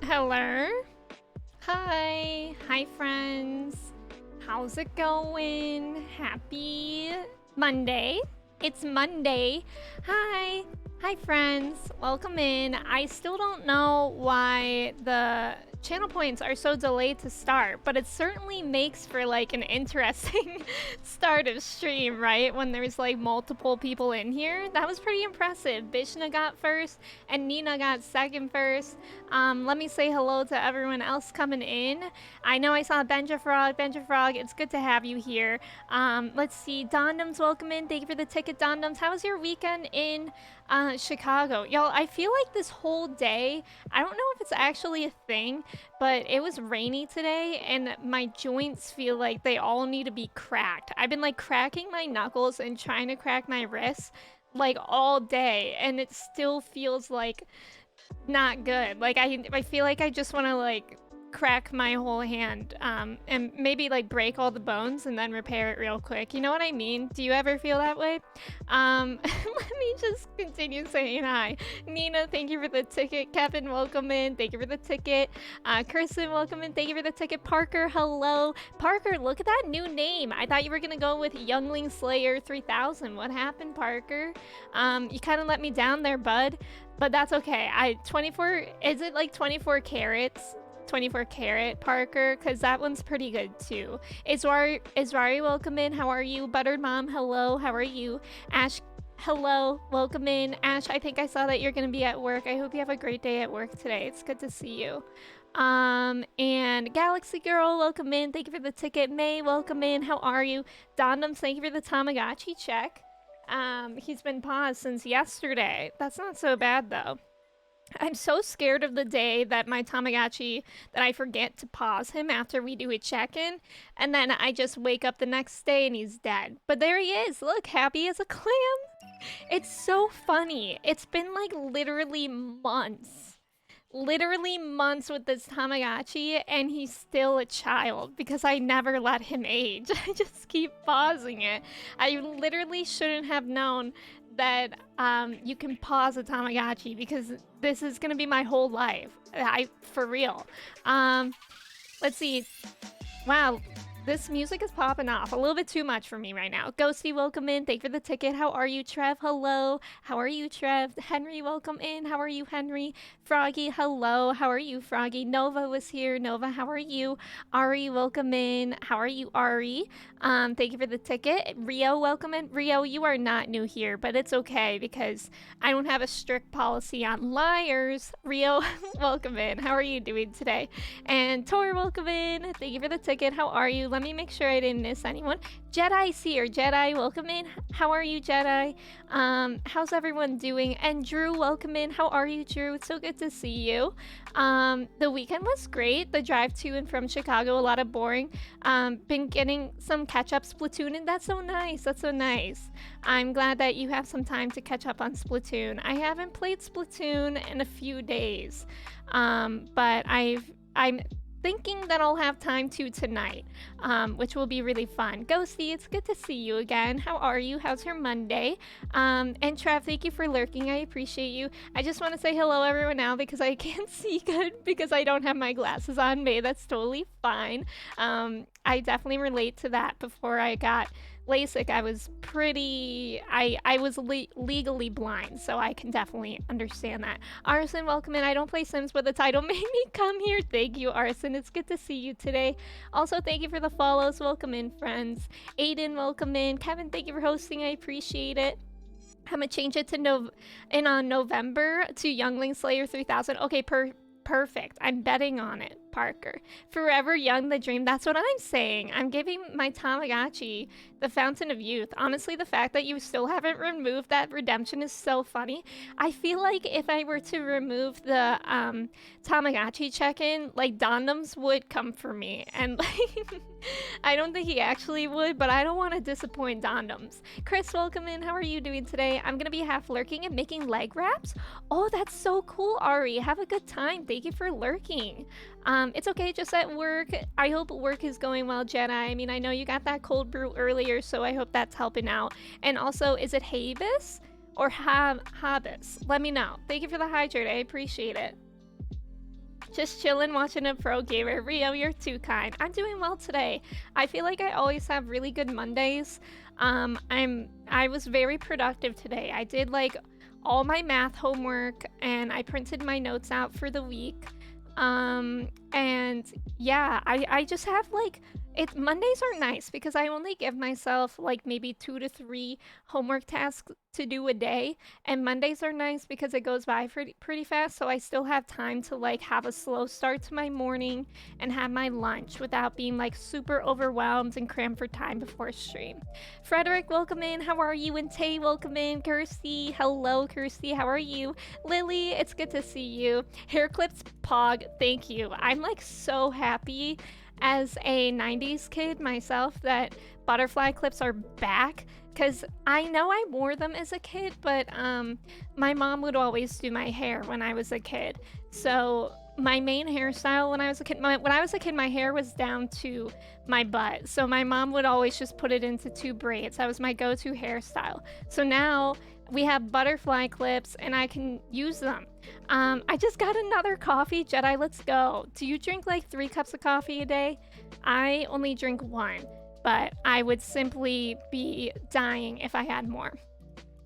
Hello. Hi. Hi, friends. How's it going? Happy Monday. It's Monday. Hi. Hi, friends. Welcome in. I still don't know why the channel points are so delayed to start, but it certainly makes for like an interesting start of stream, right? When there's like multiple people in here. That was pretty impressive. Bishna got first and Nina got second first. Let me say hello to everyone else coming in. I know I saw Benja Frog. Benja Frog, it's good to have you here. Let's see. Dondums, welcome in. Thank you for the ticket, Dondums. How was your weekend in Chicago? Y'all, I feel like this whole day, I don't know if it's actually a thing, but it was rainy today and my joints feel like they all need to be cracked. I've been like cracking my knuckles and trying to crack my wrists like all day, and it still feels like not good. Like I feel like I just want to like crack my whole hand and maybe like break all the bones and then repair it real quick. You know what I mean? Do you ever feel that way? Let me just continue saying hi. Nina, thank you for the ticket. Kevin, welcome in. Thank you for the ticket. Kristen, welcome in. Thank you for the ticket. Parker, hello. Parker, look at that new name. I thought you were gonna go with Youngling Slayer 3000. What happened, Parker? You kind of let me down there, bud. But that's okay. 24, is it like 24 carats? 24 karat, Parker, because that one's pretty good too. Israri, welcome in. How are you? Buttered Mom, hello. How are you? Ash, hello. Welcome in. Ash, I think I saw that you're going to be at work. I hope you have a great day at work today. It's good to see you. And Galaxy Girl, welcome in. Thank you for the ticket. May, welcome in. How are you? Dondums, thank you for the Tamagotchi check. He's been paused since yesterday. That's not so bad though. I'm so scared of the day that my Tamagotchi, that I forget to pause him after we do a check-in, and then I just wake up the next day and he's dead. But there he is. Look, happy as a clam. It's so funny. It's been like literally months with this Tamagotchi, and he's still a child because I never let him age. I just keep pausing it. I literally shouldn't have known that you can pause a Tamagotchi because this is gonna be my whole life. For real. Let's see. Wow, this music is popping off a little bit too much for me right now. Ghosty, welcome in. Thank you for the ticket. How are you, Trev? Hello. How are you, Trev? Henry, welcome in. How are you, Henry? Froggy, hello. How are you, Froggy? Nova was here. Nova, how are you? Ari, welcome in. How are you, Ari? Thank you for the ticket. Rio, welcome in. Rio, you are not new here, but it's okay because I don't have a strict policy on liars. Rio, welcome in. How are you doing today? And Tor, welcome in. Thank you for the ticket. How are you? Let me make sure I didn't miss anyone. Jedi's here. Jedi, welcome in. How are you, Jedi? How's everyone doing? And Drew, welcome in. How are you, Drew? It's so good to see you. The weekend was great. The drive to and from Chicago, a lot of boring. Been getting some catch-up Splatoon, and that's so nice. That's so nice. I'm glad that you have some time to catch up on Splatoon. I haven't played Splatoon in a few days, but I'm thinking that I'll have time to tonight, which will be really fun. Ghosty, it's good to see you again. How are you? How's your Monday? And Trav, thank you for lurking. I appreciate you. I just want to say hello everyone now because I can't see good because I don't have my glasses on me. That's totally fine. I definitely relate to that. Before I got LASIK, I was legally blind, so I can definitely understand that. Arson, welcome in. I don't play Sims, but the title made me come here. Thank you, Arson. It's good to see you today. Also, thank you for the follows. Welcome in, friends. Aiden, welcome in. Kevin, thank you for hosting. I appreciate it. I'm gonna change it to November to Youngling Slayer 3000. Okay, perfect. I'm betting on it, Parker. Forever young, the dream. That's what I'm saying. I'm giving my Tamagotchi the fountain of youth. Honestly, the fact that you still haven't removed that redemption is so funny. I feel like if I were to remove the Tamagotchi check-in, like Dondoms would come for me. And like, I don't think he actually would, but I don't want to disappoint Dondoms. Chris, welcome in. How are you doing today? I'm going to be half lurking and making leg wraps. Oh, that's so cool, Ari. Have a good time. Thank you for lurking. It's okay, just at work. I hope work is going well, Jedi. I mean, I know you got that cold brew earlier, so I hope that's helping out. And also, is it Habis or Habis? Let me know. Thank you for the hydrate. I appreciate it. Just chilling, watching a pro gamer. Rio, you're too kind. I'm doing well today. I feel like I always have really good Mondays. I was very productive today. I did like all my math homework and I printed my notes out for the week. And yeah, I just have like Mondays are nice because I only give myself like maybe 2 to 3 homework tasks to do a day, and Mondays are nice because it goes by pretty fast, so I still have time to like have a slow start to my morning and have my lunch without being like super overwhelmed and crammed for time before stream. Frederick, welcome in. How are you? And Tay, welcome in. Kirsty, hello Kirsty, how are you? Lily, it's good to see you. Hair clips Pog, thank you. I'm like so happy as a 90s kid myself that butterfly clips are back, because I know I wore them as a kid, but my mom would always do my hair when I was a kid. So my main hairstyle when I was a kid, my hair was down to my butt. So my mom would always just put it into 2 braids. That was my go-to hairstyle. So now we have butterfly clips and I can use them. I just got another coffee. Jedi, let's go. Do you drink like 3 cups of coffee a day? I only drink 1, but I would simply be dying if I had more.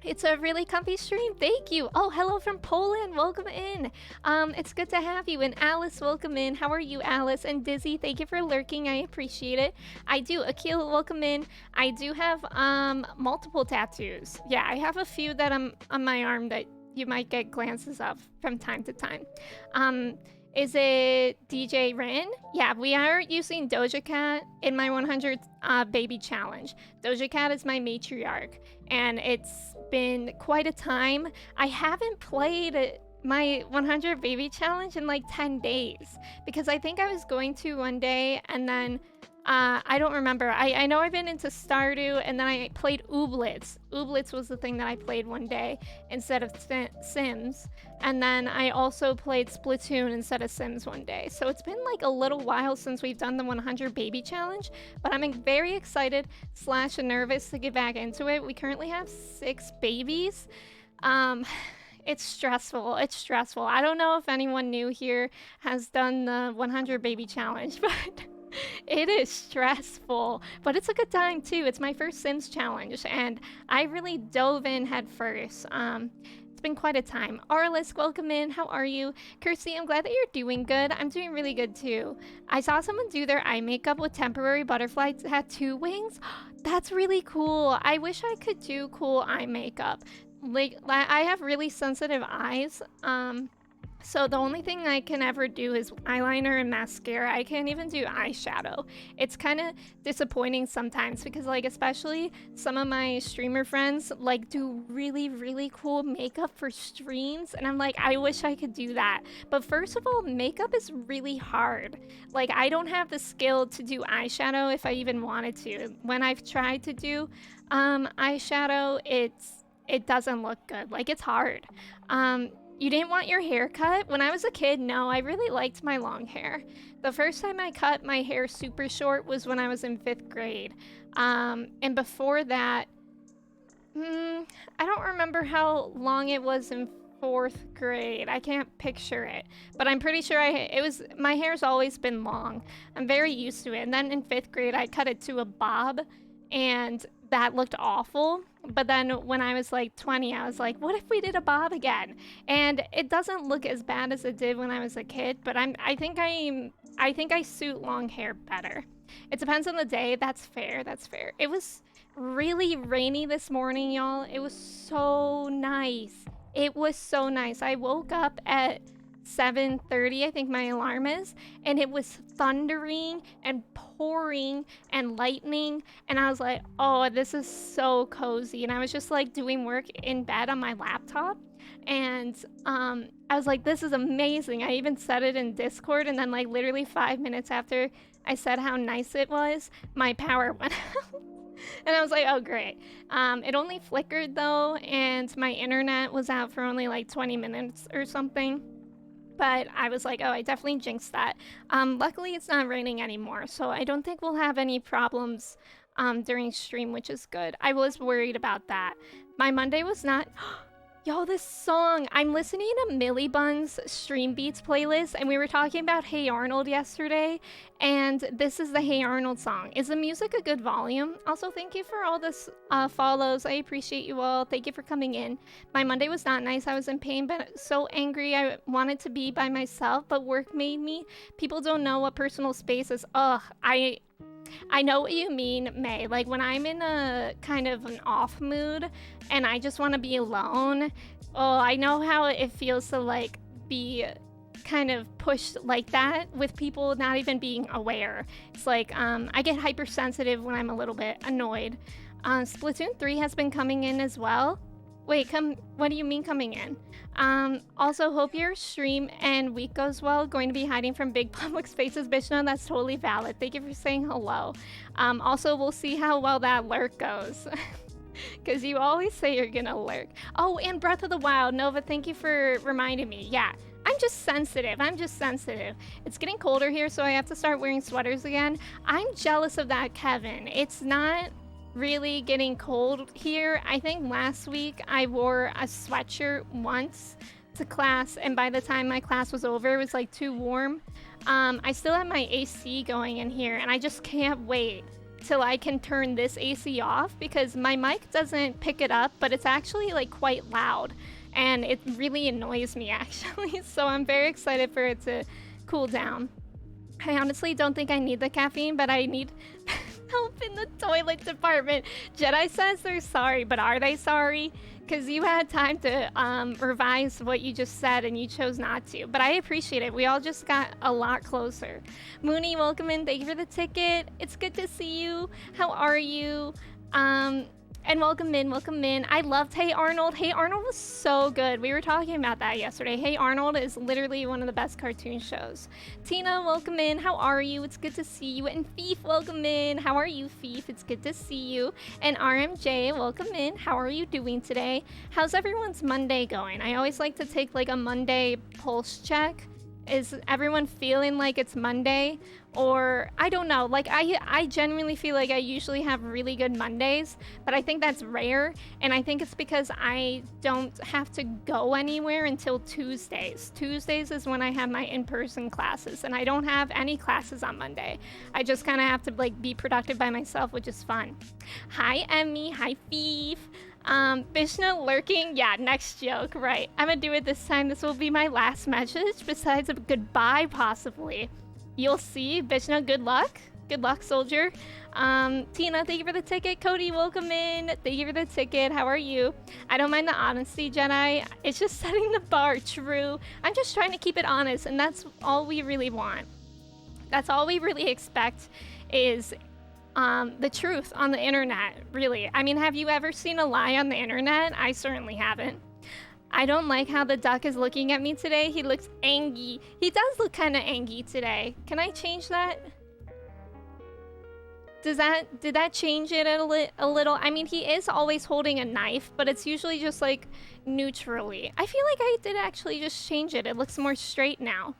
It's a really comfy stream. Thank you. Oh, hello from Poland. Welcome in. It's good to have you. And Alice, welcome in. How are you, Alice? And Dizzy, thank you for lurking. I appreciate it. I do. Akil, welcome in. I do have multiple tattoos. Yeah, I have a few that I'm on my arm that you might get glances of from time to time. Is it DJ Rin? Yeah, we are using Doja Cat in my 100 baby challenge. Doja Cat is my matriarch, and it's been quite a time. I haven't played my 100 baby challenge in like 10 days because I think I was going to one day and then I don't remember. I know I've been into Stardew, and then I played Ooblets. Ooblets was the thing that I played one day instead of Sims. And then I also played Splatoon instead of Sims one day. So it's been like a little while since we've done the 100 baby challenge, but I'm very excited / nervous to get back into it. We currently have 6 babies. It's stressful. It's stressful. I don't know if anyone new here has done the 100 baby challenge, but it is stressful, but it's a good time too. It's my first Sims challenge, and I really dove in head first. It's been quite a time. Arliss, welcome in. How are you? Kirsty, I'm glad that you're doing good. I'm doing really good too. I saw someone do their eye makeup with temporary butterfly tattoo wings. That's really cool. I wish I could do cool eye makeup. Like I have really sensitive eyes. So the only thing I can ever do is eyeliner and mascara. I can't even do eyeshadow. It's kind of disappointing sometimes because like especially some of my streamer friends like do really really cool makeup for streams and I'm like I wish I could do that. But first of all, makeup is really hard. Like I don't have the skill to do eyeshadow if I even wanted to. When I've tried to do eyeshadow, it doesn't look good. Like it's hard. You didn't want your hair cut? When I was a kid, no, I really liked my long hair. The first time I cut my hair super short was when I was in 5th grade. And before that, I don't remember how long it was in 4th grade. I can't picture it, but I'm pretty sure my hair's always been long. I'm very used to it. And then in 5th grade, I cut it to a bob and that looked awful. But then when I was like 20, I was like, what if we did a bob again? And it doesn't look as bad as it did when I was a kid, but I think I suit long hair better. It depends on the day. That's fair. That's fair. It was really rainy this morning, y'all. It was so nice. It was so nice. I woke up at 7:30, I think my alarm is, and it was thundering and pouring and lightning, and I was like, oh, this is so cozy. And I was just like doing work in bed on my laptop, and I was like, this is amazing. I even said it in Discord, and then like literally 5 minutes after I said how nice it was, my power went out. And I was like, oh, great. It only flickered though, and my internet was out for only like 20 minutes or something. But I was like, oh, I definitely jinxed that. Luckily, it's not raining anymore, so I don't think we'll have any problems during stream, which is good. I was worried about that. My Monday was not... Yo, this song! I'm listening to Millie Bun's Stream Beats playlist, and we were talking about Hey Arnold yesterday, and this is the Hey Arnold song. Is the music a good volume? Also, thank you for all this follows. I appreciate you all. Thank you for coming in. My Monday was not nice. I was in pain, but so angry. I wanted to be by myself, but work made me. People don't know what personal space is. Ugh, I know what you mean, May. Like when I'm in a kind of an off mood and I just want to be alone, oh, I know how it feels to like be kind of pushed like that with people not even being aware. It's like I get hypersensitive when I'm a little bit annoyed. Splatoon 3 has been coming in as well. Wait, what do you mean coming in? Also, hope your stream and week goes well. Going to be hiding from big public spaces, bitch. No, that's totally valid. Thank you for saying hello. Also, we'll see how well that lurk goes. Because you always say you're gonna lurk. Oh, and Breath of the Wild. Nova, thank you for reminding me. Yeah, I'm just sensitive. It's getting colder here, so I have to start wearing sweaters again. I'm jealous of that, Kevin. It's not really getting cold here. I think last week I wore a sweatshirt once to class, and by the time my class was over, it was like too warm. I still have my AC going in here, and I just can't wait till I can turn this AC off because my mic doesn't pick it up, but it's actually like quite loud, and it really annoys me actually. So I'm very excited for it to cool down. I honestly don't think I need the caffeine, but I need help in the toilet department. Jedi says they're sorry, but are they sorry? Because you had time to revise what you just said and you chose not to. But I appreciate it. We all just got a lot closer. Mooney, welcome in. Thank you for the ticket. It's good to see you. How are you? And welcome in. I loved Hey Arnold. Hey Arnold was so good. We were talking about that yesterday. Hey Arnold is literally one of the best cartoon shows. Tina, welcome in. How are you? It's good to see you. And Fief, welcome in. How are you, Fief? It's good to see you. And RMJ, welcome in. How are you doing today? How's everyone's Monday going? I always like to take like a Monday pulse check. Is everyone feeling like it's Monday? Or I don't know, like I genuinely feel like I usually have really good Mondays, but I think that's rare, and I think it's because I don't have to go anywhere until Tuesdays. Tuesdays is when I have my in-person classes, and I don't have any classes on Monday. I just kind of have to like be productive by myself, which is fun. Hi Emmy, hi Fief. Bishna lurking? Yeah, next joke, right. I'm gonna do it this time. This will be my last message, besides a goodbye, possibly. You'll see. Bishna, good luck. Good luck, soldier. Tina, thank you for the ticket. Cody, welcome in. Thank you for the ticket. How are you? I don't mind the honesty, Jedi. It's just setting the bar, true. I'm just trying to keep it honest, and that's all we really want. That's all we really expect is the truth on the internet, really. I mean, have you ever seen a lie on the internet? I certainly haven't. I don't like how the duck is looking at me today. He looks angry. He does look kind of angry today. Can I change that? Did that change it a little? I mean, he is always holding a knife, but it's usually just like neutrally. I feel like I did actually just change it. It looks more straight now.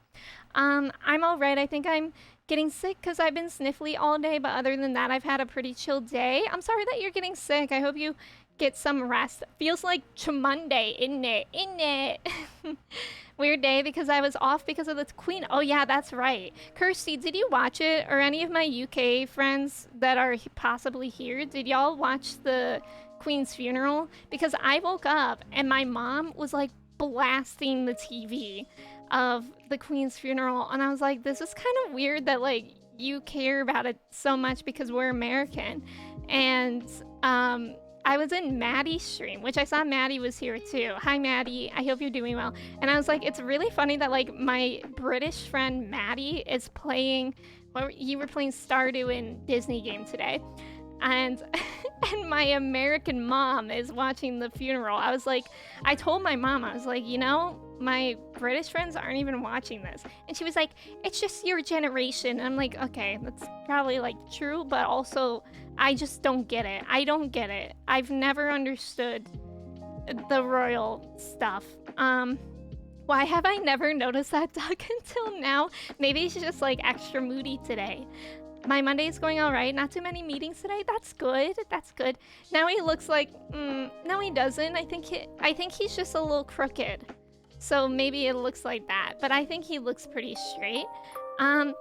I'm all right. I think I'm getting sick because I've been sniffly all day, but other than that, I've had a pretty chill day. I'm sorry that you're getting sick. I hope you get some rest. Feels like Monday, isn't it? Isn't it? Weird day because I was off because of the Queen. Oh yeah, that's right. Kirsty, did you watch it? Or any of my UK friends that are possibly here, did y'all watch the Queen's funeral? Because I woke up and my mom was like blasting the TV of the Queen's funeral, and I was like, this is kind of weird that like you care about it so much because we're American. And I was in Maddie's stream, which I saw Maddie was here too. Hi Maddie, I hope you're doing well. And I was like, it's really funny that like my British friend Maddie is playing, well, you were playing Stardew in Disney game today. And and my American mom is watching the funeral. I was like, I told my mom, I was like, you know, my British friends aren't even watching this. And she was like, it's just your generation. And I'm like, okay, that's probably like true, but also I just don't get it. I don't get it. I've never understood the royal stuff. Why have I never noticed that duck until now? Maybe he's just like extra moody today. My Monday is going all right. Not too many meetings today. That's good. That's good. Now he looks like, no he doesn't. I think he's just a little crooked. So maybe it looks like that. But I think he looks pretty straight. 10,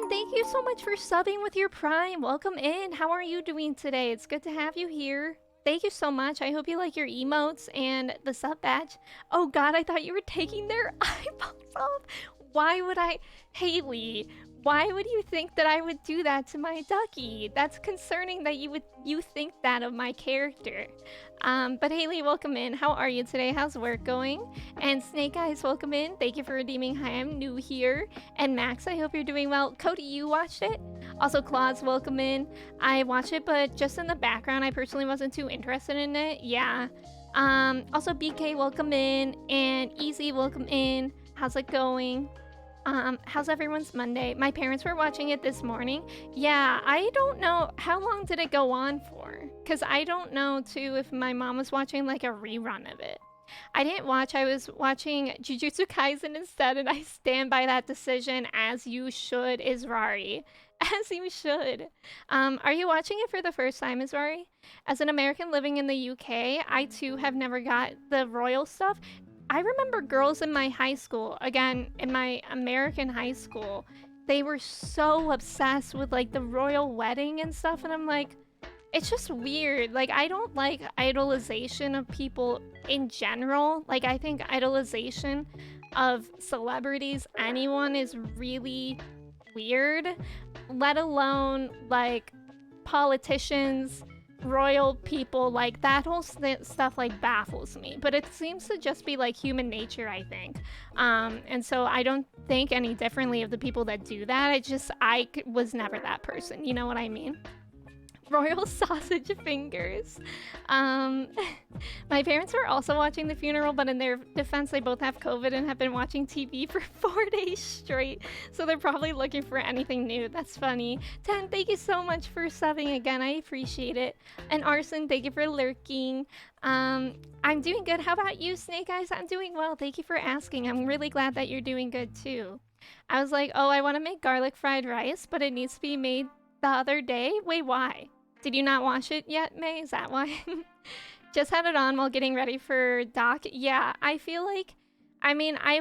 thank you so much for subbing with your Prime. Welcome in. How are you doing today? It's good to have you here. Thank you so much. I hope you like your emotes and the sub badge. Oh god, I thought you were taking their eyeballs off. Why would I? Haley, why would you think that I would do that to my ducky? That's concerning that you think that of my character. But Haley, welcome in. How are you today? How's work going? And Snake Eyes, welcome in. Thank you for redeeming. Hi, I'm new here. And Max, I hope you're doing well. Cody, you watched it? Also, Claus, welcome in. I watched it, but just in the background. I personally wasn't too interested in it. Yeah. Also, BK, welcome in. And Easy, welcome in. How's it going? How's everyone's Monday? My parents were watching it this morning. Yeah, I don't know. How long did it go on for? Because I don't know, too, if my mom was watching, like, a rerun of it. I didn't watch. I was watching Jujutsu Kaisen instead, and I stand by that decision, as you should, Israri. As you should. Are you watching it for the first time, Israri? As an American living in the UK, I, too, have never got the royal stuff. I remember girls in my high school, again, in my American high school, they were so obsessed with like the royal wedding and stuff, and I'm like, it's just weird. Like, I don't like idolization of people in general. Like, I think idolization of celebrities, anyone, is really weird, let alone like politicians, royal people. Like that whole stuff like baffles me, but it seems to just be like human nature, I think. And so I don't think any differently of the people that do that. I was never that person, you know what I mean? Royal sausage fingers. My parents were also watching the funeral, but in their defense, they both have COVID and have been watching TV for 4 days straight. So they're probably looking for anything new. That's funny. 10, thank you so much for subbing again. I appreciate it. And Arson, thank you for lurking. I'm doing good. How about you, Snake Eyes? I'm doing well. Thank you for asking. I'm really glad that you're doing good too. I was like, oh, I want to make garlic fried rice, but it needs to be made the other day. Wait, why? Did you not watch it yet, May? Is that why? Just had it on while getting ready for doc. Yeah, I feel like, I mean, I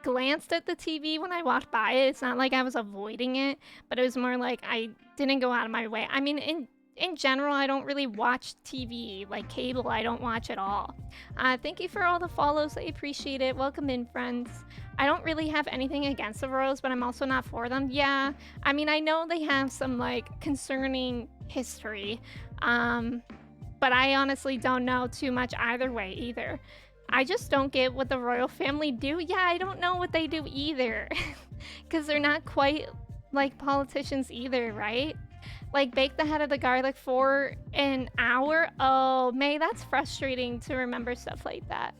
glanced at the TV when I walked by it. It's not like I was avoiding it, but it was more like I didn't go out of my way. I mean, in in general, I don't really watch TV, like cable, I don't watch at all. Thank you for all the follows, I appreciate it. Welcome in, friends. I don't really have anything against the royals, but I'm also not for them. Yeah, I mean, I know they have some, like, concerning history, but I honestly don't know too much either way either. I just don't get what the royal family do. Yeah, I don't know what they do either. Because they're not quite like politicians either, right? Like, bake the head of the garlic for an hour? Oh, May, that's frustrating to remember stuff like that.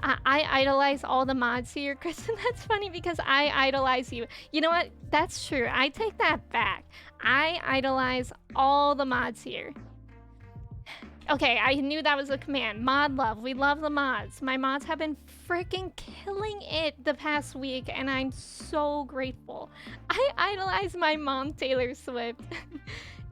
I idolize all the mods here. Kristen, that's funny because I idolize you. You know what? That's true. I take that back. I idolize all the mods here. Okay, I knew that was a command. Mod love. We love the mods. My mods have been freaking killing it the past week, and I'm so grateful. I idolize my mom, Taylor Swift.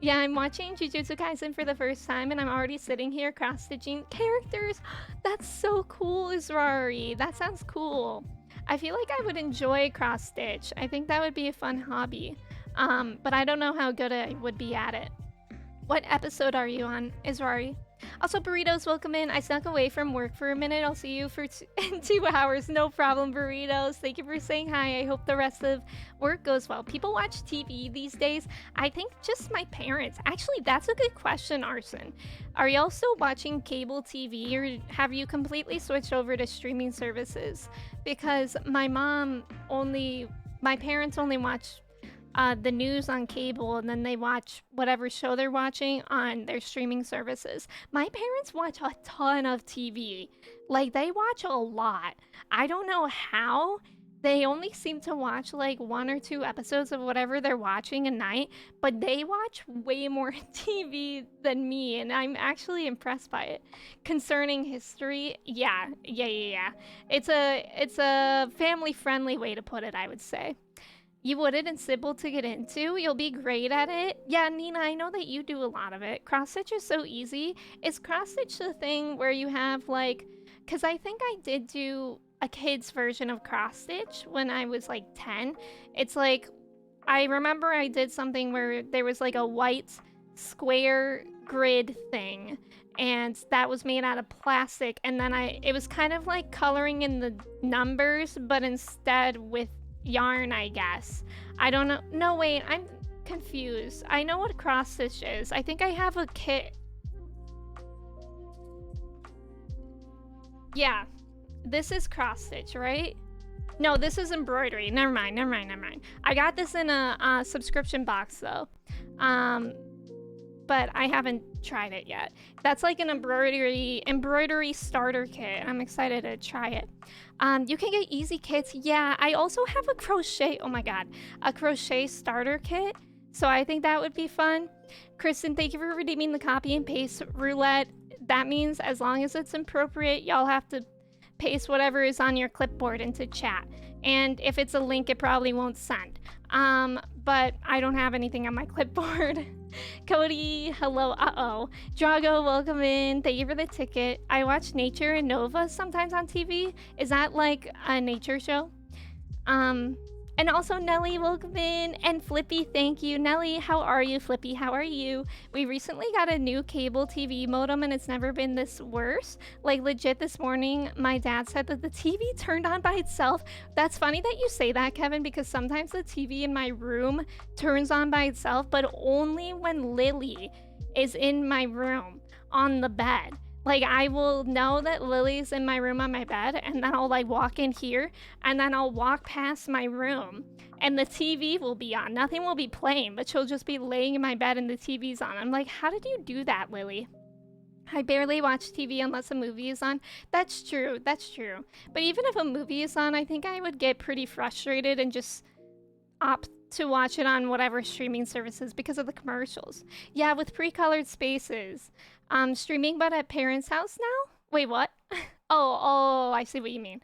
Yeah, I'm watching Jujutsu Kaisen for the first time, and I'm already sitting here cross-stitching characters. That's so cool, Israri. That sounds cool. I feel like I would enjoy cross-stitch. I think that would be a fun hobby. But I don't know how good I would be at it. What episode are you on, Israri? Also, Burritos, welcome in. I snuck away from work for a minute. I'll see you for in 2 hours. No problem, Burritos. Thank you for saying hi. I hope the rest of work goes well. People watch TV these days. I think just my parents. Actually, that's a good question, Arson. Are y'all still watching cable TV, or have you completely switched over to streaming services? Because my parents only watch the news on cable, and then they watch whatever show they're watching on their streaming services. My parents watch a ton of TV. Like, they watch a lot. I don't know how. They only seem to watch like 1 or 2 episodes of whatever they're watching a night, but they watch way more TV than me, and I'm actually impressed by it. Concerning history, yeah. It's a family-friendly way to put it, I would say. You wouldn't and Sybil to get into? You'll be great at it? Yeah, Nina, I know that you do a lot of it. Cross-stitch is so easy. Is cross-stitch the thing where you have, like... Because I think I did do a kid's version of cross-stitch when I was, like, 10. It's like... I remember I did something where there was, like, a white square grid thing. And that was made out of plastic. And then it was kind of like coloring in the numbers, but instead with yarn, I guess. I don't know. No, wait, I'm confused. I know what cross stitch is. I think I have a kit. Yeah, this is cross stitch, right? No, this is embroidery. Never mind. I got this in a subscription box though. But I haven't tried it yet. That's like an embroidery starter kit. I'm excited to try it. You can get easy kits. Yeah, I also have a crochet. Oh my god, a crochet starter kit. So I think that would be fun. Kristen, thank you for redeeming the copy and paste roulette. That means as long as it's appropriate, y'all have to paste whatever is on your clipboard into chat. And if it's a link, it probably won't send. But I don't have anything on my clipboard. Cody, hello, Drago, welcome in. Thank you for the ticket. I watch Nature and Nova sometimes on TV. Is that like a nature show? And also Nelly, welcome in. And Flippy, thank you. Nelly, how are you? Flippy, how are you? We recently got a new cable TV modem and it's never been this worse. Like legit this morning, my dad said that the TV turned on by itself. That's funny that you say that, Kevin, because sometimes the TV in my room turns on by itself, but only when Lily is in my room on the bed. Like, I will know that Lily's in my room on my bed, and then I'll, like, walk in here, and then I'll walk past my room, and the TV will be on. Nothing will be playing, but she'll just be laying in my bed and the TV's on. I'm like, how did you do that, Lily? I barely watch TV unless a movie is on. That's true. But even if a movie is on, I think I would get pretty frustrated and just opt to watch it on whatever streaming services because of the commercials. Yeah, with pre-colored spaces. Streaming but at parents' house now? Wait, what? Oh, I see what you mean.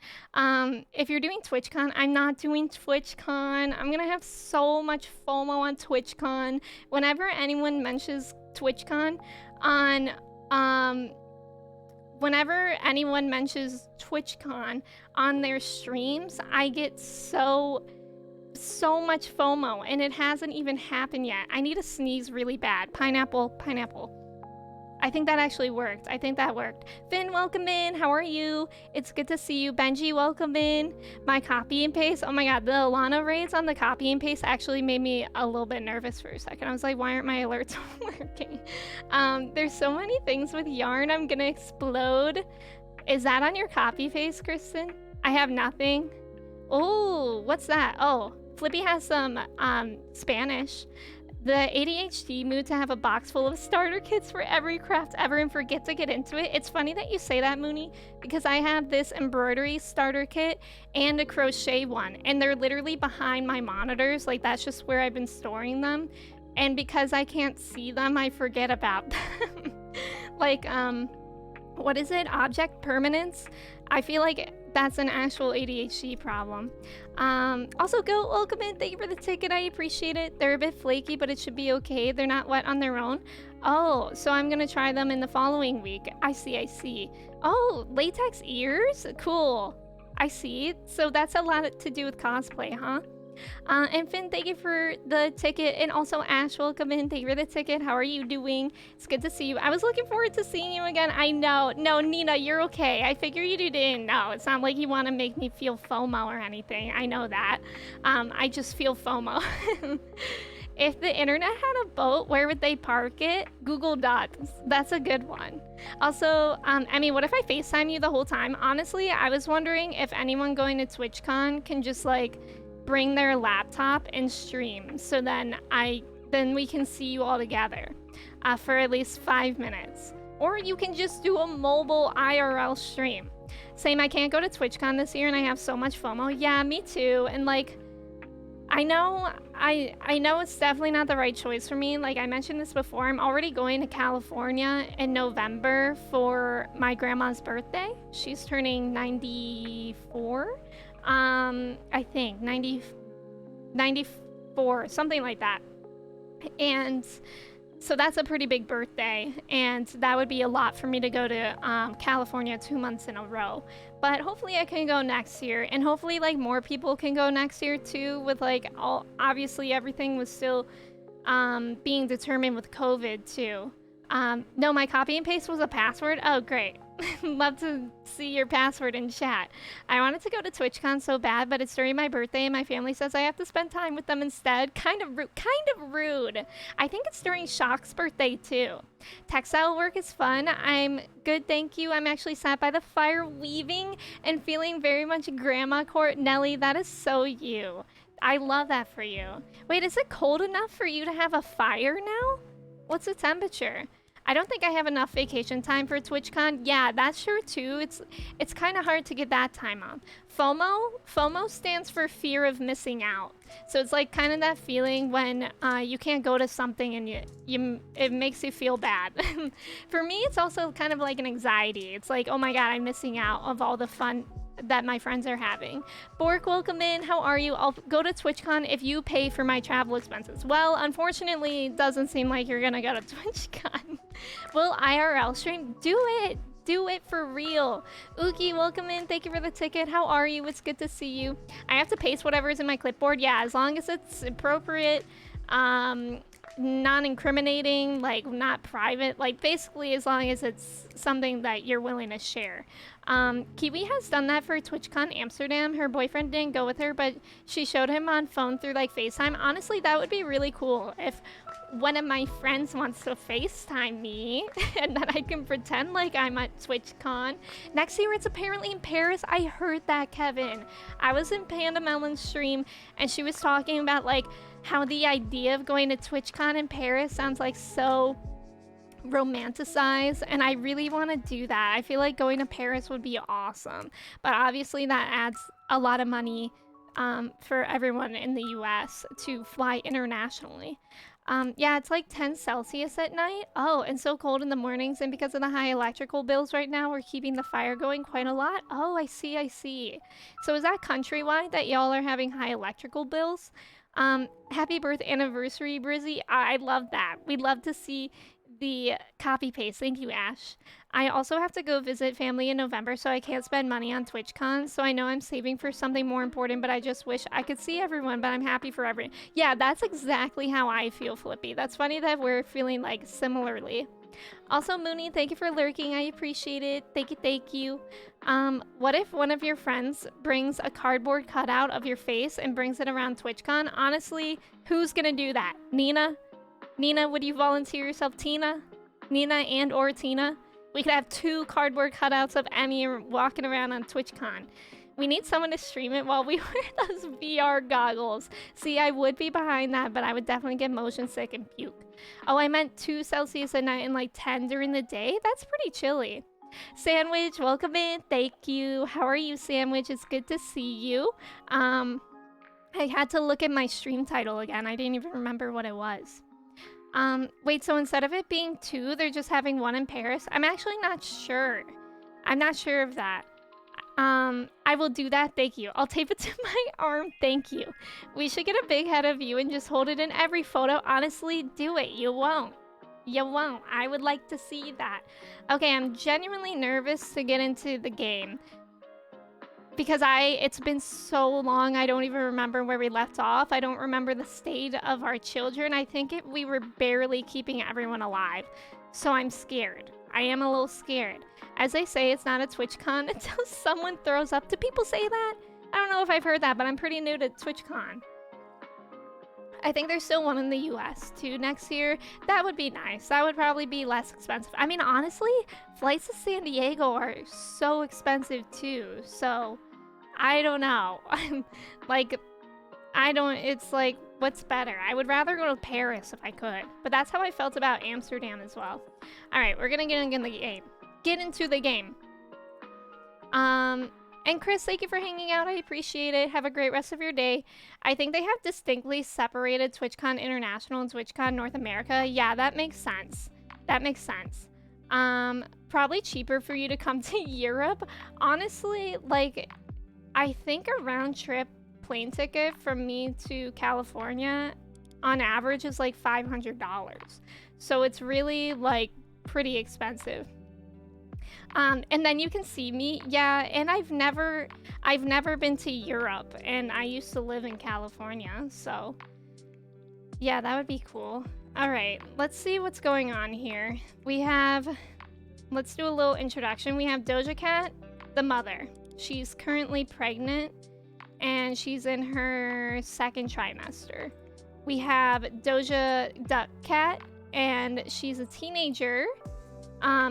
If you're doing TwitchCon, I'm not doing TwitchCon. I'm gonna have so much FOMO on TwitchCon. Whenever anyone mentions TwitchCon on their streams, I get so so much FOMO, and it hasn't even happened yet. I need to sneeze really bad. Pineapple, pineapple. I think that actually worked. I think that worked. Finn, welcome in. How are you? It's good to see you. Benji, welcome in. My copy and paste. Oh my god, the Alana raids on the copy and paste actually made me a little bit nervous for a second. I was like, why aren't my alerts working? There's so many things with yarn. I'm gonna explode. Is that on your copy paste, Kristen? I have nothing. Oh, what's that? Oh, Flippy has some Spanish. The ADHD mood to have a box full of starter kits for every craft ever and forget to get into it. It's funny that you say that, Mooney, because I have this embroidery starter kit and a crochet one, and they're literally behind my monitors. Like, that's just where I've been storing them. And because I can't see them, I forget about them. Like, what is it? Object permanence? I feel like that's an actual ADHD problem. Also, go welcome in. Thank you for the ticket. I appreciate it. They're a bit flaky, but it should be okay. They're not wet on their own. Oh, so I'm gonna try them in the following week. I see, I see. Oh, latex ears? Cool. I see. So that's a lot to do with cosplay, huh? And Finn, thank you for the ticket. And also Ash, welcome in. Thank you for the ticket. How are you doing? It's good to see you. I was looking forward to seeing you again. I know. No, Nina, you're okay. I figure you didn't. No, it's not like you want to make me feel FOMO or anything. I know that. I just feel FOMO. If the internet had a boat, where would they park it? Google Docs. That's a good one. Also, I mean, what if I FaceTime you the whole time? Honestly, I was wondering if anyone going to TwitchCon can just like bring their laptop and stream, so then we can see you all together for at least 5 minutes. Or you can just do a mobile IRL stream. Same, I can't go to TwitchCon this year and I have so much FOMO. Yeah, me too. And like, I know it's definitely not the right choice for me. Like I mentioned this before, I'm already going to California in November for my grandma's birthday. She's turning 94. I think 94, something like that. And so that's a pretty big birthday, and that would be a lot for me to go to California 2 months in a row. But hopefully I can go next year, and hopefully like more people can go next year too, with like obviously everything was still being determined with COVID too. No, my copy and paste was a password. Oh, great. Love to see your password in chat. I wanted to go to TwitchCon so bad, but it's during my birthday and my family says I have to spend time with them instead. Kind of rude. I think it's during Shock's birthday too. Textile work is fun. I'm good, thank you. I'm actually sat by the fire weaving and feeling very much Grandma Court. Nelly, that is so you. I love that for you. Wait, is it cold enough for you to have a fire now? What's the temperature? I don't think I have enough vacation time for TwitchCon. Yeah, that's true too. It's kind of hard to get that time on. FOMO stands for fear of missing out. So it's like kind of that feeling when you can't go to something and it makes you feel bad. For me, it's also kind of like an anxiety. It's like, oh my god, I'm missing out of all the fun that my friends are having. Bork, welcome in. How are you? I'll go to TwitchCon if you pay for my travel expenses. Well, unfortunately, it doesn't seem like you're gonna go to TwitchCon. Will IRL stream? Do it! Do it for real. Uki, welcome in. Thank you for the ticket. How are you? It's good to see you. I have to paste whatever's in my clipboard. Yeah, as long as it's appropriate, non-incriminating, like not private, like basically as long as it's something that you're willing to share. Kiwi has done that for TwitchCon Amsterdam. Her boyfriend didn't go with her, but she showed him on phone through like FaceTime. Honestly, that would be really cool if one of my friends wants to FaceTime me and then I can pretend like I'm at TwitchCon. Next year it's apparently in Paris. I heard that, Kevin. I was in Panda Melon's stream and she was talking about like how the idea of going to TwitchCon in Paris sounds like so romanticized, and I really want to do that. I feel like going to Paris would be awesome, but obviously that adds a lot of money for everyone in the US to fly internationally. Yeah, it's like 10 Celsius at night. Oh, and so cold in the mornings, and because of the high electrical bills right now, we're keeping the fire going quite a lot. Oh, I see. So is that countrywide that y'all are having high electrical bills? Happy birth anniversary, Brizzy. I love that. We'd love to see the copy paste. Thank you, Ash. I also have to go visit family in November, so I can't spend money on TwitchCon. So I know I'm saving for something more important, but I just wish I could see everyone, but I'm happy for everyone. Yeah, that's exactly how I feel, Flippy. That's funny that we're feeling like similarly. Also, Mooney, thank you for lurking. I appreciate it. Thank you, thank you. What if one of your friends brings a cardboard cutout of your face and brings it around TwitchCon? Honestly, who's gonna do that? Nina? Nina, would you volunteer yourself? Tina? Nina and or Tina? We could have 2 cardboard cutouts of Emmy walking around on TwitchCon. We need someone to stream it while we wear those VR goggles. See, I would be behind that, but I would definitely get motion sick and puke. Oh, I meant 2 Celsius at night and like 10 during the day? That's pretty chilly. Sandwich, welcome in. Thank you. How are you, Sandwich? It's good to see you. I had to look at my stream title again. I didn't even remember what it was. Wait, so instead of it being 2, they're just having 1 in Paris? I'm actually not sure. I'm not sure of that. I will do that, thank you. I'll tape it to my arm, thank you. We should get a big head of you and just hold it in every photo. Honestly, do it. You won't. You won't. I would like to see that. Okay, I'm genuinely nervous to get into the game. Because it's been so long, I don't even remember where we left off. I don't remember the state of our children. I think we were barely keeping everyone alive. So I'm scared. I am a little scared. As they say, it's not a TwitchCon until someone throws up. Do people say that? I don't know if I've heard that, but I'm pretty new to TwitchCon. I think there's still one in the US too next year. That would be nice. That would probably be less expensive. I mean, honestly, flights to San Diego are so expensive too. So, I don't know. I'm like, it's like, what's better? I would rather go to Paris if I could. But that's how I felt about Amsterdam as well. All right, we're gonna get in the game. Get into the game. And Chris, thank you for hanging out. I appreciate it. Have a great rest of your day. I think they have distinctly separated TwitchCon International and TwitchCon North America. Yeah, that makes sense. That makes sense. Probably cheaper for you to come to Europe. Honestly, like, I think a round trip plane ticket from me to California on average is like $500. So it's really like pretty expensive. And then you can see me. Yeah, and I've never been to Europe, and I used to live in California, so yeah, that would be cool. All right, let's see what's going on here. Let's do a little introduction. We have Doja Cat, the mother. She's currently pregnant, and she's in her 2nd trimester. We have Doja Duck Cat, and she's a teenager.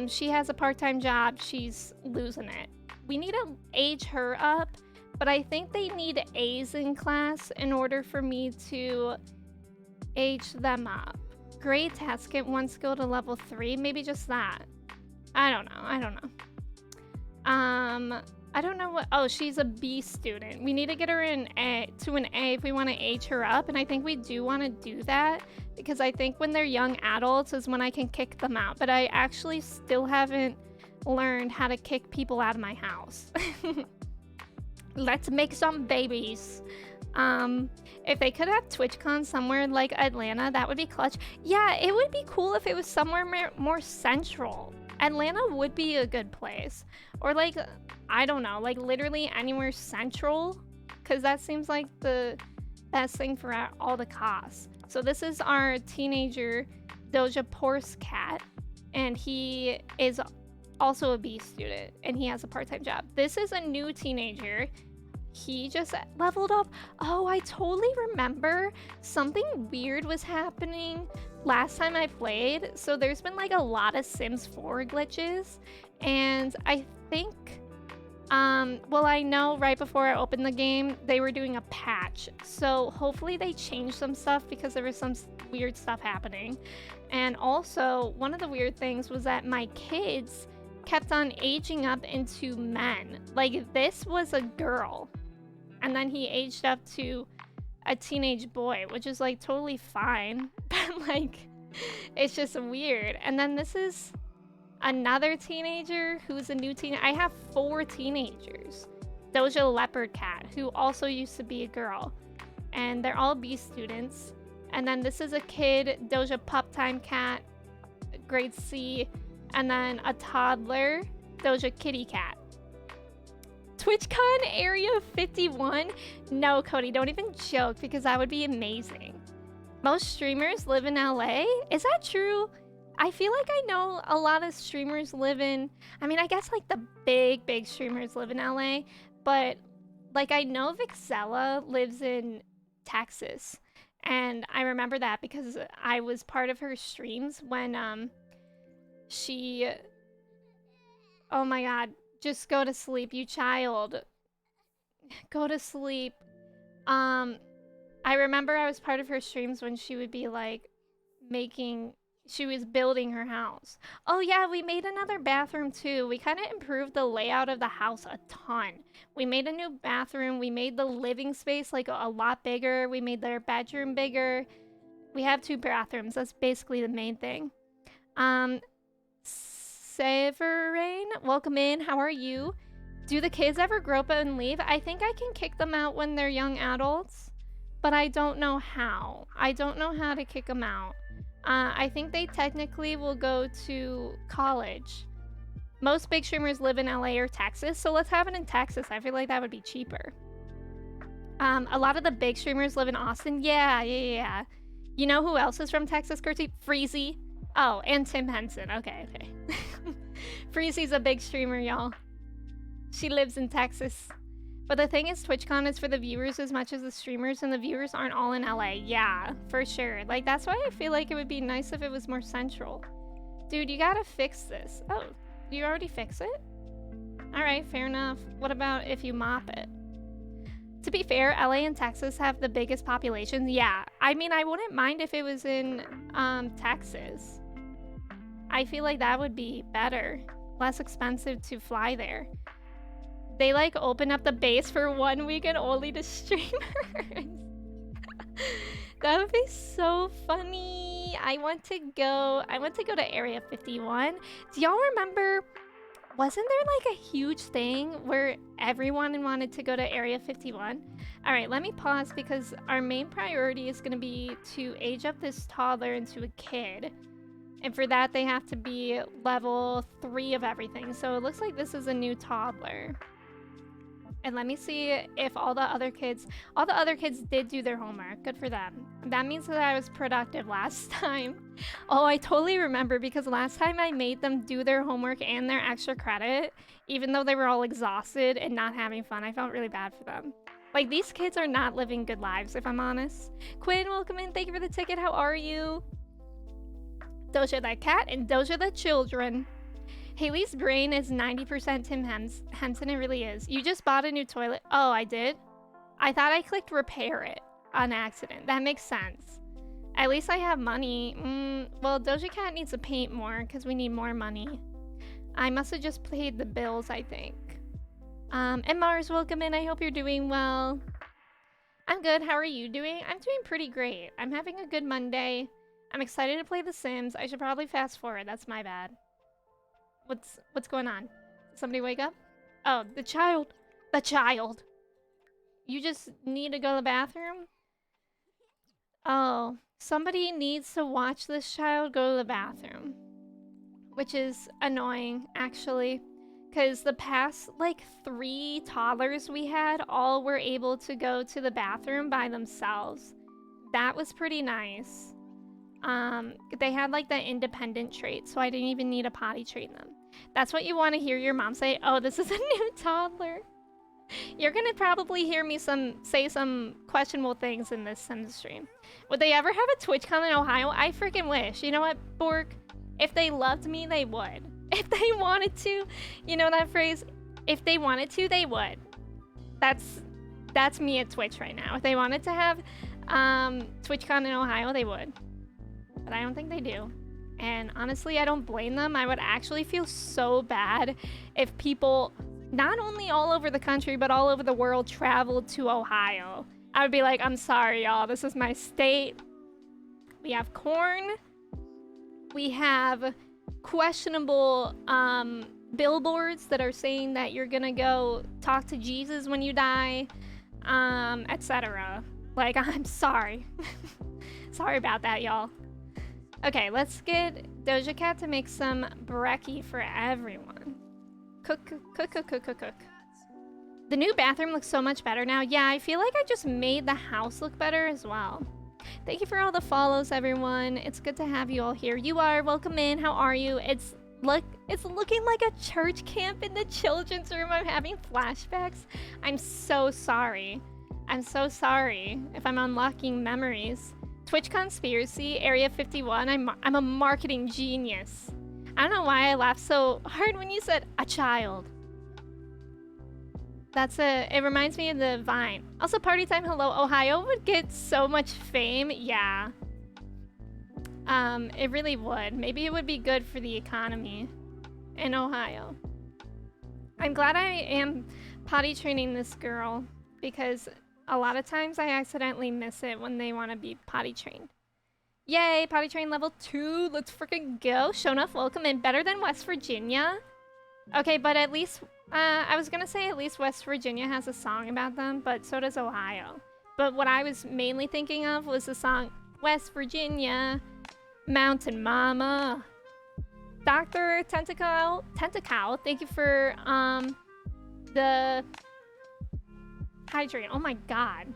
She has a part-time job. She's losing it. We need to age her up, but I think they need A's in class in order for me to age them up. Great task, get 1 skill to level 3, maybe just that. I don't know. I don't know what. Oh, she's a B student. We need to get her to an A if we want to age her up, and I think we do want to do that because I think when they're young adults is when I can kick them out. But I actually still haven't learned how to kick people out of my house. Let's make some babies. If they could have TwitchCon somewhere like Atlanta, that would be clutch. Yeah, it would be cool if it was somewhere more central. Atlanta would be a good place. Or like, I don't know, like literally anywhere central, because that seems like the best thing for all the costs. So this is our teenager Doja Porce Cat, and he is also a B student, and he has a part-time job. This is a new teenager. He just leveled up. Oh, I totally remember something weird was happening last time I played. So there's been like a lot of Sims 4 glitches, and I think well, I know right before I opened the game they were doing a patch, so hopefully they changed some stuff because there was some weird stuff happening. And also one of the weird things was that my kids kept on aging up into men. Like, this was a girl, and then he aged up to a teenage boy, which is like totally fine, but like it's just weird. And then this is another teenager who's a new teen. I have 4 teenagers. Doja Leopard Cat, who also used to be a girl, and they're all B students. And then this is a kid, Doja Pup Time Cat, grade C, and then a toddler, Doja Kitty Cat. TwitchCon Area 51? No, Cody, don't even joke because that would be amazing. Most streamers live in LA? Is that true? I feel like I know a lot of streamers live in... I mean, I guess like the big streamers live in LA, but like I know Vixella lives in Texas. And I remember that because I was part of her streams when she... Oh my god, just go to sleep, you child. Go to sleep. I remember I was part of her streams when she would be like she was building her house. Oh yeah, we made another bathroom too. We kind of improved the layout of the house a ton. We made a new bathroom. We made the living space like a lot bigger. We made their bedroom bigger. We have 2 bathrooms. That's basically the main thing. Severine, welcome in. How are you? Do the kids ever grow up and leave? I think I can kick them out when they're young adults, but I don't know how. I don't know how to kick them out. I think they technically will go to college. Most big streamers live in LA or Texas, so let's have it in Texas. I feel like that would be cheaper. A lot of the big streamers live in Austin. Yeah. You know who else is from Texas, Gertie? Freezy. Oh, and Tim Henson. Okay. Freezy's a big streamer, y'all. She lives in Texas. But the thing is, TwitchCon is for the viewers as much as the streamers, and the viewers aren't all in LA. Yeah, for sure. Like, that's why I feel like it would be nice if it was more central. Dude, you gotta fix this. Oh, you already fix it? Alright, fair enough. What about if you mop it? To be fair, LA and Texas have the biggest populations. Yeah, I mean, I wouldn't mind if it was in Texas. I feel like that would be better. Less expensive to fly there. They like open up the base for 1 weekend only to streamers. That would be so funny. I want to go to Area 51. Do y'all remember, wasn't there like a huge thing where everyone wanted to go to Area 51? All right, let me pause because our main priority is going to be to age up this toddler into a kid. And for that, they have to be level 3 of everything. So it looks like this is a new toddler. And let me see if all the other kids did do their homework. Good for them. That means that I was productive last time. Oh, I totally remember because last time I made them do their homework and their extra credit, even though they were all exhausted and not having fun. I felt really bad for them. Like, these kids are not living good lives, if I'm honest. Quinn, welcome in. Thank you for the ticket. How are you? Doja the cat and Doja the children. Haley's brain is 90% Tim Henson. It really is. You just bought a new toilet. Oh, I did? I thought I clicked repair it on accident. That makes sense. At least I have money. Well, Doja Cat needs to paint more because we need more money. I must have just paid the bills, I think. And Mars, welcome in. I hope you're doing well. I'm good. How are you doing? I'm doing pretty great. I'm having a good Monday. I'm excited to play The Sims. I should probably fast forward. That's my bad. What's going on? Somebody wake up? Oh, the child. The child. You just need to go to the bathroom? Oh, somebody needs to watch this child go to the bathroom. Which is annoying, actually. Because the past, like, 3 toddlers we had all were able to go to the bathroom by themselves. That was pretty nice. They had, like, the independent trait, so I didn't even need to potty train them. That's what you want to hear your mom say. Oh, this is a new toddler. You're gonna probably hear me say some questionable things in this Sims stream. Would they ever have a TwitchCon in Ohio? I freaking wish. You know what, Bork? If they loved me, they would. If they wanted to, you know that phrase? If they wanted to, they would. That's me at Twitch right now. If they wanted to have TwitchCon in Ohio, they would. But I don't think they do. And honestly, I don't blame them. I would actually feel so bad if people, not only all over the country, but all over the world, traveled to Ohio. I would be like, I'm sorry, y'all. This is my state. We have corn. We have questionable billboards that are saying that you're gonna go talk to Jesus when you die, etc. Like, I'm sorry. Sorry about that, y'all. Okay, let's get Doja Cat to make some brekkie for everyone. Cook. The new bathroom looks so much better now. Yeah, I feel like I just made the house look better as well. Thank you for all the follows, everyone. It's good to have you all here. You are. Welcome in. How are you? It's looking like a church camp in the children's room. I'm having flashbacks. I'm so sorry. I'm so sorry if I'm unlocking memories. Twitch conspiracy, Area 51. I'm a marketing genius. I don't know why I laughed so hard when you said a child. It reminds me of the Vine. Also, party time, hello, Ohio would get so much fame. Yeah. It really would. Maybe it would be good for the economy in Ohio. I'm glad I am potty training this girl because a lot of times I accidentally miss it when they want to be potty trained. Yay, potty train level 2. Let's freaking go. Shonaf, welcome in. Better than West Virginia. Okay, but at least, I was gonna say at least West Virginia has a song about them, but so does Ohio. But what I was mainly thinking of was the song West Virginia, Mountain Mama. Dr. Tentacle, thank you for, the hydrate. Oh my god.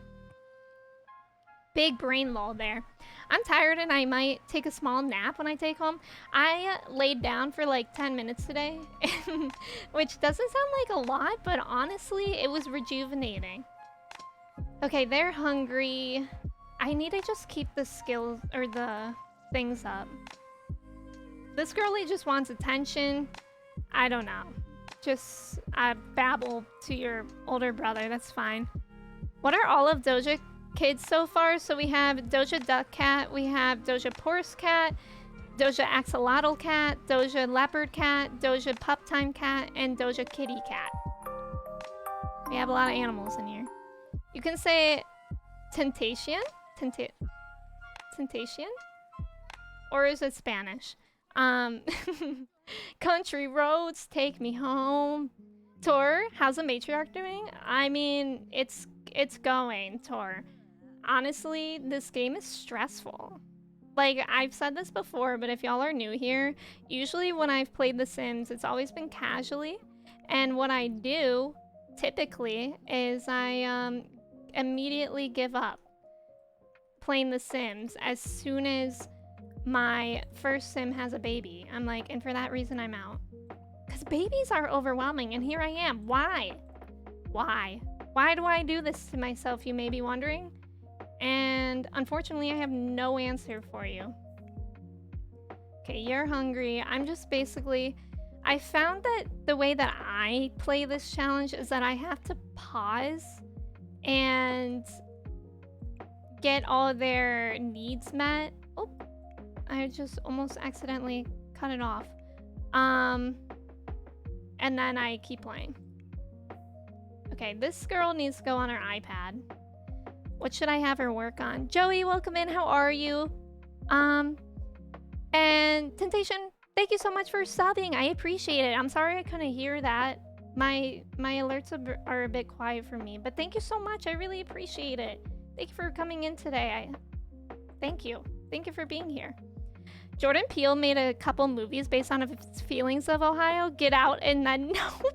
Big brain lull there. I'm tired and I might take a small nap when I take home. I laid down for like 10 minutes today, which doesn't sound like a lot, but honestly, it was rejuvenating. Okay, they're hungry. I need to just keep the skills or the things up. This girlie just wants attention. I don't know. Just babble to your older brother. That's fine. What are all of Doja kids so far? So we have Doja Duck Cat, we have Doja Porse Cat, Doja Axolotl Cat, Doja Leopard Cat, Doja Pup Time Cat, and Doja Kitty Cat. We have a lot of animals in here. You can say Temptation? Temptation? Or is it Spanish? Country roads take me home. Tor, how's the matriarch doing? I mean, it's going, Tor. Honestly, this game is stressful. Like, I've said this before, but if y'all are new here, usually when I've played The Sims, it's always been casually. And what I do, typically, is I immediately give up playing The Sims as soon as my first sim has a baby. I'm like, and for that reason, I'm out. Because babies are overwhelming, and here I am. Why? Why? Why do I do this to myself, you may be wondering? And unfortunately, I have no answer for you. Okay, you're hungry. I'm just basically... I found that the way that I play this challenge is that I have to pause and get all of their needs met. Oh, I just almost accidentally cut it off. And then I keep playing. Okay, this girl needs to go on her iPad. What should I have her work on? Joey, welcome in. How are you? And Temptation, thank you so much for subbing. I appreciate it. I'm sorry I couldn't hear that. My alerts are a bit quiet for me, but thank you so much. I really appreciate it. Thank you for coming in today. Thank you. Thank you for being here. Jordan Peele made a couple movies based on his feelings of Ohio. Get Out and then Nope.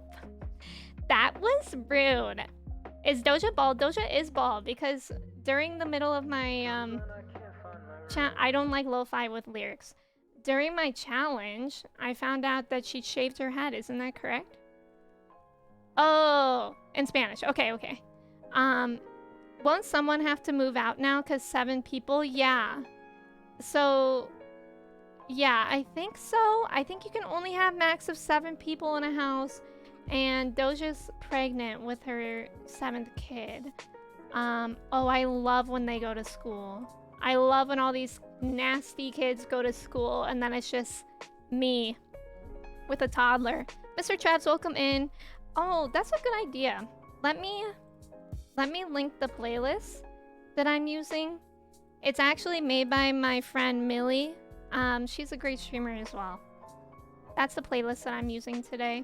That was rude. Is Doja bald? Doja is bald because during the middle of my I don't like lo-fi with lyrics. During my challenge, I found out that she shaved her head. Isn't that correct? Oh, in Spanish. Okay, okay. Won't someone have to move out now because 7 people? Yeah. So, yeah, I think so. I think you can only have max of 7 people in a house. And Doja's pregnant with her 7th kid. Oh, I love when they go to school. I love when all these nasty kids go to school and then it's just me with a toddler. Mr. Traps, welcome in. Oh, that's a good idea. Let me link the playlist that I'm using. It's actually made by my friend Millie. She's a great streamer as well. That's the playlist that I'm using today.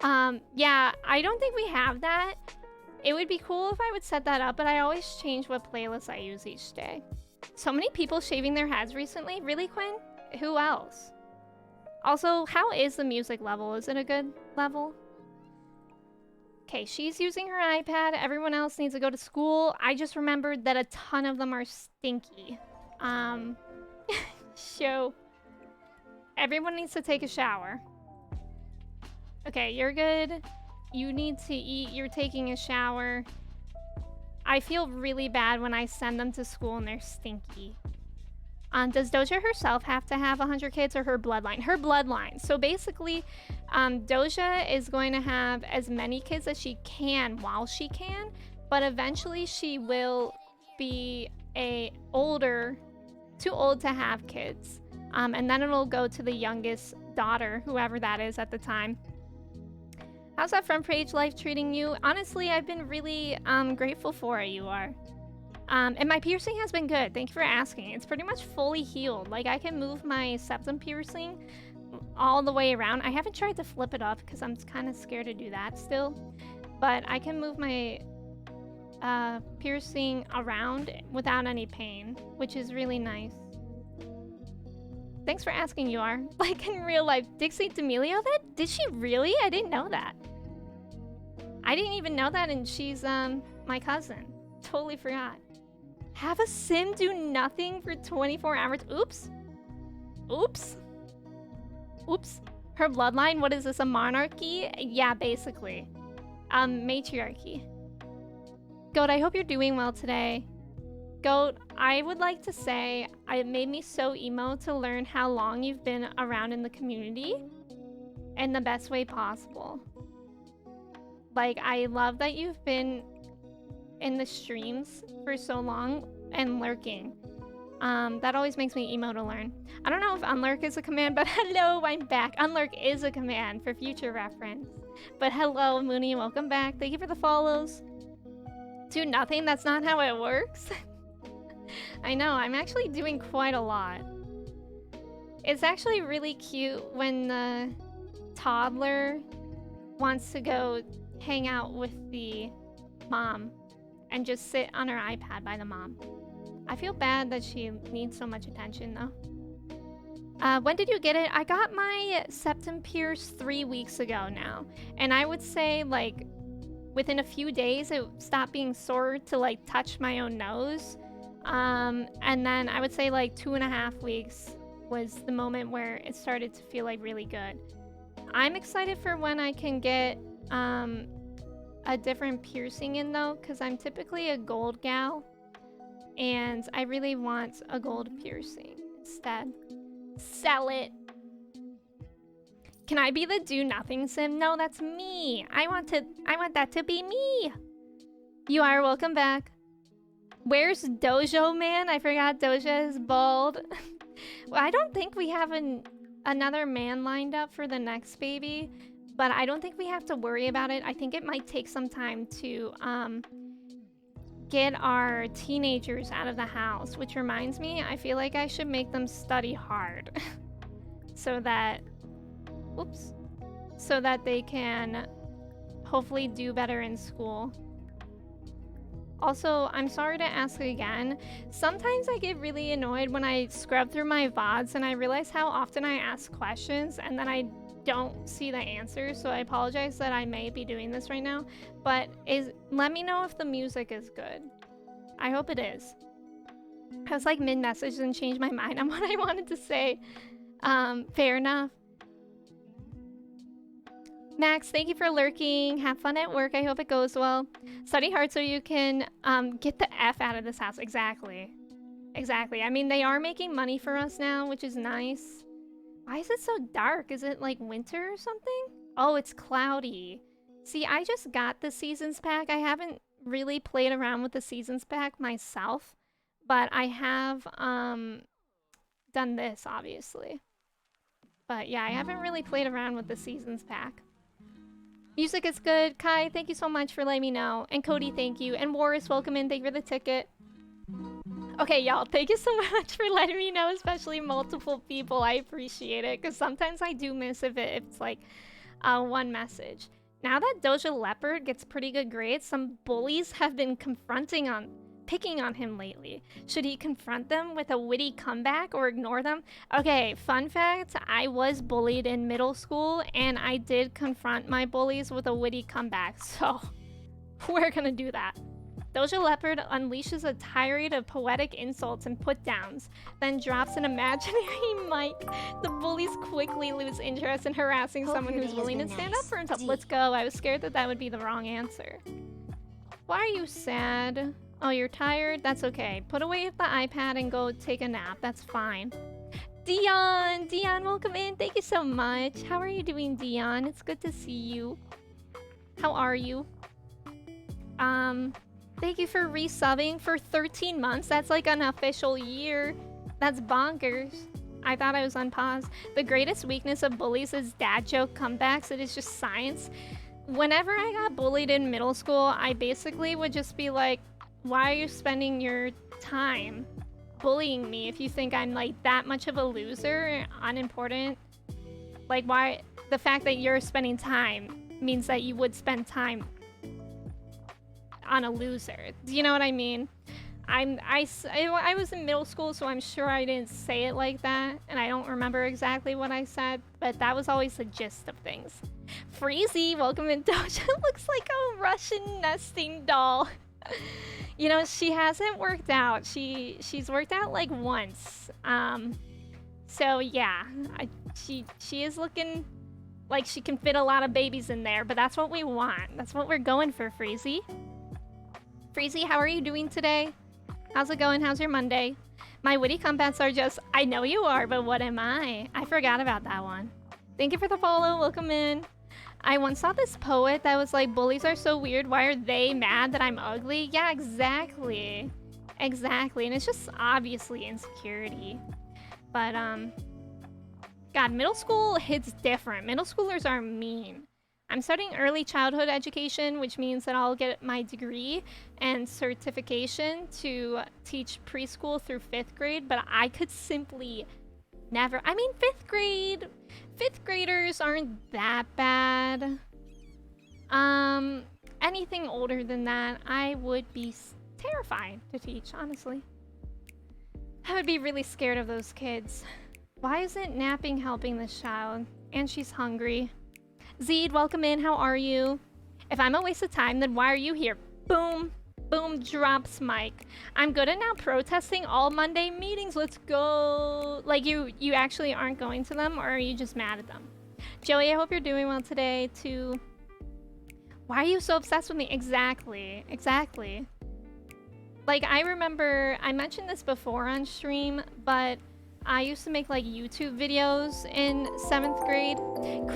Yeah, I don't think we have that. It would be cool if I would set that up, but I always change what playlist I use each day. So many people shaving their heads recently. Really, Quinn? Who else? Also, how is the music level? Is it a good level? Okay, she's using her iPad. Everyone else needs to go to school. I just remembered that a ton of them are stinky. So everyone needs to take a shower. Okay, you're good. You need to eat. You're taking a shower. I feel really bad when I send them to school and they're stinky. Does Doja herself have to have 100 kids or her bloodline? Her bloodline. So basically, Doja is going to have as many kids as she can while she can, but eventually she will be too old to have kids. And then it'll go to the youngest daughter, whoever that is at the time. How's that front page life treating you? Honestly, I've been really grateful for it, you are. And my piercing has been good. Thank you for asking. It's pretty much fully healed. Like, I can move my septum piercing all the way around. I haven't tried to flip it up because I'm kind of scared to do that still. But I can move my piercing around without any pain, which is really nice. Thanks for asking, you are. Like in real life, Dixie D'Amelio that? Did she really? I didn't know that. I didn't even know that, and she's my cousin. Totally forgot. Have a sim do nothing for 24 hours. Oops. Oops. Oops. Her bloodline, what is this, a monarchy? Yeah, basically. Matriarchy. Goat, I hope you're doing well today. Goat, I would like to say it made me so emo to learn how long you've been around in the community in the best way possible. Like, I love that you've been in the streams for so long and lurking. That always makes me emo to learn. I don't know if unlurk is a command, but hello, I'm back. Unlurk is a command for future reference. But hello, Mooney, welcome back. Thank you for the follows. Do nothing? That's not how it works. I know, I'm actually doing quite a lot. It's actually really cute when the toddler wants to go hang out with the mom and just sit on her iPad by the mom. I feel bad that she needs so much attention though. When did you get it? I got my septum pierced 3 weeks ago now. And I would say like within a few days it stopped being sore to like touch my own nose. And then I would say like 2.5 weeks was the moment where it started to feel like really good. I'm excited for when I can get a different piercing in though, because I'm typically a gold gal and I really want a gold piercing instead. Sell it. Can I be the do nothing sim? No, that's me. I want that to be me. You are welcome back. Where's Dojo Man? I forgot Doja is bald. Well, I don't think we have another man lined up for the next baby, but I don't think we have to worry about it. I think it might take some time to get our teenagers out of the house, which reminds me, I feel like I should make them study hard so that they can hopefully do better in school. Also, I'm sorry to ask again. Sometimes I get really annoyed when I scrub through my VODs and I realize how often I ask questions and then I don't see the answers, so I apologize that I may be doing this right now. But let me know if the music is good. I hope it is. I was like mid-message and changed my mind on what I wanted to say. Fair enough. Max, thank you for lurking. Have fun at work. I hope it goes well. Study hard so you can get the F out of this house. Exactly. Exactly. I mean, they are making money for us now, which is nice. Why is it so dark? Is it like winter or something? Oh, it's cloudy. See, I just got the seasons pack. I haven't really played around with the seasons pack myself, but I have done this, obviously. But yeah, I haven't really played around with the seasons pack. Music is good. Kai, thank you so much for letting me know. And Cody, thank you. And Warris, welcome in. Thank you for the ticket. Okay, y'all, thank you so much for letting me know, especially multiple people. I appreciate it, because sometimes I do miss if it's like one message. Now that Doja Leopard gets pretty good grades, some bullies have been confronting picking on him lately. Should he confront them with a witty comeback or ignore them? Okay, fun fact, I was bullied in middle school and I did confront my bullies with a witty comeback, so we're gonna do that. Doja Leopard unleashes a tirade of poetic insults and put-downs, then drops an imaginary mic. The bullies quickly lose interest in harassing someone who's willing to stand up for himself. Let's go. I was scared that that would be the wrong answer. Why are you sad? Oh, you're tired? That's okay. Put away the iPad and go take a nap. That's fine. Dion! Dion, welcome in. Thank you so much. How are you doing, Dion? It's good to see you. How are you? Thank you for resubbing for 13 months. That's like an official year. That's bonkers. I thought I was on pause. The greatest weakness of bullies is dad joke comebacks. It is just science. Whenever I got bullied in middle school, I basically would just be like, why are you spending your time bullying me if you think I'm like that much of a loser, unimportant? Like, why? The fact that you're spending time means that you would spend time on a loser. Do you know what I mean? I was in middle school, so I'm sure I didn't say it like that, and I don't remember exactly what I said, but that was always the gist of things. Freezy, welcome in. Doja looks like a Russian nesting doll. You know, she hasn't worked out. She's worked out like once. So yeah, she is looking like she can fit a lot of babies in there, but that's what we want. That's what we're going for, Freezy. Freezy, how are you doing today? How's it going? How's your Monday? My witty comebacks are just, I know you are, but what am I? I forgot about that one. Thank you for the follow. Welcome in. I once saw this poet that was like, bullies are so weird. Why are they mad that I'm ugly? Yeah, exactly. Exactly. And it's just obviously insecurity. But, God, middle school hits different. Middle schoolers are mean. I'm studying early childhood education, which means that I'll get my degree and certification to teach preschool through 5th grade, but I could simply never. I mean, 5th graders aren't that bad. Anything older than that, I would be terrified to teach, honestly. I would be really scared of those kids. Why isn't napping helping this child? And she's hungry. Zeed, welcome in. How are you? If I'm a waste of time, then why are you here? Boom. Boom, drops mic. I'm good at now protesting all Monday meetings. Let's go. Like, you actually aren't going to them, or are you just mad at them? Joey, I hope you're doing well today, too. Why are you so obsessed with me? Exactly. Exactly. Like, I remember, I mentioned this before on stream, but I used to make like YouTube videos in 7th grade.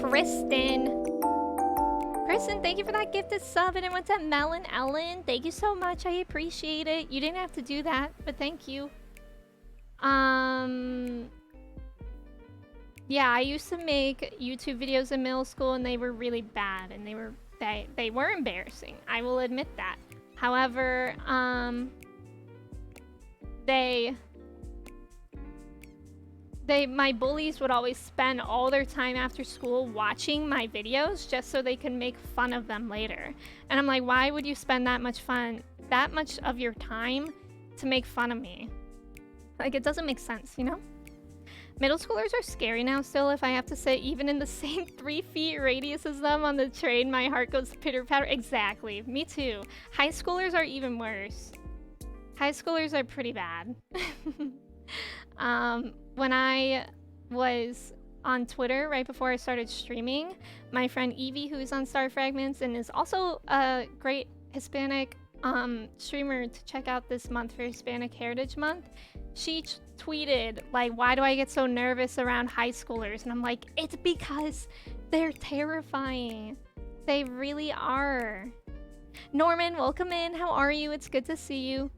Kristen, thank you for that gifted sub, and it went to Melon Ellen. Thank you so much. I appreciate it. You didn't have to do that, but thank you. Yeah, I used to make YouTube videos in middle school, and they were really bad, and they were embarrassing. I will admit that. However, my bullies would always spend all their time after school watching my videos just so they could make fun of them later. And I'm like, why would you spend that much of your time to make fun of me? Like, it doesn't make sense, you know? Middle schoolers are scary now still. If I have to sit even in the same 3 feet radius as them on the train, my heart goes pitter-patter. Exactly. Me too. High schoolers are even worse. High schoolers are pretty bad. When I was on Twitter right before I started streaming, my friend Evie, who's on Star Fragments and is also a great Hispanic streamer to check out this month for Hispanic Heritage Month, she tweeted, like, why do I get so nervous around high schoolers? And I'm like, it's because they're terrifying. They really are. Norman, welcome in. How are you? It's good to see you.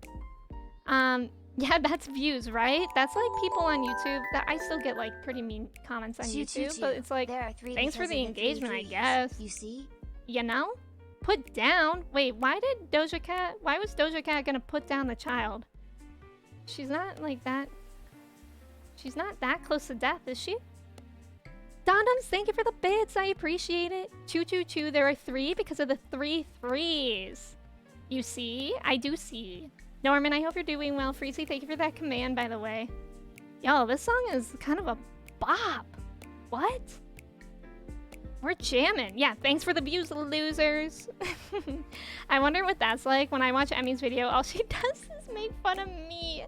Yeah, that's views, right? That's like people on YouTube that I still get like pretty mean comments on YouTube, but it's like, thanks for the engagement, I guess. You see? You know? Put down? Wait, why was Doja Cat gonna put down the child? She's not like that. She's not that close to death, is she? Donums, thank you for the bits. I appreciate it. Choo choo choo, there are 3 because of the 3 threes. You see? I do see. Norman, I hope you're doing well. Freezy, thank you for that command, by the way. Yo, this song is kind of a bop. What? We're jamming. Yeah, thanks for the views, losers. I wonder what that's like when I watch Emmy's video. All she does is make fun of me.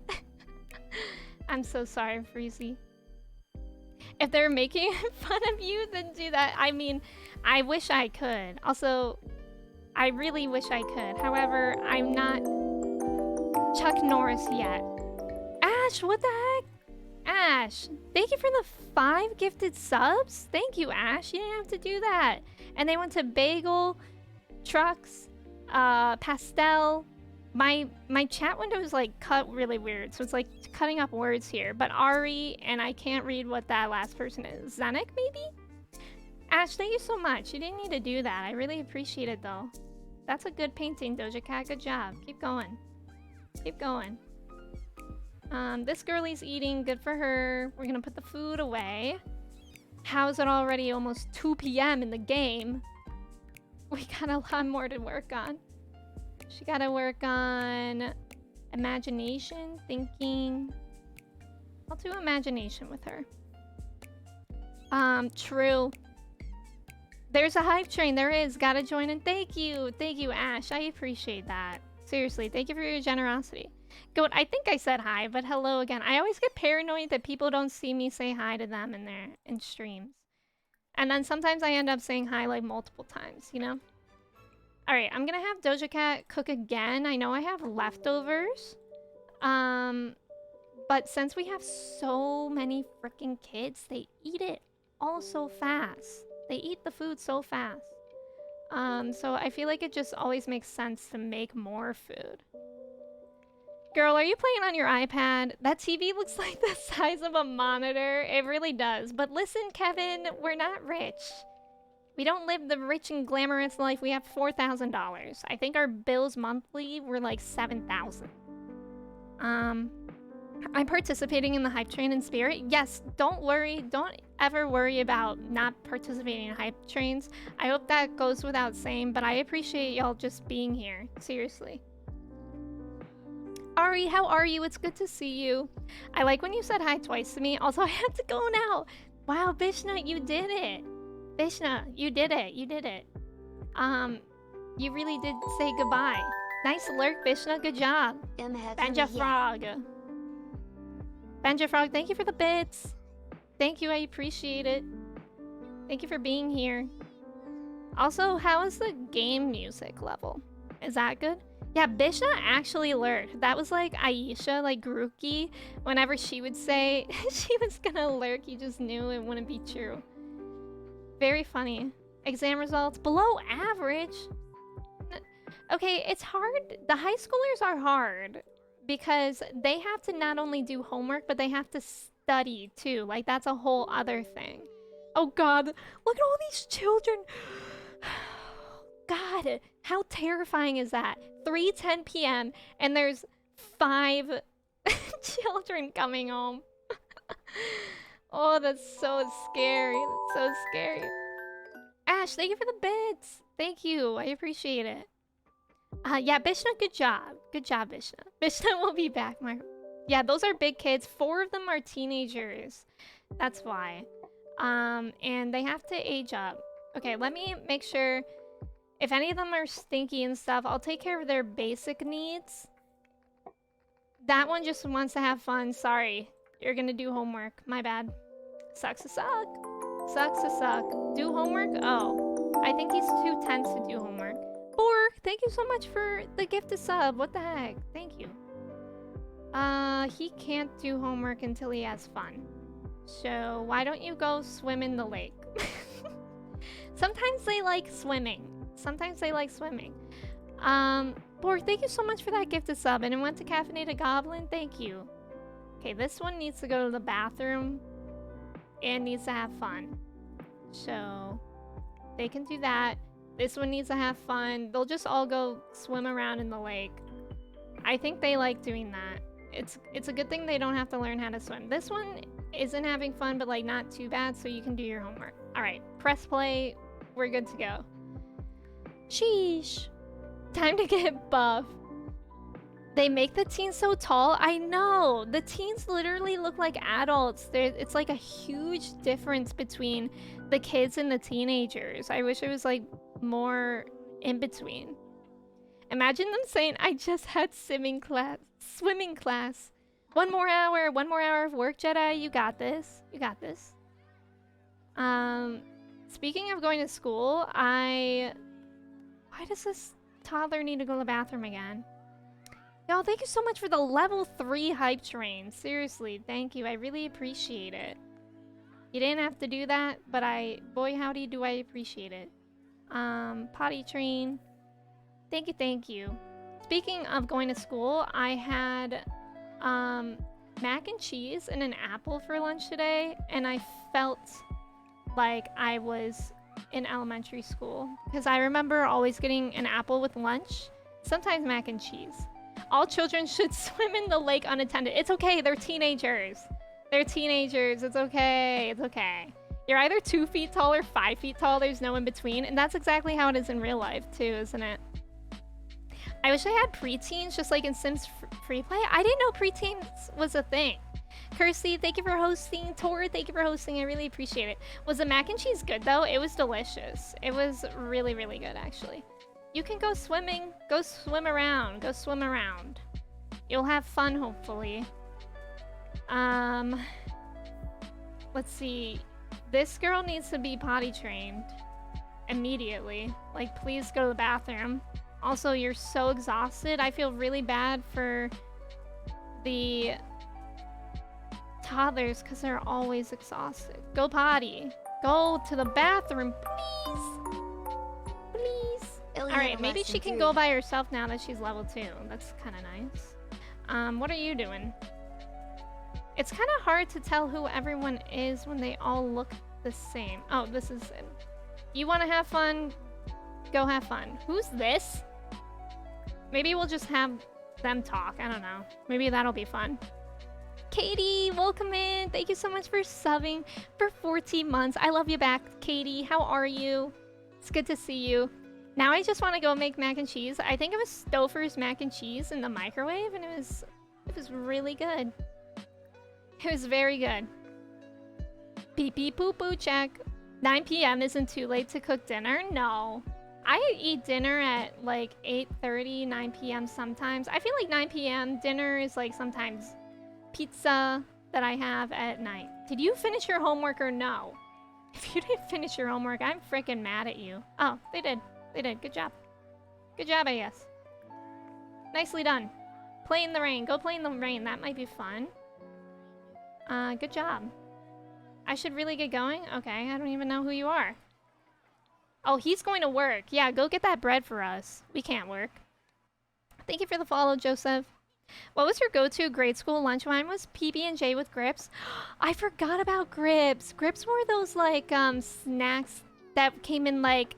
I'm so sorry, Freezy. If they're making fun of you, then do that. I mean, I wish I could. Also, I really wish I could. However, I'm not Chuck Norris yet. Ash, what the heck? Ash, thank you for the 5 gifted subs. Thank you, Ash. You didn't have to do that. And they went to Bagel, Trucks, Pastel. My chat window is like cut really weird, so it's like cutting up words here. But Ari, and I can't read what that last person is. Zanuck, maybe? Ash, thank you so much. You didn't need to do that. I really appreciate it, though. That's a good painting, Doja Cat. Good job. Keep going. Keep going. This girlie's eating. Good for her. We're gonna put the food away. How is it already almost 2 p.m. in the game? We got a lot more to work on. She gotta work on imagination, thinking. I'll do imagination with her. True. There's a hype train. There is. Gotta join in. Thank you. Thank you, Ash. I appreciate that. Seriously, thank you for your generosity. Goat, I think I said hi, but hello again. I always get paranoid that people don't see me say hi to them in streams. And then sometimes I end up saying hi like multiple times, you know? Alright, I'm gonna have Doja Cat cook again. I know I have leftovers. But since we have so many freaking kids, they eat it all so fast. They eat the food so fast. So I feel like it just always makes sense to make more food. Girl, are you playing on your iPad? That TV looks like the size of a monitor. It really does. But listen, Kevin, we're not rich. We don't live the rich and glamorous life. We have $4,000. I think our bills monthly were like $7,000. I'm participating in the hype train in spirit. Yes, don't worry. Don't ever worry about not participating in hype trains. I hope that goes without saying, but I appreciate y'all just being here. Seriously. Ari, how are you? It's good to see you. I like when you said hi twice to me. Also, I have to go now. Wow, Bishna, you did it. Bishna, you did it. You did it. You really did say goodbye. Nice lurk, Bishna. Good job. Banja Frog. Banja Frog, thank you for the bits. Thank you, I appreciate it. Thank you for being here. Also, how is the game music level? Is that good? Yeah, Bishna actually lurked. That was like Aisha, like Grookey. Whenever she would say she was gonna lurk, you just knew it wouldn't be true. Very funny. Exam results below average. Okay, it's hard. The high schoolers are hard because they have to not only do homework, but they have to study too. Like, that's a whole other thing. Oh God, look at all these children. God, how terrifying is that? 3:10 p.m. and there's 5 children coming home. Oh, that's so scary. That's so scary. Ash, thank you for the bits. Thank you. I appreciate it. Yeah, Bishna, good job. Good job, Bishna. Bishna will be back. Yeah, those are big kids. 4 of them are teenagers. That's why. And they have to age up. Okay, let me make sure. If any of them are stinky and stuff, I'll take care of their basic needs. That one just wants to have fun. Sorry. You're gonna do homework. My bad. Sucks to suck. Sucks to suck. Do homework? Oh. I think he's too tense to do homework. Borg, thank you so much for the gift to sub. What the heck? Thank you. He can't do homework until he has fun. So why don't you go swim in the lake? Sometimes they like swimming. Sometimes they like swimming. Borg, thank you so much for that gift to sub. And it went to Caffeinated Goblin. Thank you. Okay, this one needs to go to the bathroom and needs to have fun. So they can do that. This one needs to have fun. They'll just all go swim around in the lake. I think they like doing that. It's a good thing they don't have to learn how to swim. This one isn't having fun, but like not too bad, so you can do your homework. All right, press play. We're good to go. Sheesh. Time to get buff. They make the teens so tall. I know. The teens literally look like adults. It's like a huge difference between the kids and the teenagers. I wish it was like more in between. Imagine them saying, I just had swimming class. One more hour of work, Jedi. You got this. You got this. Speaking of going to school, why does this toddler need to go to the bathroom again? Y'all, thank you so much for the level 3 hype train. Seriously, thank you. I really appreciate it. You didn't have to do that, but boy howdy do I appreciate it. Potty train. Thank you, thank you. Speaking of going to school, I had mac and cheese and an apple for lunch today, and I felt like I was in elementary school because I remember always getting an apple with lunch, sometimes mac and cheese. All children should swim in the lake unattended. It's okay, they're teenagers. They're teenagers, it's okay, it's okay. You're either 2 feet tall or 5 feet tall, there's no in between, and that's exactly how it is in real life too, isn't it? I wish I had preteens just like in Sims Free Play. I didn't know preteens was a thing. Kirsty, thank you for hosting. Tor, thank you for hosting. I really appreciate it. Was the mac and cheese good though? It was delicious. It was really, really good actually. You can go swimming. Go swim around. Go swim around. You'll have fun, hopefully. Let's see. This girl needs to be potty trained immediately. Like, please go to the bathroom. Also, you're so exhausted. I feel really bad for the toddlers because they're always exhausted. Go potty. Go to the bathroom, please. Please. Alright, maybe she can go by herself now that she's level 2. That's kind of nice. What are you doing? It's kind of hard to tell who everyone is when they all look the same. Oh, this is it. You want to have fun? Go have fun. Who's this? Maybe we'll just have them talk. I don't know. Maybe that'll be fun. Katie, welcome in. Thank you so much for subbing for 14 months. I love you back, Katie. How are you? It's good to see you. Now I just want to go make mac and cheese. I think it was Stouffer's mac and cheese in the microwave, and it was really good. It was very good. Pee pee poo poo check. 9 p.m. isn't too late to cook dinner? No. I eat dinner at like 8:30, 9 p.m. sometimes. I feel like 9 p.m. dinner is like sometimes pizza that I have at night. Did you finish your homework or no? If you didn't finish your homework, I'm freaking mad at you. Oh, they did. They did. Good job. Good job, I guess. Nicely done. Play in the rain. Go play in the rain. That might be fun. Good job. I should really get going? Okay, I don't even know who you are. Oh, he's going to work. Yeah, go get that bread for us. We can't work. Thank you for the follow, Joseph. What was your go-to grade school lunch? Mine was PB&J with Grips. I forgot about Grips. Grips were those, like, snacks that came in, like,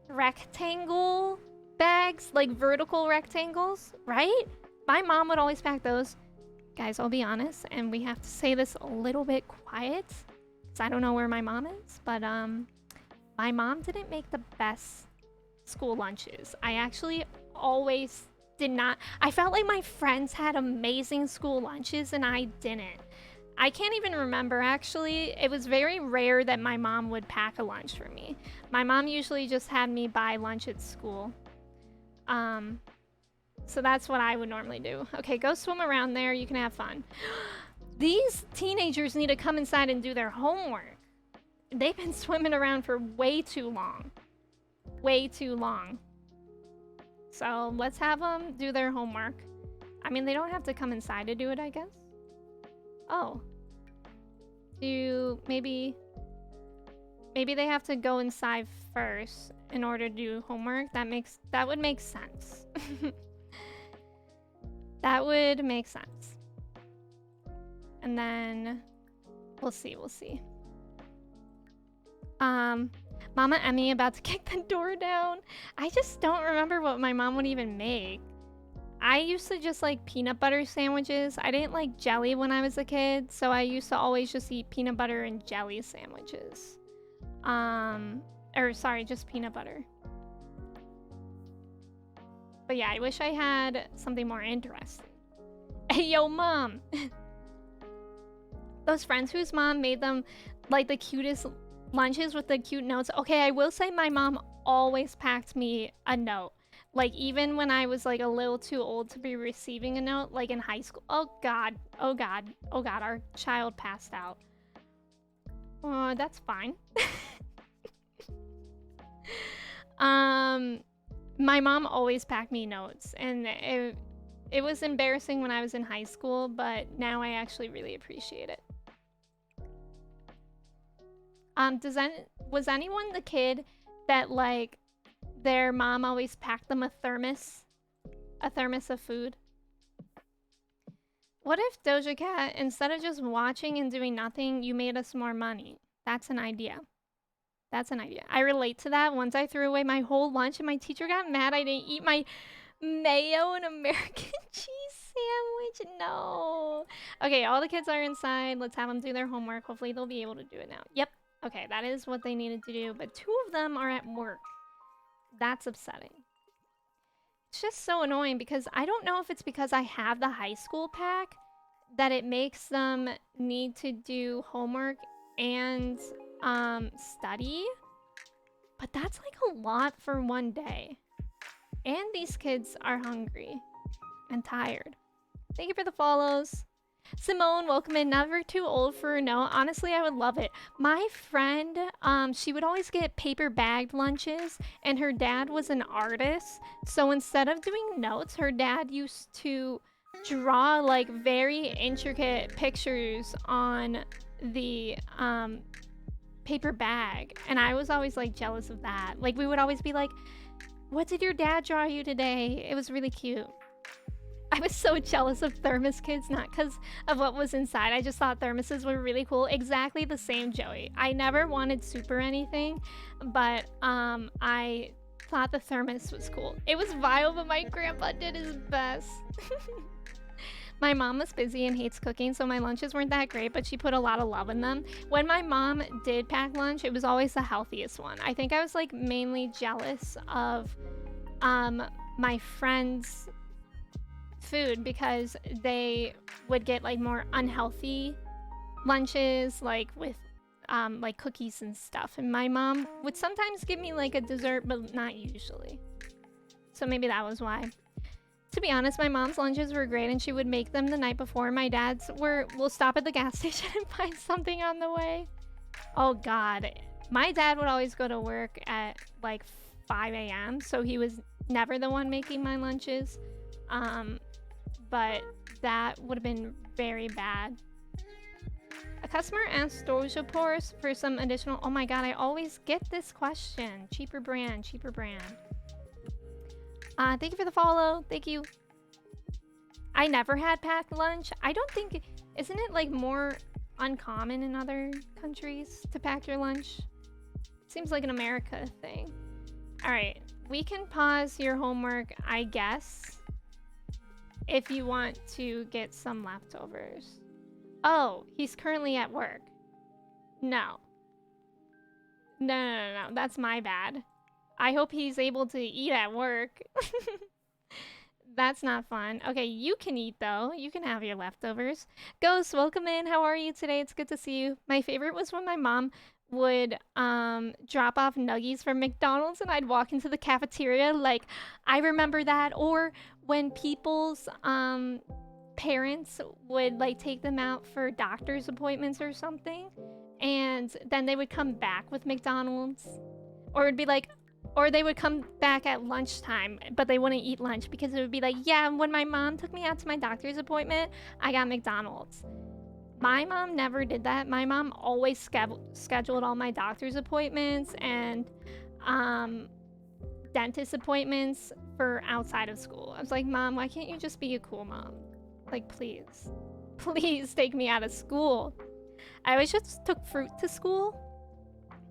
rectangle bags. Like, vertical rectangles, right? My mom would always pack those. Guys, I'll be honest, and we have to say this a little bit quiet, because I don't know where my mom is, but, my mom didn't make the best school lunches. I actually always did not. I felt like my friends had amazing school lunches and I didn't. I can't even remember, actually. It was very rare that my mom would pack a lunch for me. My mom usually just had me buy lunch at school. So that's what I would normally do. Okay, go swim around there. You can have fun. These teenagers need to come inside and do their homework. They've been swimming around for way too long. Way too long. So let's have them do their homework. I mean, they don't have to come inside to do it, I guess. Oh. Maybe they have to go inside first in order to do homework. That would make sense. That would make sense. And then we'll see. Mama Emmy about to kick the door down. I just don't remember what my mom would even make. I used to just like peanut butter sandwiches. I didn't like jelly when I was a kid, so I used to always just eat peanut butter and jelly sandwiches. Or sorry, just peanut butter. But yeah, I wish I had something more interesting. Hey, yo, mom! Those friends whose mom made them like the cutest lunches with the cute notes. Okay, I will say my mom always packed me a note. Like, even when I was like a little too old to be receiving a note, like in high school. Oh god, oh god, oh god, our child passed out. That's fine. My mom always packed me notes, and it was embarrassing when I was in high school, but now I actually really appreciate it. Was anyone the kid that like their mom always packed them a thermos of food? What if Doja Cat, instead of just watching and doing nothing, you made us more money? That's an idea. That's an idea. I relate to that. Once I threw away my whole lunch and my teacher got mad I didn't eat my mayo and American cheese sandwich. No. Okay, all the kids are inside. Let's have them do their homework. Hopefully they'll be able to do it now. Yep. Okay, that is what they needed to do. But 2 of them are at work. That's upsetting. It's just so annoying because I don't know if it's because I have the high school pack that it makes them need to do homework and study. But that's like a lot for one day. And these kids are hungry and tired. Thank you for the follows. Simone, welcome in. Never too old for a note. Honestly, I would love it. My friend, she would always get paper bagged lunches, and her dad was an artist. So instead of doing notes, her dad used to draw like very intricate pictures on the paper bag. And I was always like jealous of that. Like we would always be like, what did your dad draw you today? It was really cute. I was so jealous of thermos kids, not because of what was inside. I just thought thermoses were really cool. Exactly the same, Joey. I never wanted soup or anything, but I thought the thermos was cool. It was vile, but my grandpa did his best. My mom was busy and hates cooking, so my lunches weren't that great, but she put a lot of love in them. When my mom did pack lunch, it was always the healthiest one. I think I was like mainly jealous of my friends' food because they would get like more unhealthy lunches, like with like cookies and stuff, and my mom would sometimes give me like a dessert, but not usually. So maybe that was why. To be honest, my mom's lunches were great and she would make them the night before. My dad's we'll stop at the gas station and buy something on the way. Oh god, my dad would always go to work at like 5 a.m. so he was never the one making my lunches. But that would have been very bad. A customer asked Doja Pores for some additional. Oh my god, I always get this question. Cheaper brand, cheaper brand. Thank you for the follow. Thank you. I never had packed lunch. I don't think, isn't it like more uncommon in other countries to pack your lunch? Seems like an America thing. All right, we can pause your homework, I guess, if you want to get some leftovers. Oh, he's currently at work. No. No, that's my bad. I hope he's able to eat at work. That's not fun. Okay, you can eat though. You can have your leftovers. Ghost, welcome in. How are you today? It's good to see you. My favorite was when my mom would drop off nuggies from McDonald's and I'd walk into the cafeteria. Like, I remember that. Or when people's parents would like take them out for doctor's appointments or something, and then they would come back with McDonald's. Or it'd be like, or they would come back at lunchtime, but they wouldn't eat lunch because it would be like, yeah, when my mom took me out to my doctor's appointment, I got McDonald's. My mom never did that. My mom always scheduled all my doctor's appointments and dentist appointments for outside of school. I was like, Mom, why can't you just be a cool mom? Like, please. Please take me out of school. I always just took fruit to school.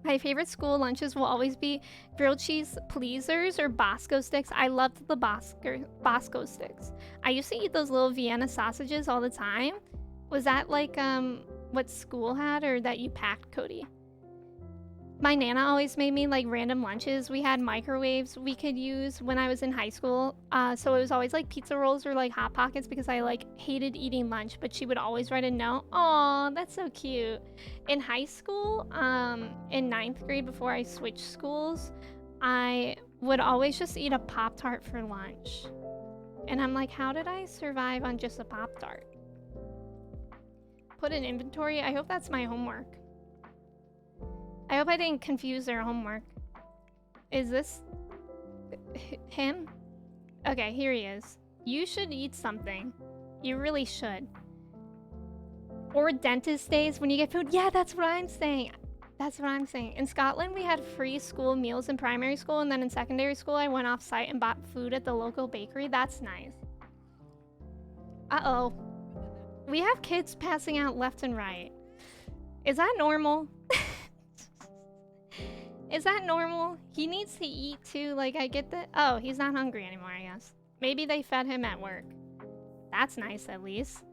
My favorite school lunches will always be grilled cheese pleasers or Bosco sticks. I loved the Bosco sticks. I used to eat those little Vienna sausages all the time. Was that like what school had or that you packed, Cody? My Nana always made me like random lunches. We had microwaves we could use when I was in high school. So it was always like pizza rolls or like Hot Pockets because I like hated eating lunch, but she would always write a note. Aw, that's so cute. In high school, in 9th grade before I switched schools, I would always just eat a Pop-Tart for lunch. And I'm like, how did I survive on just a Pop-Tart? Put in inventory. I hope that's my homework. I hope I didn't confuse their homework. Is this him? Okay, here he is. You should eat something. You really should. Or dentist days when you get food. Yeah, that's what I'm saying. That's what I'm saying. In Scotland, we had free school meals in primary school, and then in secondary school, I went off site and bought food at the local bakery. That's nice. Uh-oh. We have kids passing out left and right. Is that normal? Is that normal? He needs to eat too. Like, I get that. Oh, he's not hungry anymore, I guess. Maybe they fed him at work. That's nice, at least.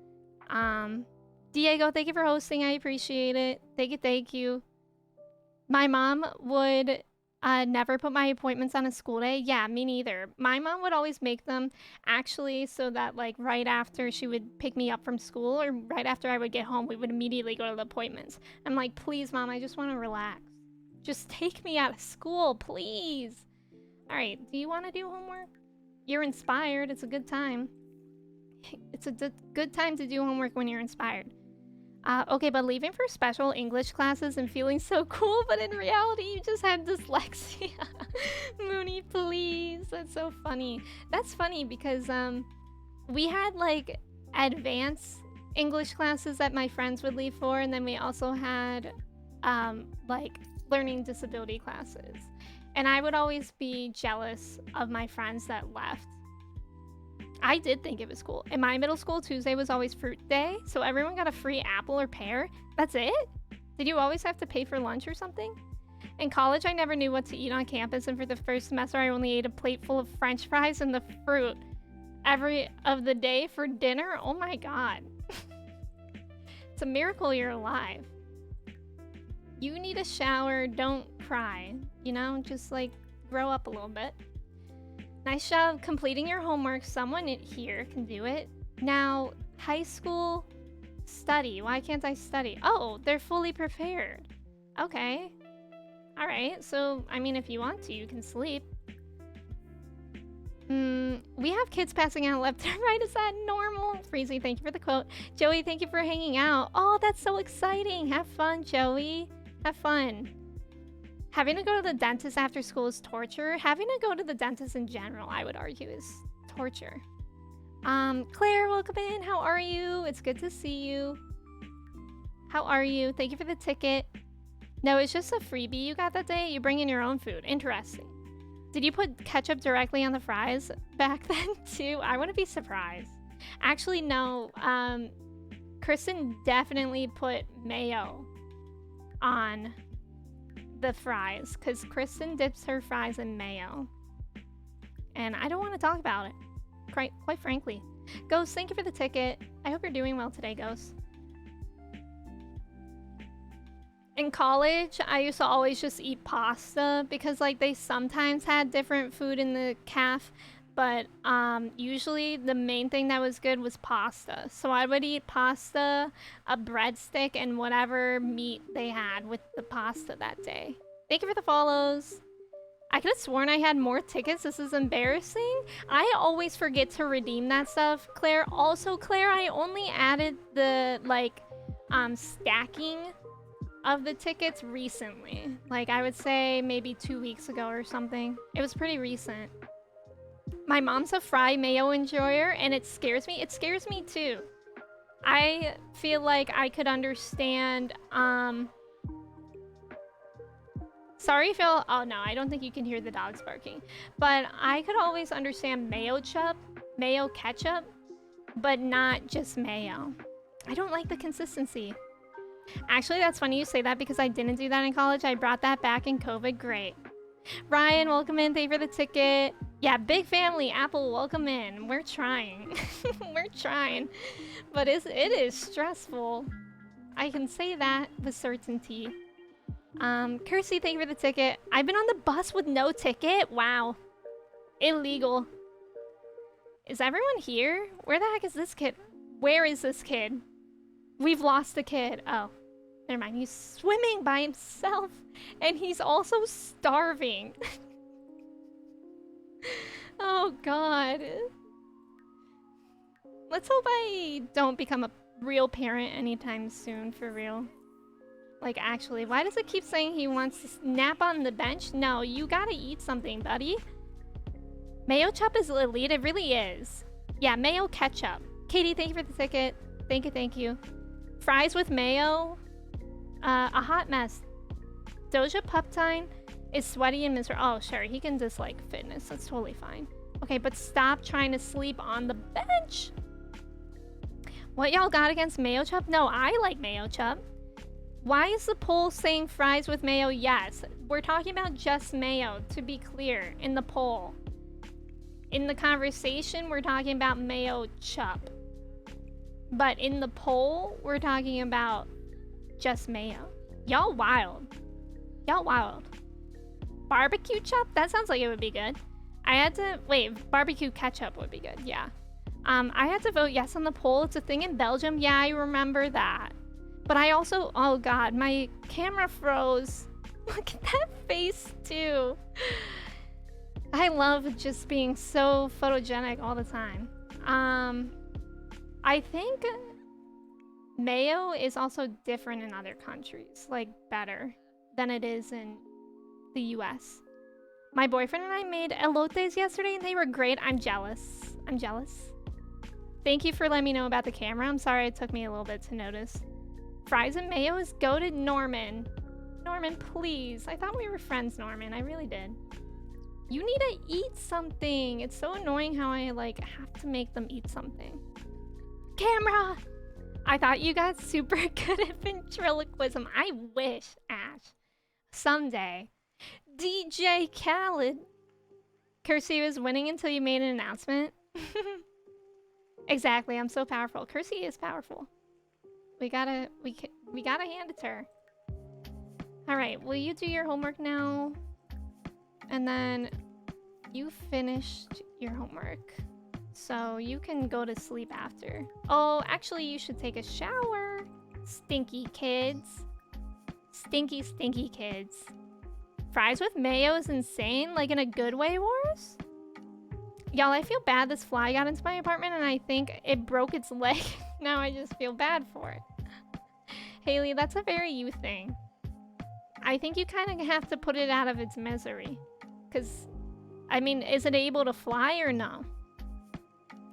Diego, thank you for hosting. I appreciate it. Thank you. My mom would never put my appointments on a school day. Yeah, me neither. My mom would always make them actually so that, like, right after she would pick me up from school or right after I would get home, we would immediately go to the appointments. I'm like, please, Mom, I just want to relax. Just take me out of school, please. All right, do you want to do homework? You're inspired. It's a good time. It's a good time to do homework when you're inspired. Okay, but leaving for special English classes and feeling so cool, but in reality, you just had dyslexia. Mooney, please. That's so funny. That's funny because we had like advanced English classes that my friends would leave for, and then we also had like learning disability classes. And I would always be jealous of my friends that left. I did think it was cool. In my middle school, Tuesday was always fruit day, so everyone got a free apple or pear. That's it? Did you always have to pay for lunch or something? In college, I never knew what to eat on campus, and for the first semester, I only ate a plate full of French fries and the fruit every of the day for dinner. Oh my god. It's a miracle you're alive. You need a shower, don't cry. You know, just like grow up a little bit. Nice job completing your homework. Someone here can do it. Now, high school study. Why can't I study? Oh, they're fully prepared. Okay. All right. So, I mean, if you want to, you can sleep. We have kids passing out left and right. Is that normal? Freezy, thank you for the quote. Joey, thank you for hanging out. Oh, that's so exciting. Have fun, Joey. Have fun. Having to go to the dentist after school is torture. Having to go to the dentist in general, I would argue, is torture. Claire, welcome in. How are you? It's good to see you. How are you? Thank you for the ticket. No, it's just a freebie you got that day. You bring in your own food. Interesting. Did you put ketchup directly on the fries back then too? I wouldn't be surprised. Actually, no. Kristen definitely put mayo on the fries because Kristen dips her fries in mayo. And I don't want to talk about it, quite frankly. Ghost, thank you for the ticket. I hope you're doing well today, Ghost. In college, I used to always just eat pasta because like they sometimes had different food in the caf, but usually the main thing that was good was pasta. So I would eat pasta, a breadstick, and whatever meat they had with the pasta that day. Thank you for the follows. I could have sworn I had more tickets. This is embarrassing. I always forget to redeem that stuff, Claire. Also, Claire, I only added the like stacking of the tickets recently. Like I would say maybe 2 weeks ago or something. It was pretty recent. My mom's a fry mayo enjoyer and it scares me. It scares me too. I feel like I could understand, sorry if y'all, oh no, I don't think you can hear the dogs barking. But I could always understand mayo ketchup, but not just mayo. I don't like the consistency. Actually, that's funny you say that because I didn't do that in college. I brought that back in COVID. Great. Ryan, welcome in. Thank you for the ticket. Yeah, big family. Apple, welcome in. We're trying. We're trying. But it is stressful. I can say that with certainty. Kirsty, thank you for the ticket. I've been on the bus with no ticket? Wow. Illegal. Is everyone here? Where the heck is this kid? Where is this kid? We've lost a kid. Oh, never mind. He's swimming by himself. And he's also starving. Oh, God. Let's hope I don't become a real parent anytime soon, for real. Like, actually, why does it keep saying he wants to nap on the bench? No, you gotta eat something, buddy. Mayo chup is elite. It really is. Yeah, mayo ketchup. Katie, thank you for the ticket. Thank you, thank you. Fries with mayo. A hot mess. Doja Puptine is sweaty and miserable. Oh, sure. He can dislike fitness. That's totally fine. Okay, but stop trying to sleep on the bench. What y'all got against mayo chup? No, I like mayo chup. Why is the poll saying fries with mayo? Yes. We're talking about just mayo, to be clear, in the poll. In the conversation, we're talking about mayo chup. But in the poll, we're talking about just mayo. Y'all wild. Y'all wild. Barbecue chup? That sounds like it would be good. I had to... Wait, barbecue ketchup would be good, yeah. I had to vote yes on the poll. It's a thing in Belgium. Yeah, I remember that. But I also... Oh, God. My camera froze. Look at that face, too. I love just being so photogenic all the time. I think mayo is also different in other countries. Like, better than it is in the US. My boyfriend and I made elotes yesterday and they were great. I'm jealous. I'm jealous. Thank you for letting me know about the camera. I'm sorry it took me a little bit to notice. Fries and mayo is goated, Norman. Norman, please. I thought we were friends, Norman. I really did. You need to eat something. It's so annoying how I, like, have to make them eat something. Camera! I thought you got super good at ventriloquism. I wish, Ash. Someday. DJ Khaled. Kirsty was winning until you made an announcement. Exactly, I'm so powerful. Kirsty is powerful. We gotta hand it to her. Alright, will you do your homework now? And then you finished your homework. So you can go to sleep after. Oh, actually you should take a shower. Stinky kids. Stinky, stinky kids. Fries with mayo is insane, like in a good way, Wars? Y'all, I feel bad this fly got into my apartment and I think it broke its leg. Now I just feel bad for it. Haley, that's a very you thing. I think you kind of have to put it out of its misery. Because, I mean, is it able to fly or no?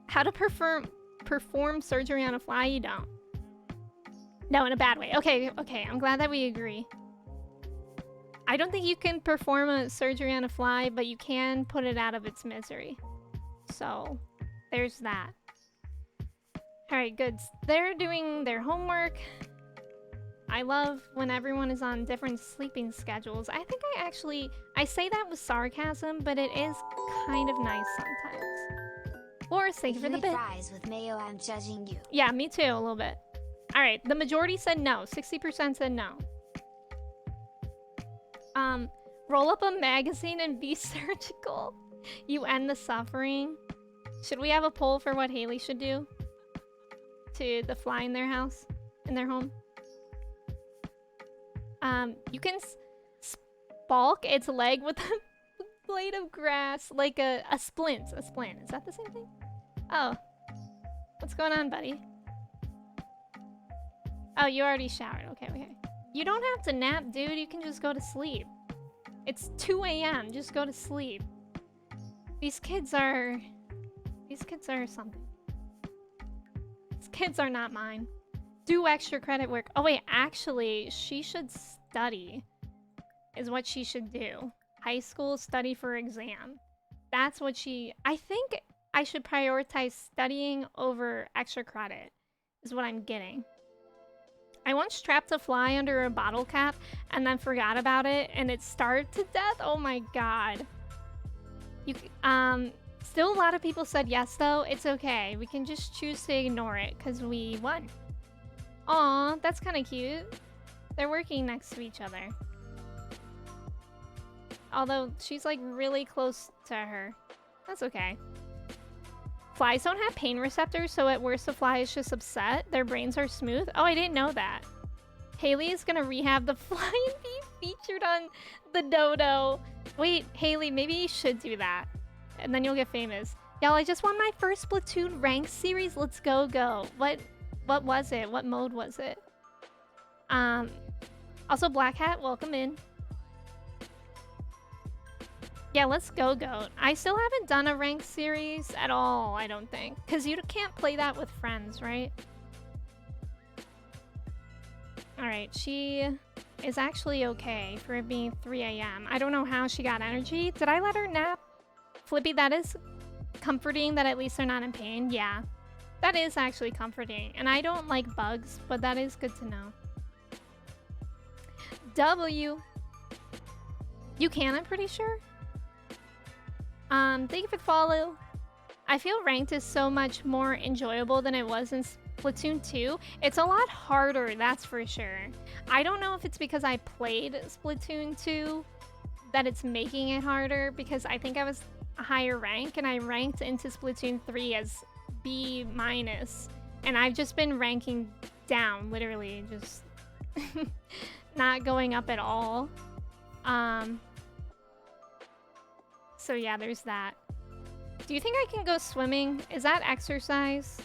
How to perform surgery on a fly? You don't. No, in a bad way. Okay, okay, I'm glad that we agree. I don't think you can perform a surgery on a fly, but you can put it out of its misery. So, there's that. Alright, good. They're doing their homework. I love when everyone is on different sleeping schedules. I think I say that with sarcasm, but it is kind of nice sometimes. Or thank you for the bit. Fries with mayo, I'm judging you. Yeah, me too, a little bit. Alright, the majority said no. 60% said no. Roll up a magazine and be surgical. You end the suffering. Should we have a poll for what Haley should do to the fly in their house, in their home? You can spalk its leg with a blade of grass, like a splint. A splint. Is that the same thing? Oh. What's going on, buddy? Oh, you already showered. Okay, okay. You don't have to nap, dude. You can just go to sleep. It's 2 a.m. Just go to sleep. These kids are something. These kids are not mine. Do extra credit work. Oh wait, actually, she should study. Is what she should do. High school, study for exam. That's what I think I should prioritize studying over extra credit. Is what I'm getting. I once trapped a fly under a bottle cap and then forgot about it and it starved to death. Oh my god. Still a lot of people said yes though. It's okay. We can just choose to ignore it because we won. Aw, that's kind of cute. They're working next to each other. Although she's like really close to her. That's okay. Flies don't have pain receptors, so at worst the fly is just upset. Their brains are smooth. Oh, I didn't know that. Haley is gonna rehab the fly and be featured on the dodo. Wait, Haley, maybe you should do that. And then you'll get famous. Y'all, I just won my first Splatoon rank series. Let's go. What was it? What mode was it? Also Black Hat, welcome in. Yeah, let's go, Goat. I still haven't done a ranked series at all, I don't think. Because you can't play that with friends, right? Alright, she is actually okay for it being 3 a.m. I don't know how she got energy. Did I let her nap? Flippy, that is comforting that at least they're not in pain. Yeah, that is actually comforting. And I don't like bugs, but that is good to know. W. You can, I'm pretty sure. Thank you for the follow. I feel ranked is so much more enjoyable than it was in Splatoon 2. It's a lot harder, that's for sure. I don't know if it's because I played Splatoon 2 that it's making it harder, because I think I was a higher rank and I ranked into Splatoon 3 as B-, and I've just been ranking down, literally just not going up at all. So yeah, there's that. Do you think I can go swimming? Is that exercise?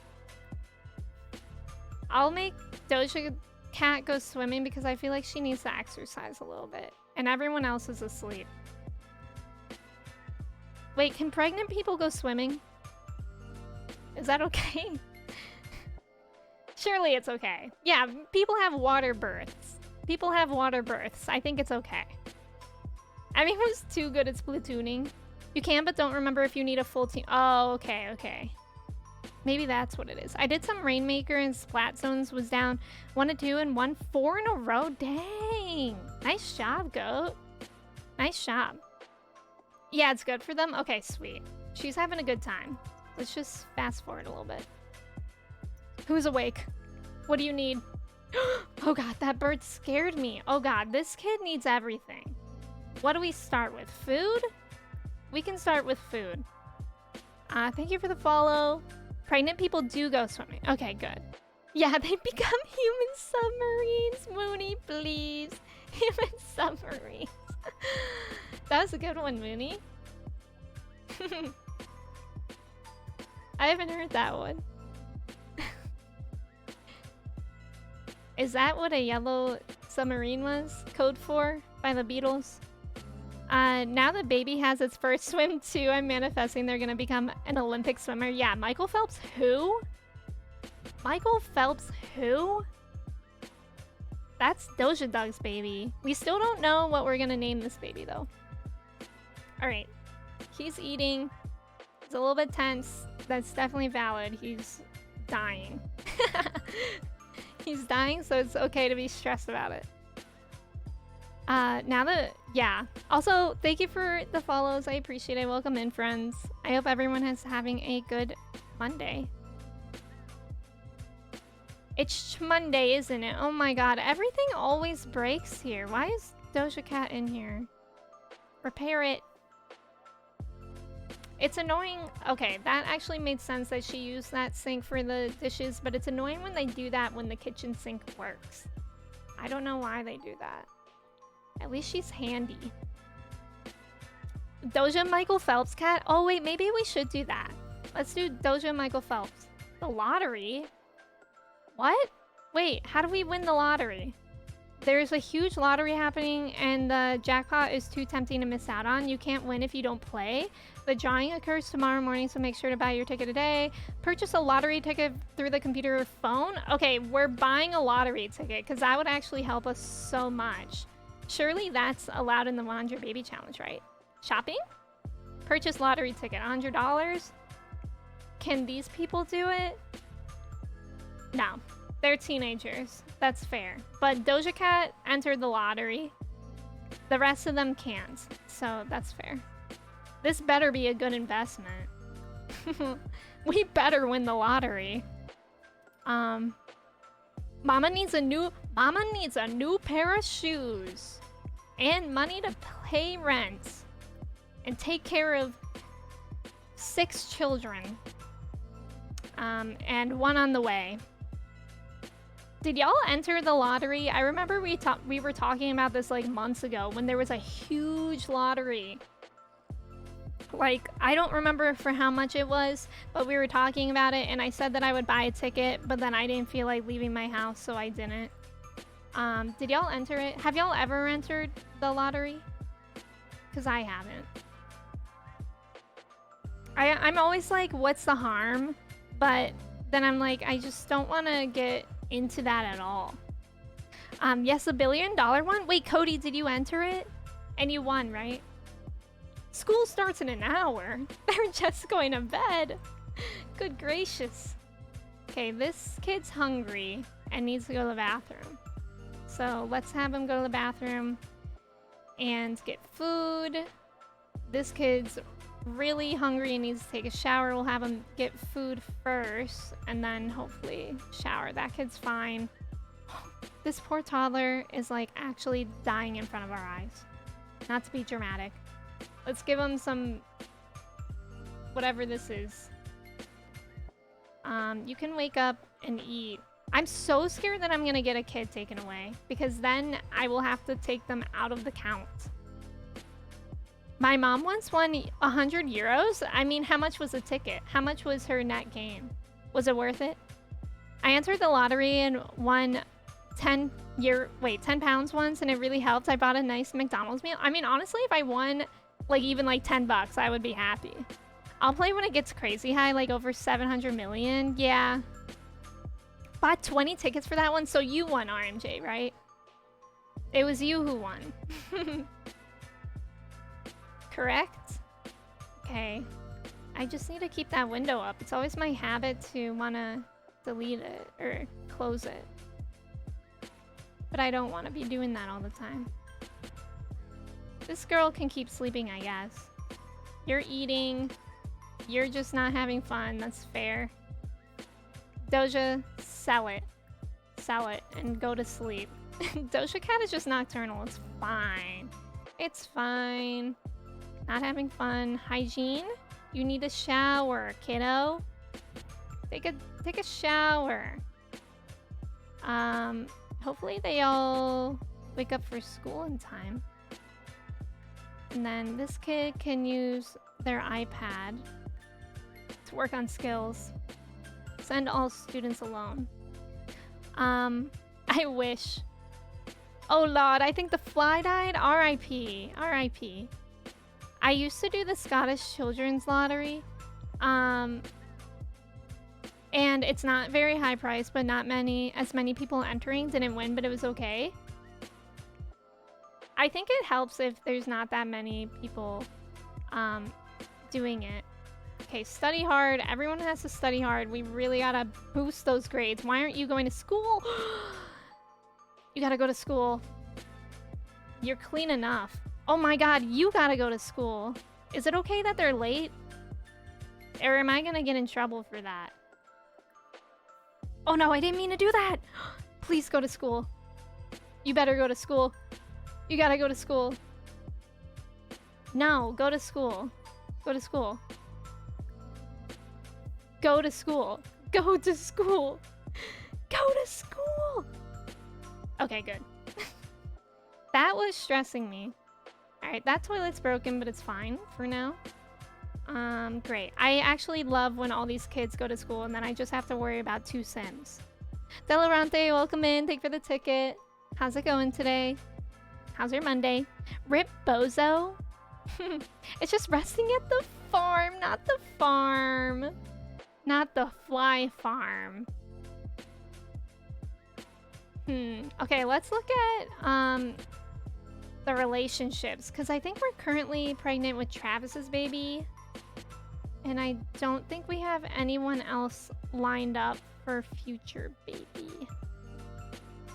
I'll make Doja Cat go swimming because I feel like she needs to exercise a little bit. And everyone else is asleep. Wait, can pregnant people go swimming? Is that okay? Surely it's okay. Yeah, people have water births. People have water births. I think it's okay. Everyone's too good at splatooning. You can, but don't remember if you need a full team. Oh, okay. Maybe that's what it is. I did some Rainmaker and Splat Zones, was down 1-2 and won 4 in a row. Dang. Nice job, Goat. Nice job. Yeah, it's good for them? Okay, sweet. She's having a good time. Let's just fast forward a little bit. Who's awake? What do you need? Oh god, that bird scared me. Oh god, this kid needs everything. What do we start with? Food? We can start with food. Thank you for the follow. Pregnant people do go swimming. Okay, good. Yeah, they become human submarines. Mooney, please. Human submarines. That was a good one, Mooney. I haven't heard that one. Is that what a yellow submarine was? Code 4 by the Beatles? Now that baby has its first swim too, I'm manifesting they're gonna become an Olympic swimmer. Yeah, Michael Phelps who? Michael Phelps who? That's Doja Dog's baby. We still don't know what we're gonna name this baby though. Alright. He's eating. He's a little bit tense. That's definitely valid. He's dying. He's dying, so it's okay to be stressed about it. Yeah. Also, thank you for the follows. I appreciate it. Welcome in, friends. I hope everyone is having a good Monday. It's Monday, isn't it? Oh my god, everything always breaks here. Why is Doja Cat in here? Repair it. It's annoying. Okay, that actually made sense that she used that sink for the dishes, but it's annoying when they do that when the kitchen sink works. I don't know why they do that. At least she's handy. Doja Michael Phelps cat? Oh wait, maybe we should do that. Let's do Doja Michael Phelps. The lottery? What? Wait, how do we win the lottery? There's a huge lottery happening and the jackpot is too tempting to miss out on. You can't win if you don't play. The drawing occurs tomorrow morning, so make sure to buy your ticket today. Purchase a lottery ticket through the computer or phone. Okay, we're buying a lottery ticket because that would actually help us so much. Surely that's allowed in the Wander Baby Challenge, right? Shopping? Purchase lottery ticket, $100. Can these people do it? No, they're teenagers. That's fair. But Doja Cat entered the lottery. The rest of them can't, so that's fair. This better be a good investment. We better win the lottery. Mama needs a new pair of shoes. and money to pay rent and take care of 6 children. And 1 on the way. Did y'all enter the lottery? I remember we were talking about this like months ago when there was a huge lottery. Like, I don't remember for how much it was, but we were talking about it and I said that I would buy a ticket, but then I didn't feel like leaving my house, so I didn't. Did y'all enter it? Have y'all ever entered the lottery? Because I haven't. I'm always like, what's the harm? But then I'm like, I just don't want to get into that at all. Yes, $1 billion one? Wait, Cody, did you enter it? And you won, right? School starts in an hour. They're just going to bed. Good gracious. Okay, this kid's hungry and needs to go to the bathroom. So let's have him go to the bathroom and get food. This kid's really hungry and needs to take a shower. We'll have him get food first and then hopefully shower. That kid's fine. This poor toddler is like actually dying in front of our eyes. Not to be dramatic. Let's give him some whatever this is. You can wake up and eat. I'm so scared that I'm gonna get a kid taken away because then I will have to take them out of the count. My mom once won 100 euros. I mean, how much was the ticket? How much was her net gain? Was it worth it? I entered the lottery and won 10 pounds once and it really helped. I bought a nice McDonald's meal. I mean, honestly, if I won like even like 10 bucks, I would be happy. I'll play when it gets crazy high, like over 700 million. Yeah. Bought 20 tickets for that one. So you won, RMJ, right? It was you who won. Correct? Okay. I just need to keep that window up. It's always my habit to want to delete it or close it. But I don't want to be doing that all the time. This girl can keep sleeping, I guess. You're eating. You're just not having fun. That's fair. Doja, sell it. Sell it and go to sleep. Doja Cat is just nocturnal. It's fine. It's fine. Not having fun. Hygiene? You need a shower, kiddo. Take a shower. Hopefully they all wake up for school in time. And then this kid can use their iPad to work on skills. Send all students alone. I wish. Oh Lord, I think the fly died. R.I.P. R.I.P. I used to do the Scottish Children's Lottery. And it's not very high priced, but not as many people entering didn't win, but it was okay. I think it helps if there's not that many people doing it. Okay, study hard. Everyone has to study hard. We really gotta boost those grades. Why aren't you going to school? You gotta go to school. You're clean enough. Oh my god, you gotta go to school. Is it okay that they're late? Or am I gonna get in trouble for that? Oh no, I didn't mean to do that! Please go to school. You better go to school. You gotta go to school. No, go to school. Go to school. Go to school. Go to school. Go to school! Okay, good. That was stressing me. Alright, that toilet's broken, but it's fine for now. Great. I actually love when all these kids go to school and then I just have to worry about 2 Sims. Delarante, welcome in. Thank you for the ticket. How's it going today? How's your Monday? Rip Bozo? It's just resting at the farm, not the farm. Not the fly farm. Okay, let's look at the relationships, because I think we're currently pregnant with Travis's baby. And I don't think we have anyone else lined up for future baby.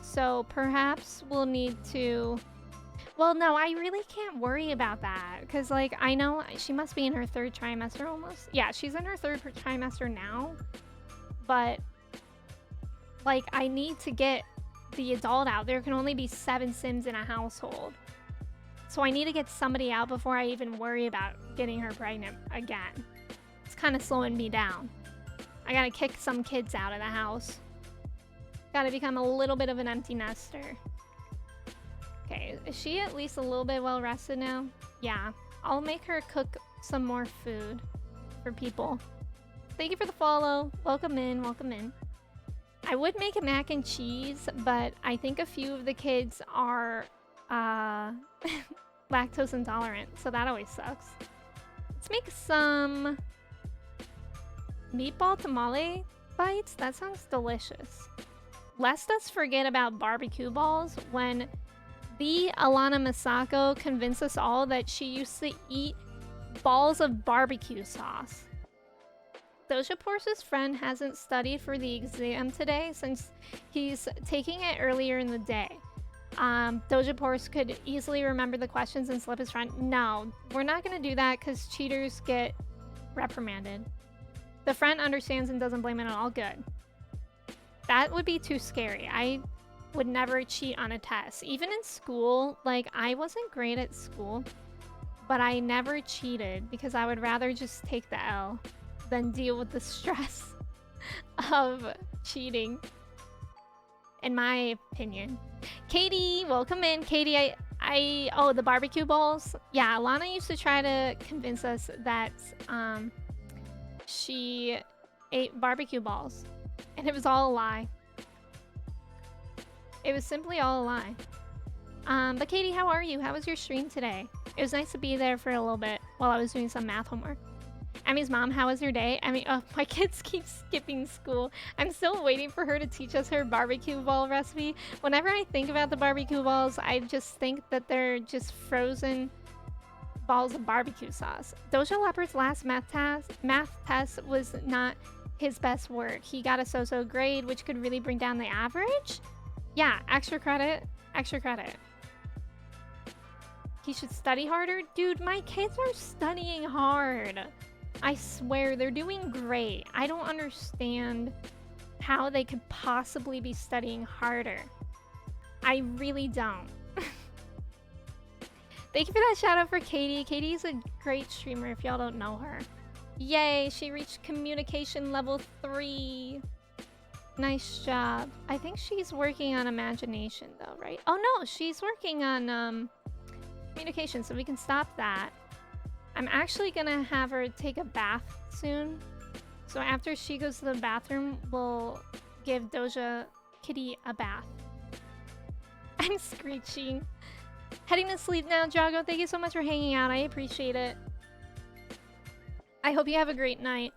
So perhaps we'll need to... Well, no, I really can't worry about that. Because, like, I know she must be in her 3rd trimester almost. Yeah, she's in her 3rd trimester now. But, like, I need to get the adult out. There can only be 7 Sims in a household. So I need to get somebody out before I even worry about getting her pregnant again. It's kind of slowing me down. I gotta kick some kids out of the house. Gotta become a little bit of an empty nester. Okay, is she at least a little bit well rested now? Yeah, I'll make her cook some more food for people. Thank you for the follow. Welcome in, welcome in. I would make a mac and cheese, but I think a few of the kids are lactose intolerant, so that always sucks. Let's make some meatball tamale bites. That sounds delicious. Lest us forget about barbecue balls when the Alana Masako convinced us all that she used to eat balls of barbecue sauce. Doja Porce's friend hasn't studied for the exam today since he's taking it earlier in the day. Doja Porce could easily remember the questions and slip his friend. No, we're not going to do that because cheaters get reprimanded. The friend understands and doesn't blame it at all. Good. That would be too scary. I would never cheat on a test. Even in school, like, I wasn't great at school, but I never cheated because I would rather just take the L than deal with the stress of cheating, in my opinion. Katie, welcome in. Katie, oh, the barbecue balls. Yeah, Alana used to try to convince us that she ate barbecue balls, and it was all a lie. It was simply all a lie. But Katie, how are you? How was your stream today? It was nice to be there for a little bit while I was doing some math homework. Emmy's mom, how was your day? Emmy, oh, my kids keep skipping school. I'm still waiting for her to teach us her barbecue ball recipe. Whenever I think about the barbecue balls, I just think that they're just frozen balls of barbecue sauce. Doja Leopard's last math test was not his best work. He got a so-so grade, which could really bring down the average. Yeah, extra credit, extra credit. He should study harder. Dude, my kids are studying hard. I swear, they're doing great. I don't understand how they could possibly be studying harder. I really don't. Thank you for that shout out for Katie. Katie's a great streamer if y'all don't know her. Yay, she reached communication level 3. Nice job. I think she's working on imagination though, right? Oh no, she's working on communication, so we can stop that. I'm actually gonna have her take a bath soon. So after she goes to the bathroom, we'll give Doja Kitty a bath. I'm screeching. Heading to sleep now, Jago. Thank you so much for hanging out. I appreciate it. I hope you have a great night.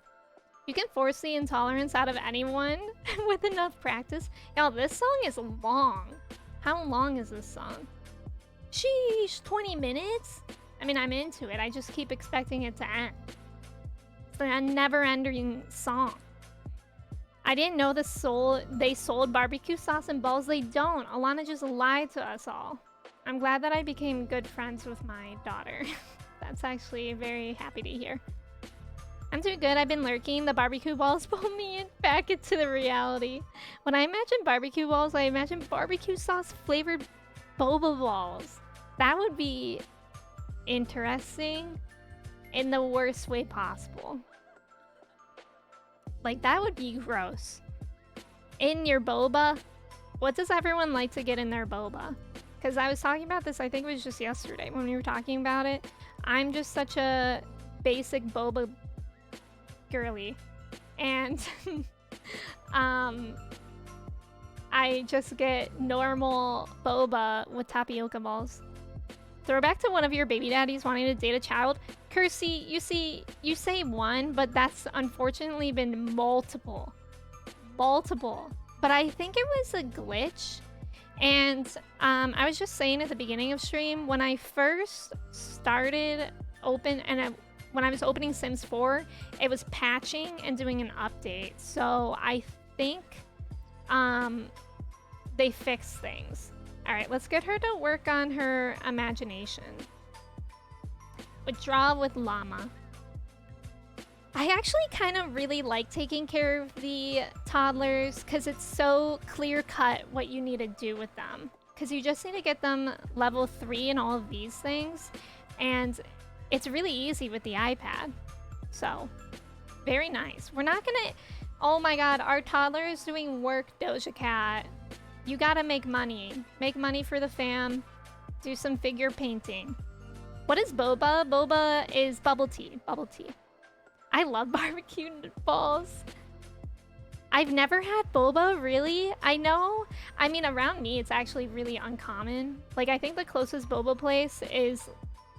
You can force the intolerance out of anyone with enough practice. Y'all, this song is long. How long is this song? Sheesh, 20 minutes? I mean, I'm into it. I just keep expecting it to end. It's a never-ending song. I didn't know they sold barbecue sauce and balls. They don't. Alana just lied to us all. I'm glad that I became good friends with my daughter. That's actually very happy to hear. I'm doing good. I've been lurking. The barbecue balls pull me back into the reality. When I imagine barbecue balls, I imagine barbecue sauce flavored boba balls. That would be interesting in the worst way possible. Like, that would be gross. In your boba? What does everyone like to get in their boba? Because I was talking about this, I think it was just yesterday when we were talking about it. I'm just such a basic boba girly. And I just get normal boba with tapioca balls. Throwback to one of your baby daddies wanting to date a child. Kersey, you say one, but that's unfortunately been multiple. But I think it was a glitch. And I was just saying at the beginning of stream, when I first started when I was opening Sims 4, it was patching and doing an update. So I think they fixed things. All right, let's get her to work on her imagination. Withdraw with llama. I actually kind of really like taking care of the toddlers because it's so clear-cut what you need to do with them. because you just need to get them level 3 in all of these things, and it's really easy with the iPad. So, very nice. We're not gonna... Oh my god, our toddler is doing work, Doja Cat. You gotta make money. Make money for the fam. Do some figure painting. What is boba? Boba is bubble tea. Bubble tea. I love barbecue balls. I've never had boba, really? I know. I mean, around me, it's actually really uncommon. Like, I think the closest boba place is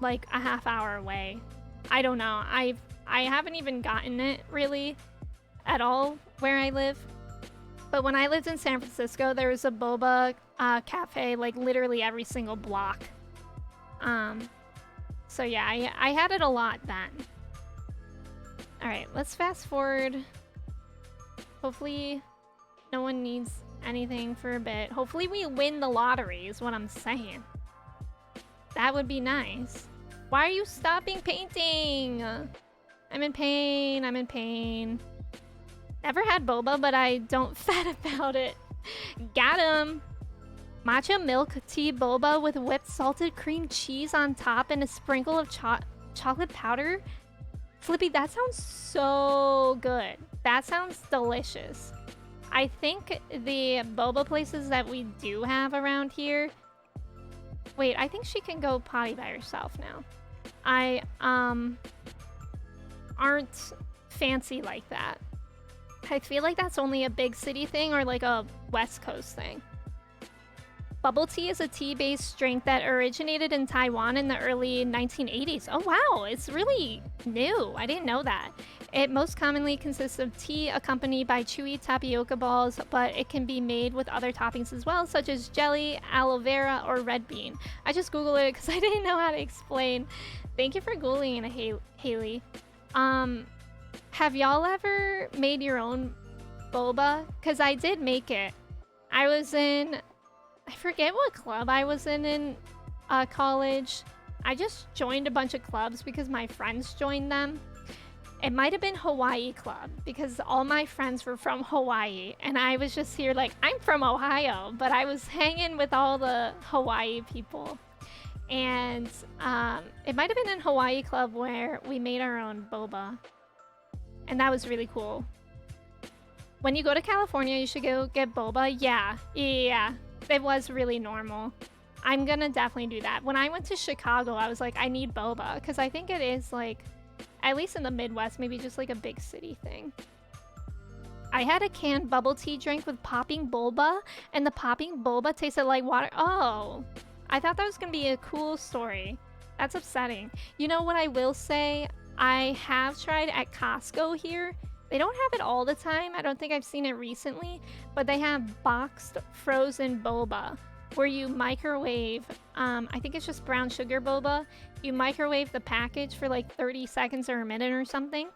like a half hour away. I don't know. I haven't even gotten it really at all where I live. But when I lived in San Francisco, there was a boba cafe like literally every single block. So yeah, I had it a lot then. All right, let's fast forward. Hopefully no one needs anything for a bit. Hopefully we win the lottery is what I'm saying. That would be nice. Why are you stopping painting? I'm in pain. I'm in pain. Never had boba, but I don't fret about it. Got him. Matcha milk tea boba with whipped salted cream cheese on top and a sprinkle of chocolate powder. Flippy, that sounds so good. That sounds delicious. I think the boba places that we do have around here... Wait, I think she can go potty by herself now. Aren't fancy like that. I feel like that's only a big city thing or like a West Coast thing. Bubble tea is a tea-based drink that originated in Taiwan in the early 1980s. Oh wow, it's really new. I didn't know that. It most commonly consists of tea accompanied by chewy tapioca balls, but it can be made with other toppings as well, such as jelly, aloe vera, or red bean. I just Googled it because I didn't know how to explain. Thank you for Googling it, Haley. Have y'all ever made your own boba? Because I did make it. I was in... I forget what club I was in college. I just joined a bunch of clubs because my friends joined them. It might have been Hawaii Club because all my friends were from Hawaii and I was just here like, I'm from Ohio, but I was hanging with all the Hawaii people. And it might have been in Hawaii Club where we made our own boba. And that was really cool. When you go to California, you should go get boba. Yeah. It was really normal. I'm gonna definitely do that. When I went to Chicago, I was like, I need boba. Because I think it is like, at least in the Midwest, maybe just like a big city thing. I had a canned bubble tea drink with popping boba. And the popping boba tasted like water. Oh. I thought that was gonna be a cool story. That's upsetting. You know what I will say? I have tried at Costco here. They don't have it all the time. I don't think I've seen it recently, but they have boxed frozen boba where you microwave, I think it's just brown sugar boba. You microwave the package for like 30 seconds or a minute or something,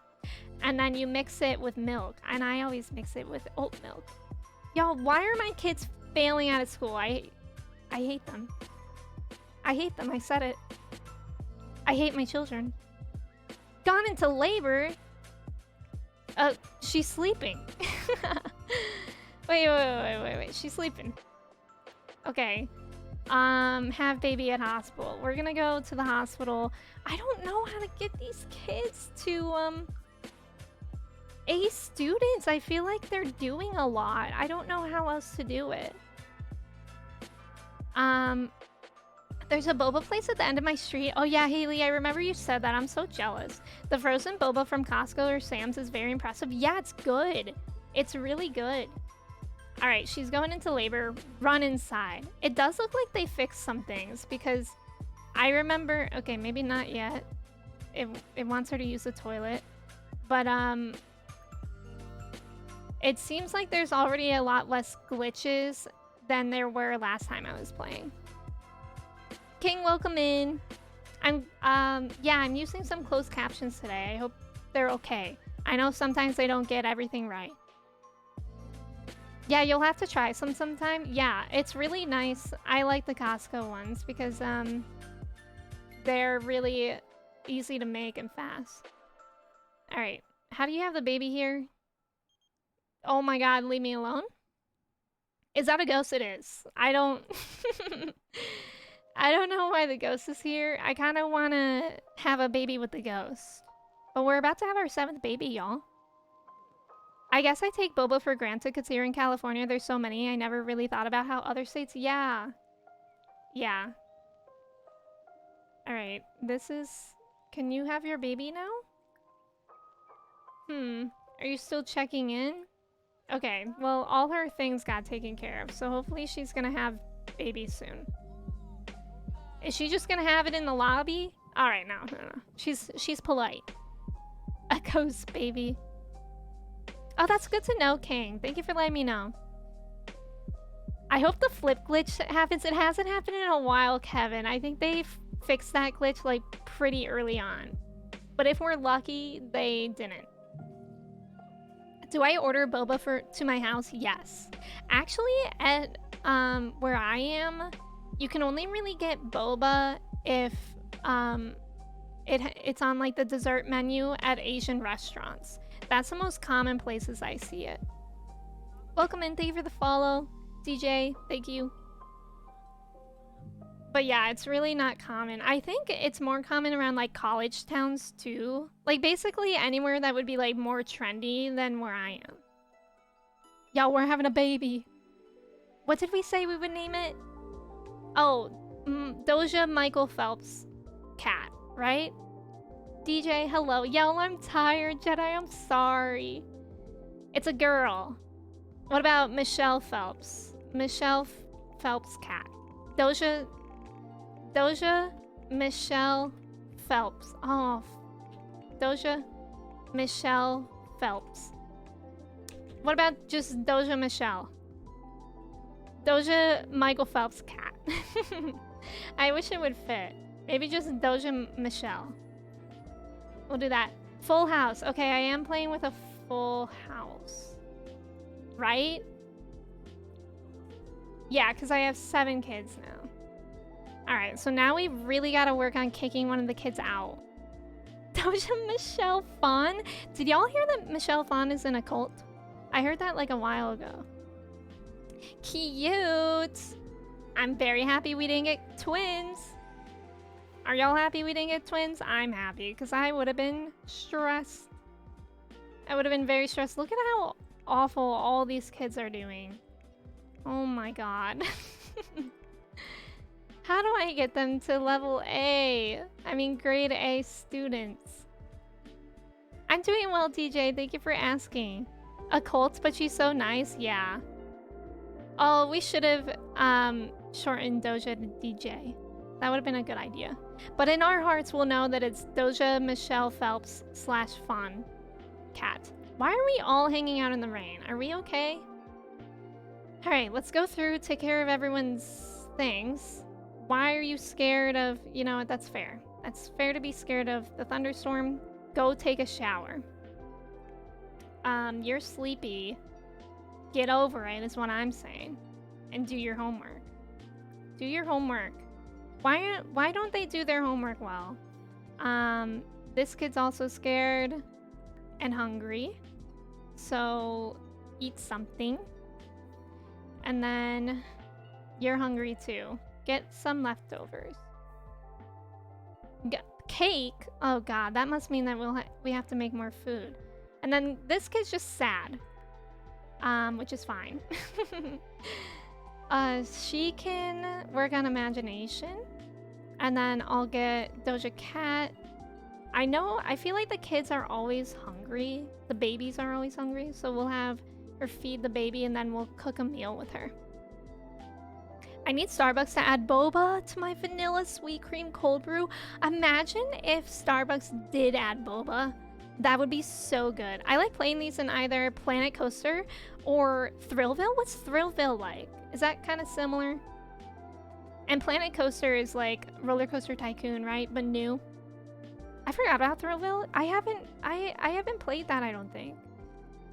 and then you mix it with milk. And I always mix it with oat milk. Y'all, why are my kids failing out of school? I hate them. I hate them. I said it. I hate my children. Gone into labor? She's sleeping. Wait. She's sleeping. Okay. Have baby at hospital. We're gonna go to the hospital. I don't know how to get these kids to, A students. I feel like they're doing a lot. I don't know how else to do it. There's a boba place at the end of my street. Oh yeah, Haley, I remember you said that. I'm so jealous. The frozen boba from Costco or Sam's is very impressive. Yeah, it's good. It's really good. All right, she's going into labor. Run inside. It does look like they fixed some things because I remember... Okay, maybe not yet. It wants her to use the toilet. But, it seems like there's already a lot less glitches than there were last time I was playing. King, welcome in. I'm using some closed captions today. I hope they're okay. I know sometimes they don't get everything right. Yeah, you'll have to try some sometime. Yeah, it's really nice. I like the Costco ones because they're really easy to make and fast. All right, how do you have the baby here? Oh my god, leave me alone. Is that a ghost? It is. I don't... I don't know why the ghost is here. I kind of want to have a baby with the ghost. But we're about to have our 7th baby, y'all. I guess I take boba for granted because here in California there's so many. I never really thought about how other states... Yeah. Yeah. Alright, this is... Can you have your baby now? Are you still checking in? Okay, well, all her things got taken care of, so hopefully she's gonna have babies soon. Is she just gonna have it in the lobby? Alright, no. She's polite. A ghost baby. Oh, that's good to know, King. Thank you for letting me know. I hope the flip glitch happens. It hasn't happened in a while, Kevin. I think they fixed that glitch like pretty early on. But if we're lucky, they didn't. Do I order boba to my house? Yes. Actually, at where I am, you can only really get boba if it's on like the dessert menu at Asian restaurants. That's the most common places I see it. Welcome in. Thank you for the follow. DJ, thank you. But yeah, it's really not common. I think it's more common around like college towns too. Like basically anywhere that would be like more trendy than where I am. Y'all, we're having a baby. What did we say we would name it? Oh, Doja Michael Phelps cat, right? DJ, hello. Y'all, I'm tired. Jedi, I'm sorry. It's a girl. What about Michelle Phelps? Michelle Phelps cat. Doja Michelle Phelps. Oh, Doja Michelle Phelps. What about just Doja Michelle? Doja Michael Phelps cat. I wish it would fit. Maybe just Doja Michelle. We'll do that. Full house. Okay, I am playing with a full house. Right? Yeah, because I have 7 kids now. Alright, so now we really got to work on kicking one of the kids out. Doja Michelle Fawn? Did y'all hear that Michelle Fawn is in a cult? I heard that like a while ago. Cute! I'm very happy we didn't get twins. Are y'all happy we didn't get twins? I'm happy, because I would have been stressed. I would have been very stressed. Look at how awful all these kids are doing. Oh my god. How do I get them to level A? I mean, grade A students. I'm doing well, DJ. Thank you for asking. A cult, but she's so nice. Yeah. Oh, we should have shortened Doja to DJ. That would have been a good idea. But in our hearts, we'll know that it's Doja Michelle Phelps / Fawn cat. Why are we all hanging out in the rain? Are we okay? Alright, let's go through, take care of everyone's things. Why are you scared of... You know what, that's fair. That's fair to be scared of the thunderstorm. Go take a shower. You're sleepy. Get over it is what I'm saying. And do your homework. Do your homework. Why don't they do their homework well? This kid's also scared and hungry. So eat something. And then you're hungry too. Get some leftovers. Cake? Oh god, that must mean that we have to make more food. And then this kid's just sad. Which is fine. She can work on imagination. And then I'll get Doja Cat. I feel like the kids are always hungry. The babies are always hungry. So we'll have her feed the baby and then we'll cook a meal with her. I need Starbucks to add boba to my vanilla sweet cream cold brew. Imagine if Starbucks did add boba. That would be so good. I like playing these in either Planet Coaster or Thrillville. What's Thrillville like? Is that kind of similar? And Planet Coaster is like Roller Coaster Tycoon, right? But new. I forgot about Thrillville. I haven't played that, I don't think.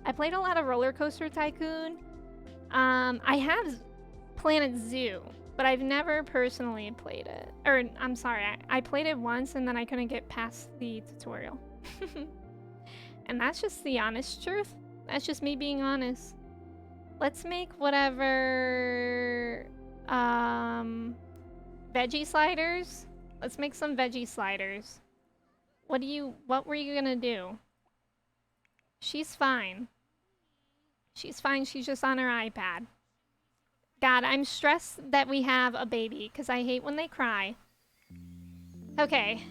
I played a lot of Roller Coaster Tycoon. I have Planet Zoo, but I've never personally played it. Or, I'm sorry, I played it once and then I couldn't get past the tutorial. And that's just the honest truth. That's just me being honest. Let's make whatever veggie sliders. Let's make some veggie sliders. What were you gonna do? She's fine. She's fine. She's just on her iPad. God, I'm stressed that we have a baby because I hate when they cry. Okay.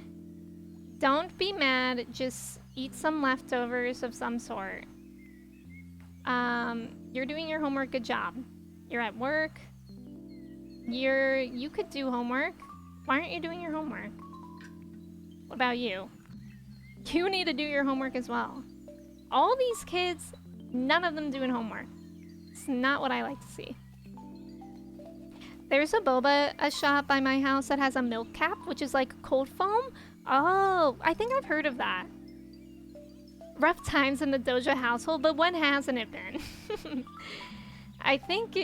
Don't be mad. Just eat some leftovers of some sort. You're doing your homework. Good job. You're at work. You could do homework. Why aren't you doing your homework? What about you? You need to do your homework as well. All these kids, none of them doing homework. It's not what I like to see. There's a shop by my house that has a milk cap, which is like cold foam. Oh, I think I've heard of that. Rough times in the Doja household, but when hasn't it been? I think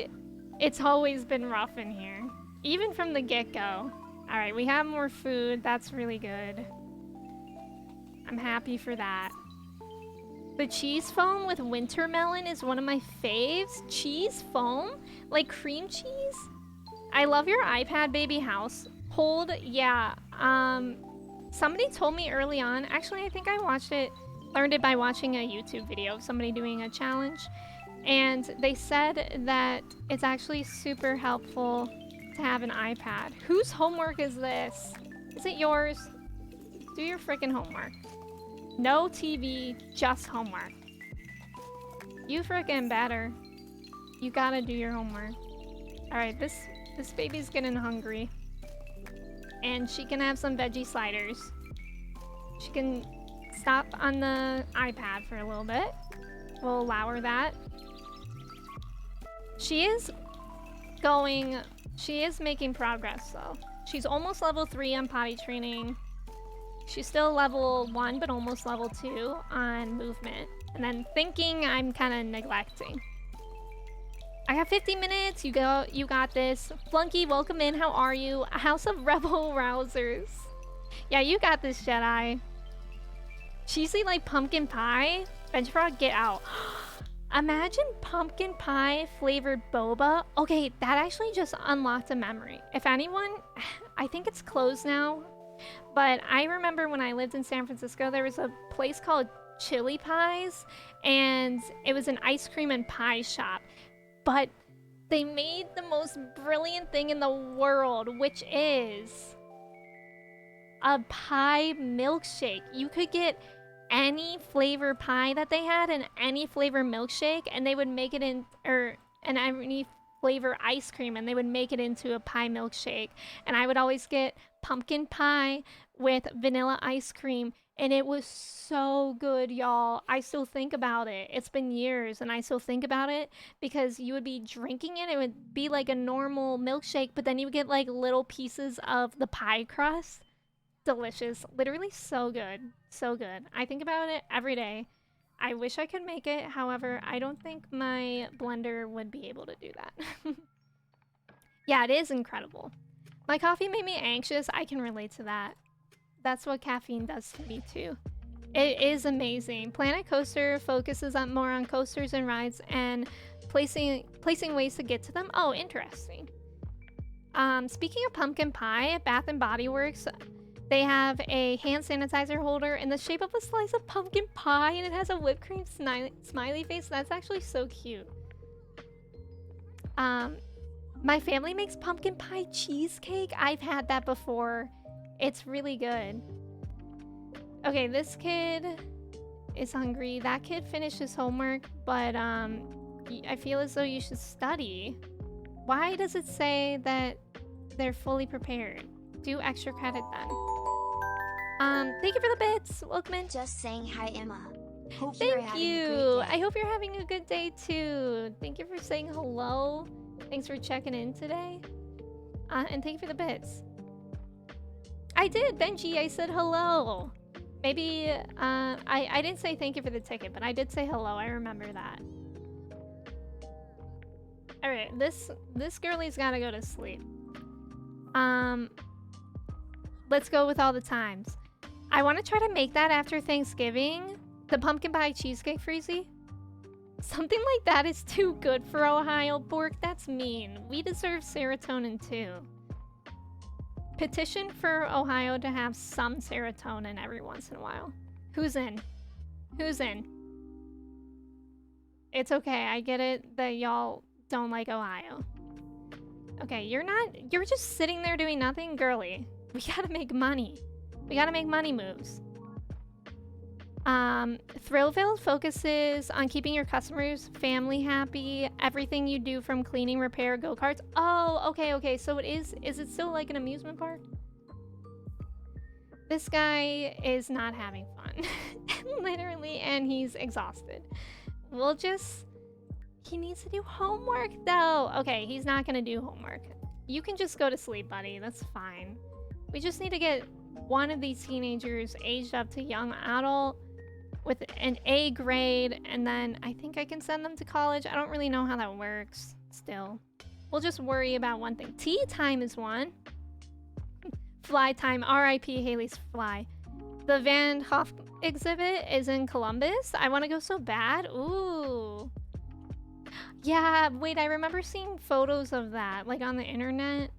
it's always been rough in here, even from the get-go. All right, we have more food. That's really good. I'm happy for that. The cheese foam with winter melon is one of my faves. Cheese foam? Like cream cheese? I love your iPad baby household. Yeah, somebody told me early on, actually I think I learned it by watching a YouTube video of somebody doing a challenge, and they said that it's actually super helpful to have an iPad. Whose homework is this? Is it yours? Do your freaking homework. No TV, just homework. You freaking better. You gotta do your homework. Alright, this baby's getting hungry. And she can have some veggie sliders. She can stop on the iPad for a little bit. We'll allow her that. She is making progress though. She's almost level 3 on potty training. She's still level 1, but almost level 2 on movement. And then thinking I'm kind of neglecting. I have 50 minutes. You got this. Flunky, welcome in. How are you? A house of rebel rousers. Yeah, you got this, Jedi. Cheesy like pumpkin pie? Bench frog, get out. Imagine pumpkin pie flavored boba. Okay, that actually just unlocked a memory. If anyone, I think it's closed now, but I remember when I lived in San Francisco, there was a place called Chili Pies, and it was an ice cream and pie shop. But they made the most brilliant thing in the world, which is a pie milkshake. You could get any flavor pie that they had and any flavor milkshake, and they would make it in, and any flavor ice cream, and they would make it into a pie milkshake. And I would always get pumpkin pie with vanilla ice cream, and it was so good, y'all. I still think about it. It's been years, and I still think about it because you would be drinking it. It would be like a normal milkshake, but then you would get like little pieces of the pie crust. Delicious. Literally so good. So good. I think about it every day. I wish I could make it. However, I don't think my blender would be able to do that. Yeah, it is incredible. My coffee made me anxious. I can relate to that. That's what caffeine does to me too. It is amazing. Planet Coaster focuses more on coasters and rides and placing ways to get to them. Oh, interesting. Speaking of pumpkin pie, Bath and Body Works, they have a hand sanitizer holder in the shape of a slice of pumpkin pie, and it has a whipped cream smiley face. That's actually so cute. My family makes pumpkin pie cheesecake. I've had that before. It's really good. Okay, this kid is hungry. That kid finished his homework, but I feel as though you should study. Why does it say that they're fully prepared? Do extra credit then. Thank you for the bits. Welcome in. Just saying hi, Emma. Hope Thank you. I hope you're having a good day too. Thank you for saying hello. Thanks for checking in today. And thank you for the bits. I did, Benji. I said hello. Maybe I didn't say thank you for the ticket, but I did say hello. I remember that. All right, this girlie's gotta go to sleep. Let's go with all the times. I want to try to make that after Thanksgiving. The pumpkin pie cheesecake freezy. Something like that is too good for Ohio. Bork, that's mean. We deserve serotonin too. Petition for Ohio to have some serotonin every once in a while. Who's in? Who's in? It's okay. I get it that y'all don't like Ohio. Okay, you're just sitting there doing nothing, girly. We gotta make money. We gotta make money moves. Thrillville focuses on keeping your customers' family happy. Everything you do from cleaning, repair, go-karts. Oh, okay. So is it still like an amusement park? This guy is not having fun. Literally, and he's exhausted. He needs to do homework though. Okay, he's not gonna do homework. You can just go to sleep, buddy. That's fine. We just need to get one of these teenagers aged up to young adult with an A grade, and then I think I can send them to college. I don't really know how that works still. We'll just worry about one thing. Tea time is one. Fly time. R.I.P. Haley's fly. The Van Hoff exhibit is in Columbus. I want to go so bad. Ooh. Yeah, wait, I remember seeing photos of that, like on the internet.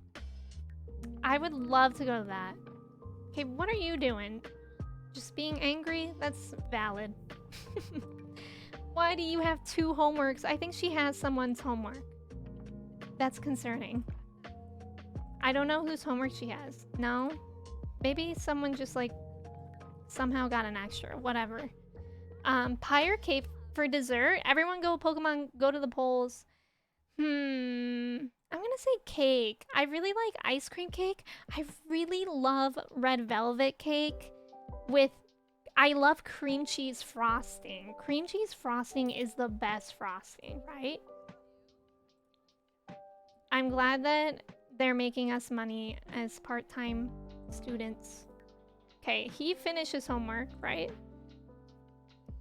I would love to go to that. Okay, what are you doing? Just being angry? That's valid. Why do you have 2 homeworks? I think she has someone's homework. That's concerning. I don't know whose homework she has. No? Maybe someone just like somehow got an extra. Whatever. Pie or cake for dessert? Everyone go Pokemon, go to the polls. I'm gonna say cake. I really like ice cream cake. I really love red velvet cake with... I love cream cheese frosting. Cream cheese frosting is the best frosting, right? I'm glad that they're making us money as part-time students. Okay, he finishes homework, right?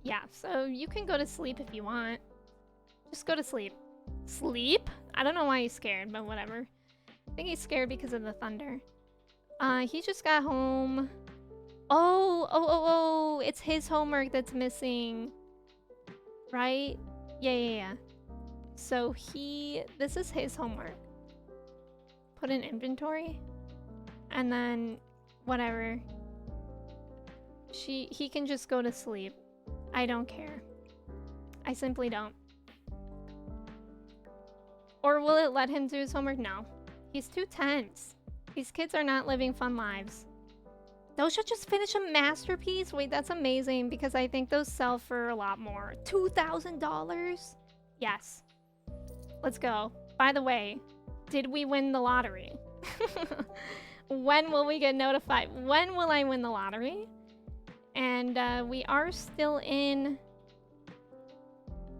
Yeah, so you can go to sleep if you want. Just go to sleep. Sleep? I don't know why he's scared, but whatever. I think he's scared because of the thunder. He just got home. Oh, it's his homework that's missing. Right? Yeah. So this is his homework. Put in inventory. And then, whatever. He can just go to sleep. I don't care. I simply don't. Or will it let him do his homework? No. He's too tense. These kids are not living fun lives. Doja just finished a masterpiece? Wait, that's amazing because I think those sell for a lot more. $2,000? Yes. Let's go. By the way, did we win the lottery? When will we get notified? When will I win the lottery? And we are still in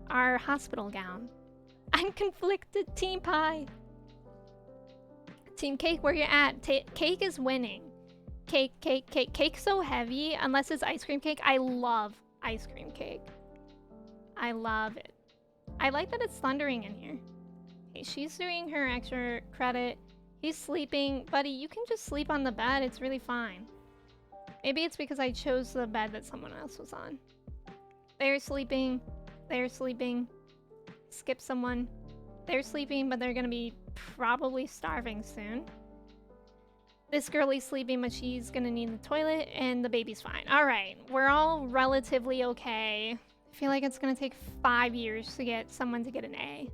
our hospital gown. I'm conflicted, Team Pie. Team Cake, where you at? Cake is winning. Cake. Cake's so heavy, unless it's ice cream cake. I love ice cream cake. I love it. I like that it's thundering in here. Okay, she's doing her extra credit. He's sleeping. Buddy, you can just sleep on the bed. It's really fine. Maybe it's because I chose the bed that someone else was on. They're sleeping. They're sleeping. Skip someone. They're sleeping, but they're gonna be probably starving soon. This girlie's sleeping, but she's gonna need the toilet, and the baby's fine. All right, we're all relatively okay. I feel like it's gonna take 5 years to get someone to get an A.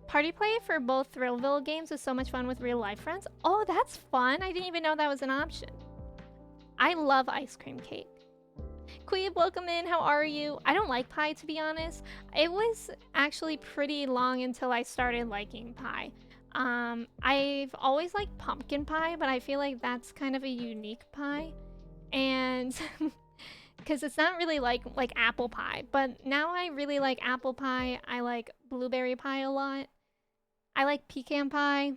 Party play for both Thrillville games is so much fun with real life friends. Oh, that's fun. I didn't even know that was an option. I love ice cream cake. Queeb, welcome in. How are you? I don't like pie, to be honest. It was actually pretty long until I started liking pie. I've always liked pumpkin pie, but I feel like that's kind of a unique pie. And because it's not really like apple pie, but now I really like apple pie. I like blueberry pie a lot. I like pecan pie.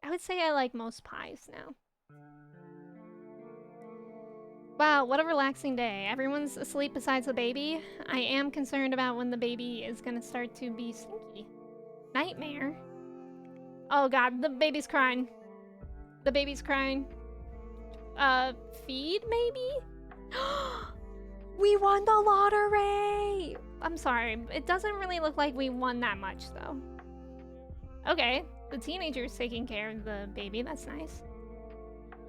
I would say I like most pies now. Wow, what a relaxing day. Everyone's asleep besides the baby. I am concerned about when the baby is gonna start to be stinky. Nightmare. Oh god, the baby's crying. The baby's crying. Feed maybe? We won the lottery! I'm sorry. It doesn't really look like we won that much, though. Okay, the teenager's taking care of the baby. That's nice.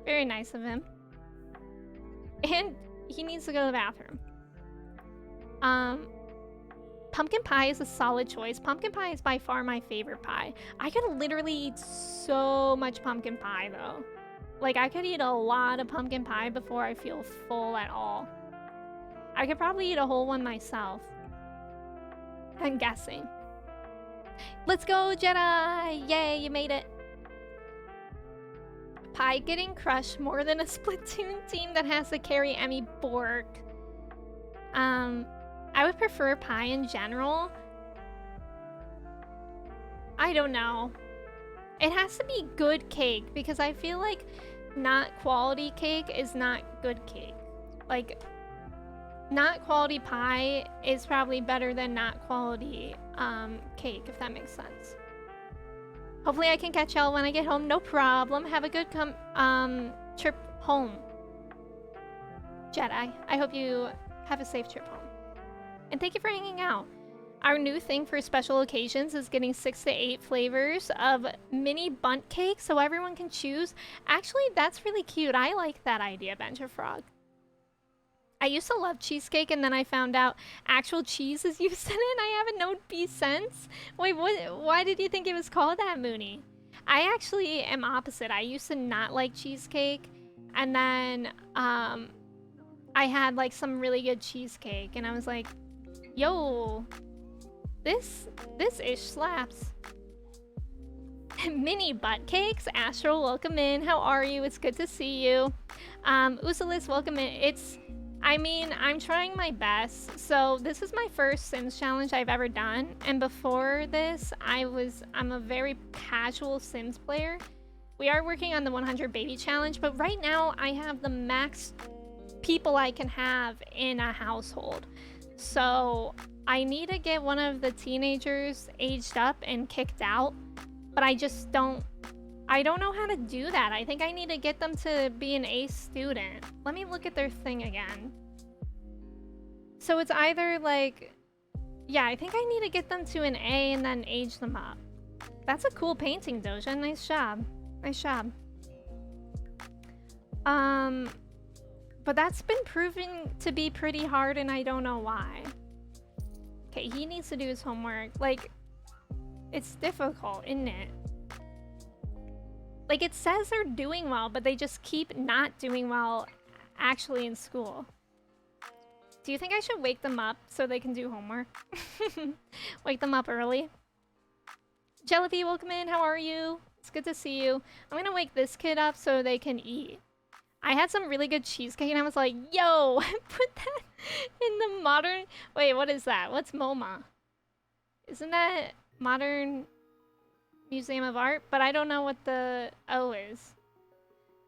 Very nice of him. And he needs to go to the bathroom. Pumpkin pie is a solid choice. Pumpkin pie is by far my favorite pie. I could literally eat so much pumpkin pie, though. Like, I could eat a lot of pumpkin pie before I feel full at all. I could probably eat a whole one myself. I'm guessing. Let's go, Jedi! Yay, you made it. Pie getting crushed more than a Splatoon team that has to carry Emmy Bork. I would prefer pie in general. I don't know. It has to be good cake because I feel like not quality cake is not good cake. Like, not quality pie is probably better than not quality cake, if that makes sense. Hopefully I can catch y'all when I get home. No problem. Have a good trip home. Jedi, I hope you have a safe trip home. And thank you for hanging out. Our new thing for special occasions is getting 6 to 8 flavors of mini bundt cake so everyone can choose. Actually, that's really cute. I like that idea, Benja Frog. I used to love cheesecake and then I found out actual cheese is used in it. I haven't known B sense. Wait, what? Why did you think it was called that, Mooney? I actually am opposite. I used to not like cheesecake and then I had like some really good cheesecake and I was like, yo, this ish slaps. Mini butt cakes. Astral, welcome in. How are you? It's good to see you. Usalis, welcome in. I mean, I'm trying my best. So this is my first Sims challenge I've ever done. And before this, I'm a very casual Sims player. We are working on the 100 baby challenge, but right now I have the max people I can have in a household. So I need to get one of the teenagers aged up and kicked out, but I don't know how to do that. I think I need to get them to be an A student. Let me look at their thing again. So it's either like, yeah, I think I need to get them to an A and then age them up. That's a cool painting, Doja. Nice job. Nice job. But that's been proving to be pretty hard and I don't know why. Okay, he needs to do his homework. Like, it's difficult, isn't it? Like, it says they're doing well, but they just keep not doing well actually in school. Do you think I should wake them up so they can do homework? Wake them up early? Jellyby, welcome in. How are you? It's good to see you. I'm gonna wake this kid up so they can eat. I had some really good cheesecake and I was like, yo, put that in the modern... Wait, what is that? What's MoMA? Isn't that Modern Museum of Art? But I don't know what the O is.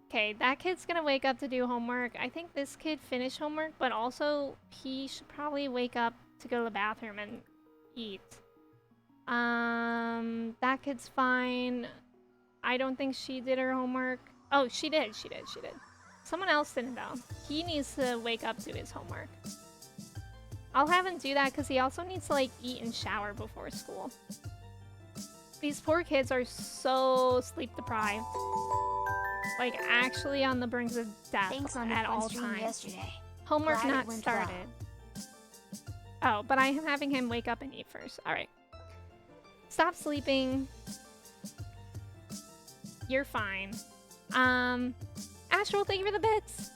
Okay, that kid's gonna wake up to do homework. I think this kid finished homework, but also he should probably wake up to go to the bathroom and eat. That kid's fine. I don't think she did her homework. Oh, she did. Someone else didn't though. He needs to wake up to his homework. I'll have him do that because he also needs to like eat and shower before school. These poor kids are so sleep deprived. Like actually on the brink of death at all times. Yesterday. Homework not started. Oh, but I am having him wake up and eat first. Alright. Stop sleeping. You're fine. Astral, thank you for the bits.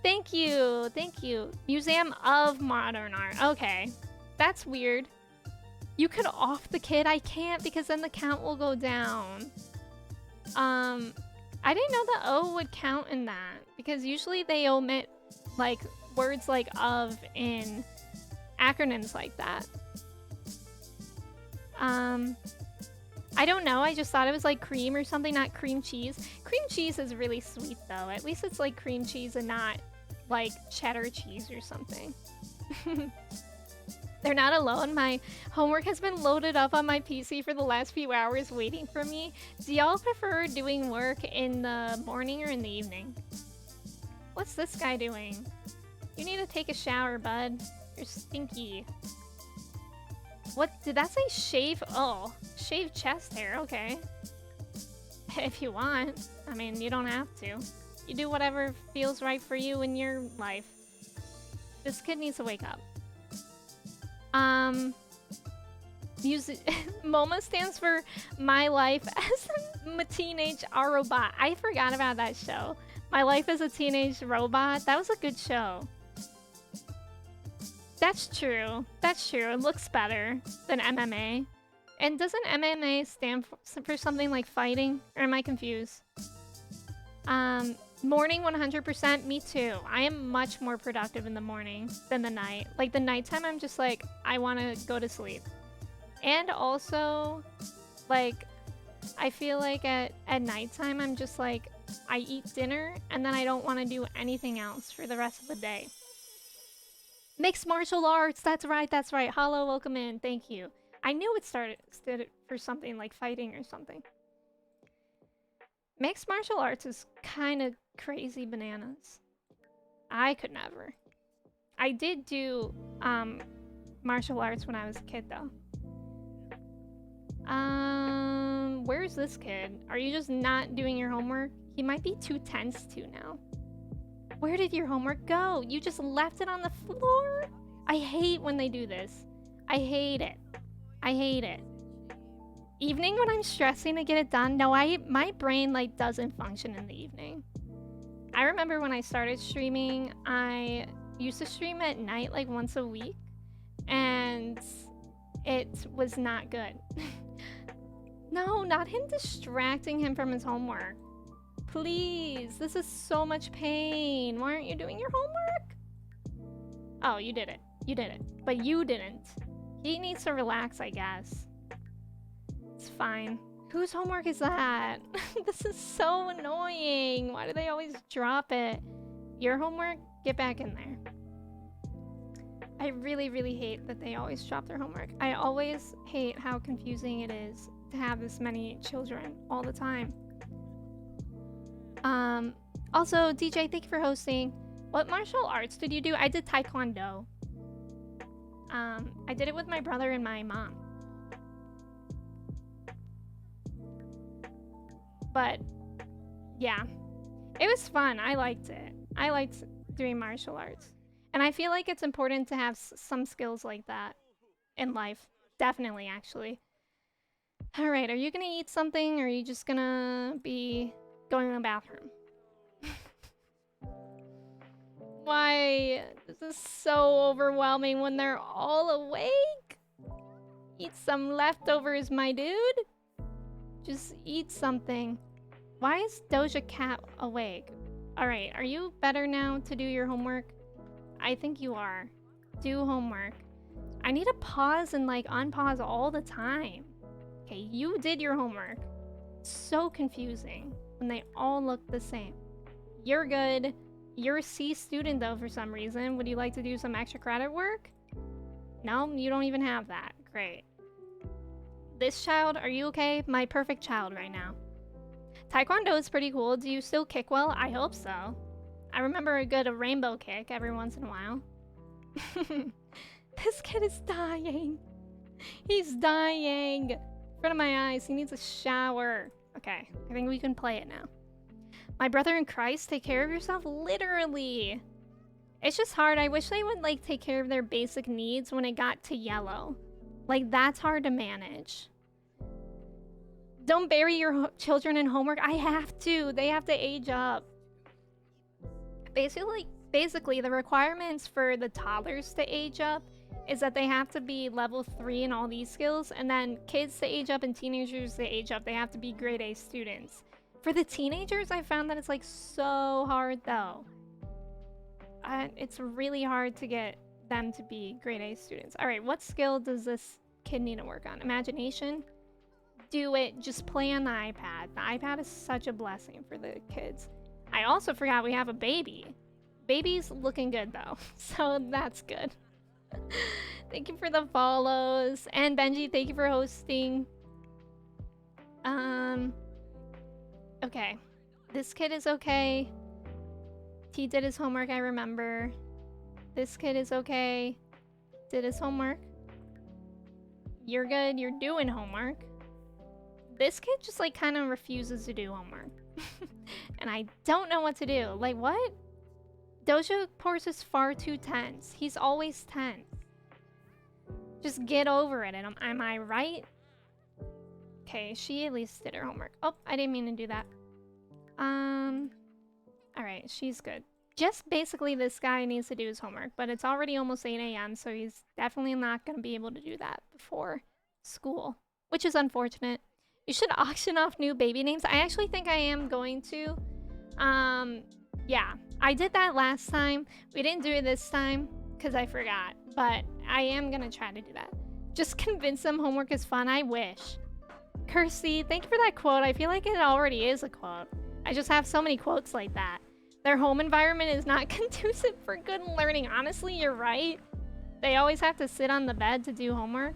Thank you. Museum of Modern Art. Okay. That's weird. You could off the kid. I can't because then the count will go down. I didn't know the O would count in that because usually they omit like words like of in acronyms like that. I don't know. I just thought it was like cream or something, not cream cheese. Cream cheese is really sweet though. At least it's like cream cheese and not like cheddar cheese or something. They're not alone. My homework has been loaded up on my PC for the last few hours waiting for me. Do y'all prefer doing work in the morning or in the evening? What's this guy doing? You need to take a shower, bud. You're stinky. What did that say? Shave? Oh, shave chest hair. Okay. If you want. I mean, you don't have to. You do whatever feels right for you in your life. This kid needs to wake up. MoMA stands for My Life as a Teenage Robot. I forgot about that show. My Life as a Teenage Robot. That was a good show. That's true. That's true. It looks better than MMA. And doesn't MMA stand for something like fighting? Or am I confused? Morning 100%, me too. I am much more productive in the morning than the night. Like the nighttime, I'm just like, I want to go to sleep. And also, like, I feel like at nighttime, I'm just like, I eat dinner and then I don't want to do anything else for the rest of the day. Mixed martial arts, that's right, that's right. Hollow, welcome in, thank you. I knew it stood for something like fighting or something. Mixed martial arts is kind of crazy bananas. I could never. I did do martial arts when I was a kid though. Where's this kid? Are you just not doing your homework? He might be too tense to now. Where did your homework go? You just left it on the floor? I hate when they do this. I hate it. I hate it. Evening when I'm stressing to get it done? No, my brain like doesn't function in the evening. I remember when I started streaming, I used to stream at night like once a week, and it was not good. No, not him distracting him from his homework. Please, this is so much pain. Why aren't you doing your homework? Oh, you did it. You did it. But you didn't. He needs to relax, I guess. It's fine. Whose homework is that? This is so annoying. Why do they always drop it? Your homework? Get back in there. I really, really hate that they always drop their homework. I always hate how confusing it is to have this many children all the time. Also, DJ, thank you for hosting. What martial arts did you do? I did Taekwondo. I did it with my brother and my mom. But, yeah. It was fun. I liked it. I liked doing martial arts. And I feel like it's important to have some skills like that in life. Definitely, actually. Alright, are you gonna eat something, or are you just gonna be going to the bathroom? Why? This is so overwhelming when they're all awake. Eat some leftovers, my dude. Just eat something. Why is Doja Cat awake? Alright, are you better now to do your homework? I think you are. Do homework. I need to pause and like unpause all the time. Okay, you did your homework. So confusing when they all look the same. You're good. You're a C student though for some reason. Would you like to do some extra credit work? No, you don't even have that. Great. This child, are you okay? My perfect child right now. Taekwondo is pretty cool. Do you still kick well? I hope so. I remember a good rainbow kick every once in a while. This kid is dying. He's dying. In front of my eyes. He needs a shower. Okay, I think we can play it now. My brother in Christ, take care of yourself? Literally. It's just hard. I wish they would like take care of their basic needs when it got to yellow. Like, that's hard to manage. Don't bury your children in homework. I have to. They have to age up. Basically, the requirements for the toddlers to age up is that they have to be level 3 in all these skills, and then kids to age up and teenagers to age up, they have to be grade A students. For the teenagers, I found that it's like so hard though. It's really hard to get them to be grade A students. All right, what skill does this kid need to work on? Imagination? Do it. Just play on the iPad. The iPad is such a blessing for the kids. I also forgot we have a baby. Baby's looking good though, so that's good. Thank you for the follows. And Benji, thank you for hosting. Okay. This kid is okay. He did his homework, I remember. This kid is okay. Did his homework. You're good. You're doing homework. This kid just like kind of refuses to do homework. And I don't know what to do. Like, what? Doja Pours is far too tense. He's always tense. Just get over it. And am I right? Okay, she at least did her homework. Oh, I didn't mean to do that. Alright, she's good. Just basically this guy needs to do his homework, but it's already almost 8 a.m., so he's definitely not going to be able to do that before school, which is unfortunate. You should auction off new baby names. I actually think I am going to. Yeah, I did that last time. We didn't do it this time because I forgot, but I am going to try to do that. Just convince them homework is fun. I wish. Kirsty, thank you for that quote. I feel like it already is a quote. I just have so many quotes like that. Their home environment is not conducive for good learning. Honestly, you're right. They always have to sit on the bed to do homework.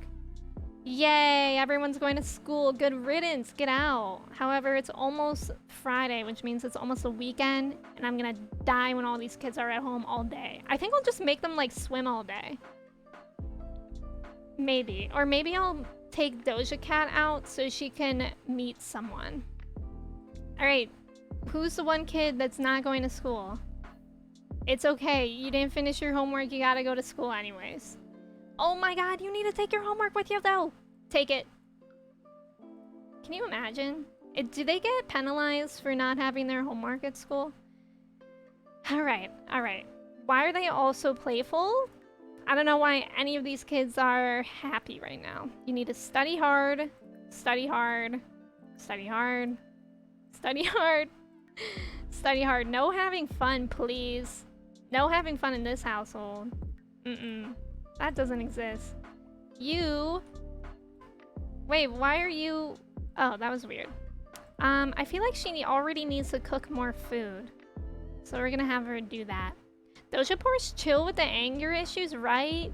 Yay, everyone's going to school. Good riddance, get out. However, it's almost Friday, which means it's almost a weekend, and I'm gonna die when all these kids are at home all day. I think I'll just make them like swim all day. Maybe. Or maybe I'll take Doja Cat out so she can meet someone. Alright, who's the one kid that's not going to school? It's okay, you didn't finish your homework, you gotta go to school anyways. Oh my god, you need to take your homework with you though! Take it. Can you imagine? Do they get penalized for not having their homework at school? Alright, alright. Why are they all so playful? I don't know why any of these kids are happy right now. You need to study hard, study hard, study hard, study hard, study hard. No having fun, please. No having fun in this household. That doesn't exist. You... Wait, why are you... Oh, that was weird. I feel like she already needs to cook more food. So we're gonna have her do that. Doja Pours chill with the anger issues, right?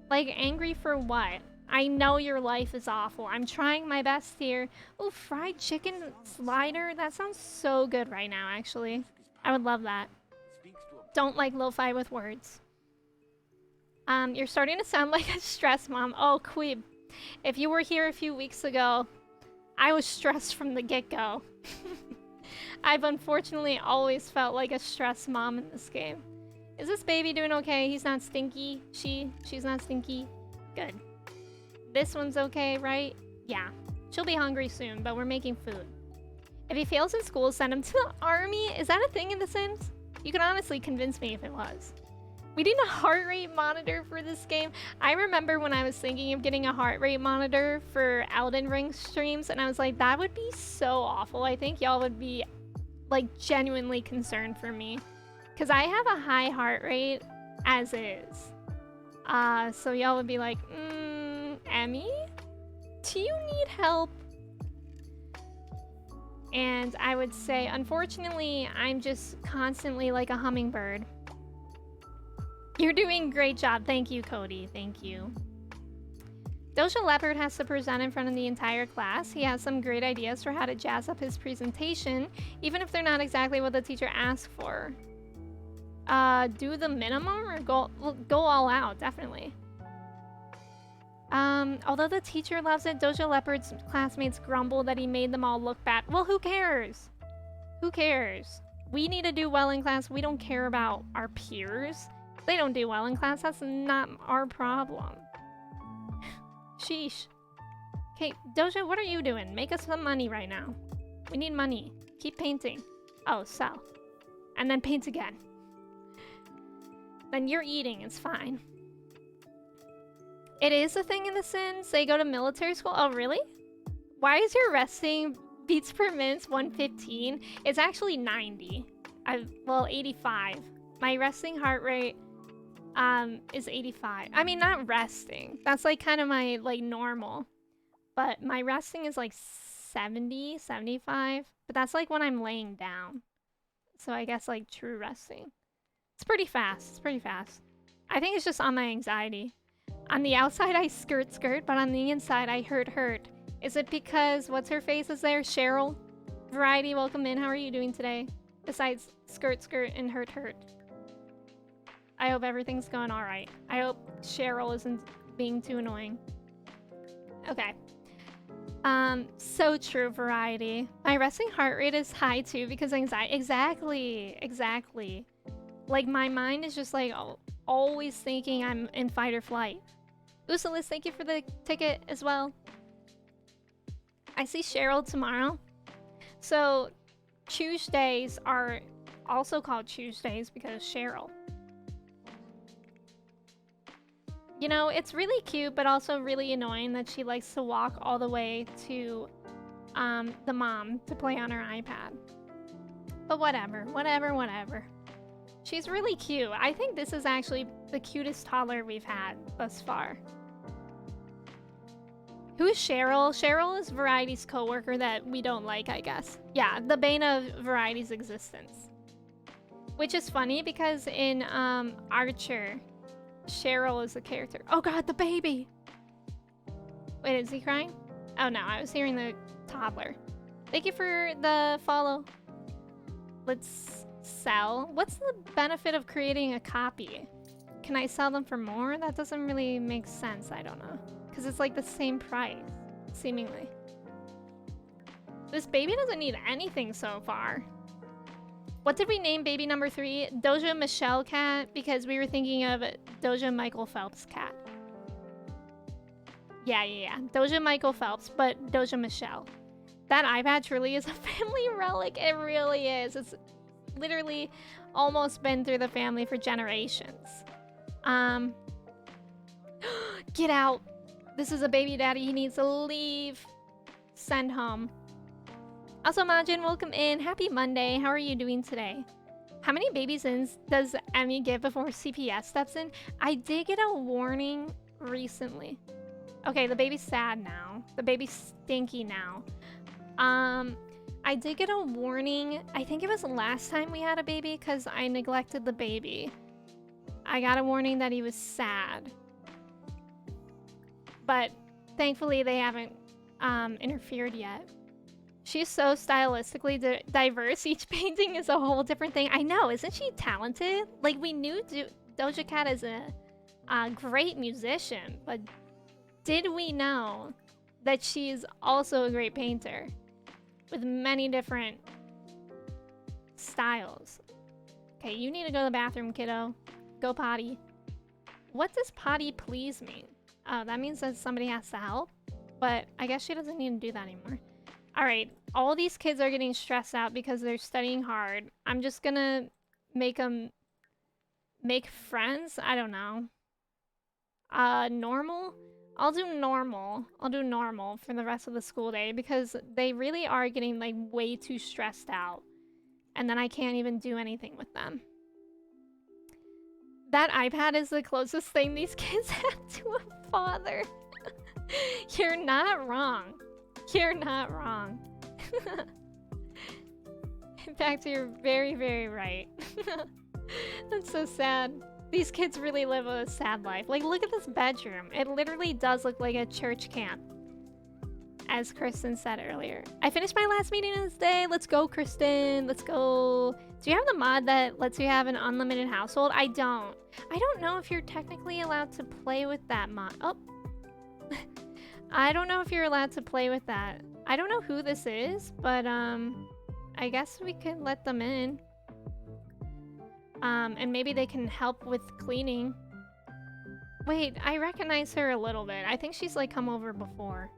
Like, angry for what? I know your life is awful. I'm trying my best here. Oh, fried chicken slider? That sounds so good right now, actually. I would love that. Don't like lo-fi with words. You're starting to sound like a stressed mom. Oh, Queeb. If you were here a few weeks ago, I was stressed from the get-go. I've unfortunately always felt like a stressed mom in this game. Is this baby doing okay? He's not stinky. She's not stinky. Good. This one's okay, right? Yeah. She'll be hungry soon, but we're making food. If he fails in school, send him to the army. Is that a thing in The Sims? You could honestly convince me if it was. We need a heart rate monitor for this game. I remember when I was thinking of getting a heart rate monitor for Elden Ring streams, and I was like, that would be so awful. I think y'all would be like genuinely concerned for me. Because I have a high heart rate as is. So y'all would be like, Emmy? Do you need help? And I would say, unfortunately, I'm just constantly like a hummingbird. You're doing a great job. Thank you, Cody. Thank you. Doja Leopard has to present in front of the entire class. He has some great ideas for how to jazz up his presentation, even if they're not exactly what the teacher asked for. Do the minimum or go all out, definitely. Although the teacher loves it, Doja Leopard's classmates grumble that he made them all look bad. Well, who cares? Who cares? We need to do well in class. We don't care about our peers. If they don't do well in class, that's not our problem. Sheesh. Okay, Doja, what are you doing? Make us some money right now. We need money. Keep painting. Oh, sell. And then paint again. Then you're eating, it's fine. It is a thing in The Sims. They go to military school. Oh, really? Why is your resting beats per minute 115? It's actually 90. Well, 85. My resting heart rate is 85. I mean, not resting. That's like kind of my like normal. But my resting is like 70, 75. But that's like when I'm laying down. So I guess like true resting. It's pretty fast. It's pretty fast. I think it's just on my anxiety. On the outside, I skirt, but on the inside, I hurt. Is it because what's her face is there? Cheryl? Variety, welcome in. How are you doing today? Besides skirt, and hurt. I hope everything's going all right. I hope Cheryl isn't being too annoying. Okay. So true, Variety. My resting heart rate is high too because anxiety. Exactly. Like my mind is just like always thinking I'm in fight or flight. Usalis, thank you for the ticket as well. I see Cheryl tomorrow. So Tuesdays are also called Tuesdays because Cheryl. You know, it's really cute, but also really annoying that she likes to walk all the way to the mom to play on her iPad. But whatever. She's really cute. I think this is actually the cutest toddler we've had thus far. Who is Cheryl? Cheryl is Variety's coworker that we don't like, I guess. Yeah, the bane of Variety's existence. Which is funny because in Archer, Cheryl is the character. Oh god, the baby! Wait, is he crying? Oh no, I was hearing the toddler. Thank you for the follow. Let's sell. What's the benefit of creating a copy? Can I sell them for more? That doesn't really make sense, I don't know. Because it's like the same price, seemingly. This baby doesn't need anything so far. What did we name baby number 3? Doja Michelle cat, because we were thinking of Doja Michael Phelps cat. Yeah. Doja Michael Phelps, but Doja Michelle. That iPad truly is a family relic. It really is. It's literally almost been through the family for generations. Get out. This is a baby daddy. He needs to leave. Send home. Also, Majin, welcome in. Happy Monday. How are you doing today? How many babies does Emmy get before CPS steps in? I did get a warning recently. Okay, the baby's sad now. The baby's stinky now. I did get a warning. I think it was the last time we had a baby because I neglected the baby. I got a warning that he was sad. But thankfully they haven't interfered yet. She's so stylistically diverse. Each painting is a whole different thing. I know, isn't she talented? Like, we knew Doja Cat is a great musician, but did we know that she's also a great painter with many different styles? Okay, you need to go to the bathroom, kiddo. Go potty. What does potty please mean? Oh, that means that somebody has to help, but I guess she doesn't need to do that anymore. All right, all these kids are getting stressed out because they're studying hard. I'm just gonna make them make friends. I don't know. Normal? I'll do normal. I'll do normal for the rest of the school day because they really are getting like way too stressed out. And then I can't even do anything with them. That iPad is the closest thing these kids have to a father. You're not wrong. You're not wrong. In fact, you're very, very right. That's so sad. These kids really live a sad life. Like, look at this bedroom. It literally does look like a church camp. As Kristen said earlier. I finished my last meeting of this day. Let's go, Kristen. Let's go. Do you have the mod that lets you have an unlimited household? I don't. I don't know if you're technically allowed to play with that mod. Oh. I don't know if you're allowed to play with that. I don't know who this is, but I guess we could let them in. And maybe they can help with cleaning. Wait, I recognize her a little bit. I think she's like come over before.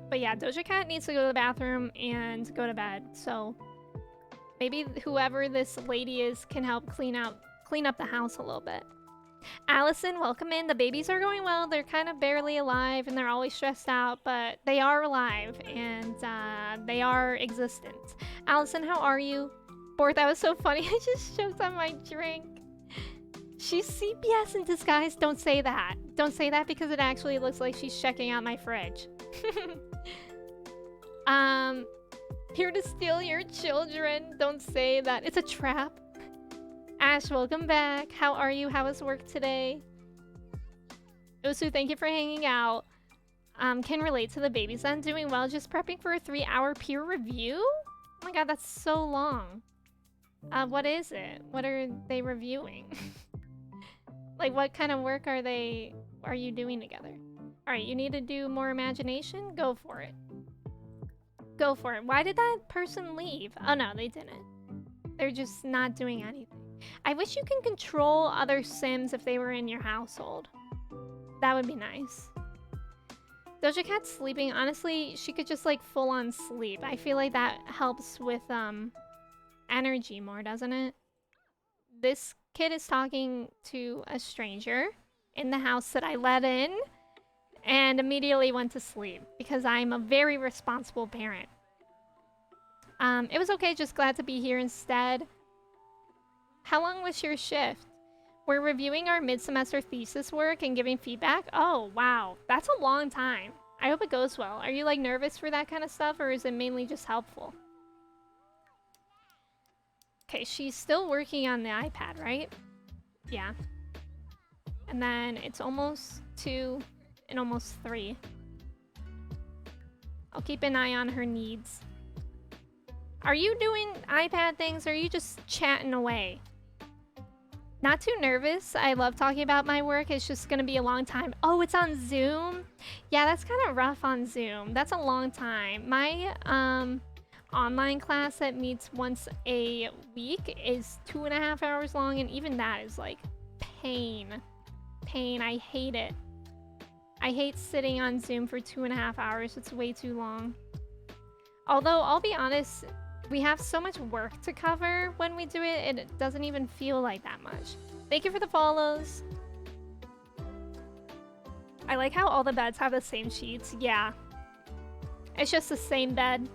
But yeah, Doja Cat needs to go to the bathroom and go to bed. So maybe whoever this lady is can help clean up the house a little bit. Allison, welcome in. The babies are going well. They're kind of barely alive and they're always stressed out, but they are alive and they are existent. Allison, how are you? Borth, that was so funny. I just choked on my drink. She's CPS in disguise. Don't say that. Don't say that because it actually looks like she's checking out my fridge. Here to steal your children. Don't say that. It's a trap. Ash, welcome back. How are you? How was work today? Usu, thank you for hanging out. Can relate to the baby's son. Doing well. Just prepping for a 3-hour peer review? Oh my god, that's so long. What is it? What are they reviewing? Like, what kind of work are you doing together? Alright, you need to do more imagination? Go for it. Go for it. Why did that person leave? Oh no, they didn't. They're just not doing anything. I wish you can control other Sims if they were in your household. That would be nice. Doja Cat's sleeping. Honestly, she could just like full on sleep. I feel like that helps with energy more, doesn't it? This kid is talking to a stranger in the house that I let in and immediately went to sleep because I'm a very responsible parent. It was okay, just glad to be here instead. How long was your shift? We're reviewing our mid-semester thesis work and giving feedback. Oh, wow. That's a long time. I hope it goes well. Are you like nervous for that kind of stuff or is it mainly just helpful? Okay, she's still working on the iPad, right? Yeah. And then it's almost 2 and almost 3. I'll keep an eye on her needs. Are you doing iPad things or are you just chatting away? Not too nervous. I love talking about my work. It's just gonna be a long time. Oh, it's on Zoom? Yeah, that's kind of rough on Zoom. That's a long time. My online class that meets once a week is 2.5 hours long, and even that is like pain. Pain. I hate it. I hate sitting on Zoom for 2.5 hours. It's way too long. Although, I'll be honest, we have so much work to cover when we do it, it doesn't even feel like that much. Thank you for the follows. I like how all the beds have the same sheets. Yeah. It's just the same bed.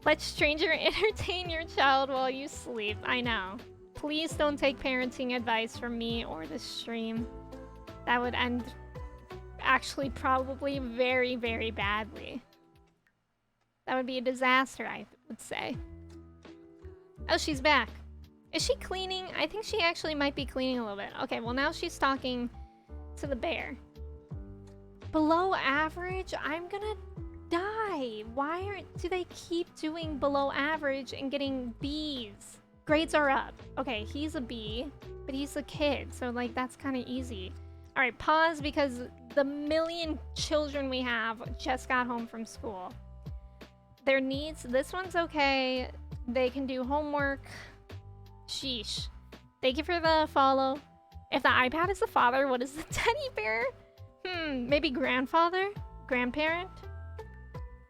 Let stranger entertain your child while you sleep. I know. Please don't take parenting advice from me or the stream. That would end actually probably very, very badly. That would be a disaster, I would say. Oh, she's back. Is she cleaning? I think she actually might be cleaning a little bit. Okay, well now she's talking to the bear. Below average? I'm gonna die. Why do they keep doing below average and getting B's? Grades are up. Okay, he's a B, but he's a kid, so like that's kind of easy. All right, pause because the million children we have just got home from school. Their needs, this one's okay. They can do homework. Sheesh. Thank you for the follow. If the iPad is the father, what is the teddy bear? Maybe grandfather? Grandparent?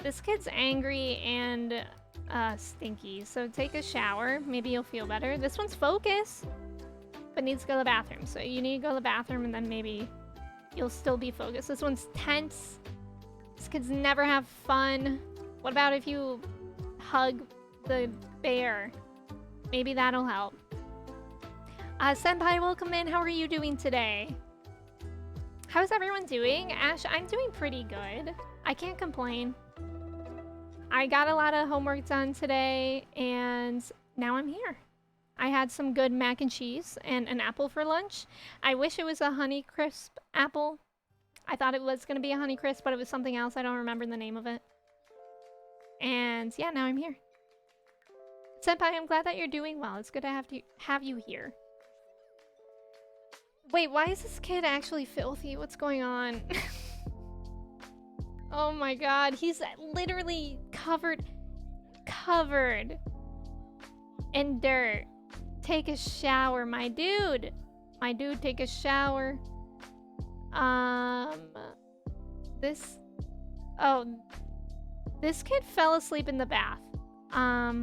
This kid's angry and stinky, so take a shower. Maybe you'll feel better. This one's focus, but needs to go to the bathroom. So you need to go to the bathroom and then maybe you'll still be focused. This one's tense. These kids never have fun. What about if you hug the bear? Maybe that'll help. Senpai, welcome in. How are you doing today? How's everyone doing? Ash, I'm doing pretty good. I can't complain. I got a lot of homework done today, and now I'm here. I had some good mac and cheese and an apple for lunch. I wish it was a Honeycrisp apple. I thought it was going to be a Honeycrisp, but it was something else. I don't remember the name of it. And yeah, now I'm here. Senpai, I'm glad that you're doing well. It's good to have you here. Wait, why is this kid actually filthy? What's going on? Oh my god, he's literally covered in dirt. Take a shower, my dude. My dude, take a shower. This kid fell asleep in the bath. I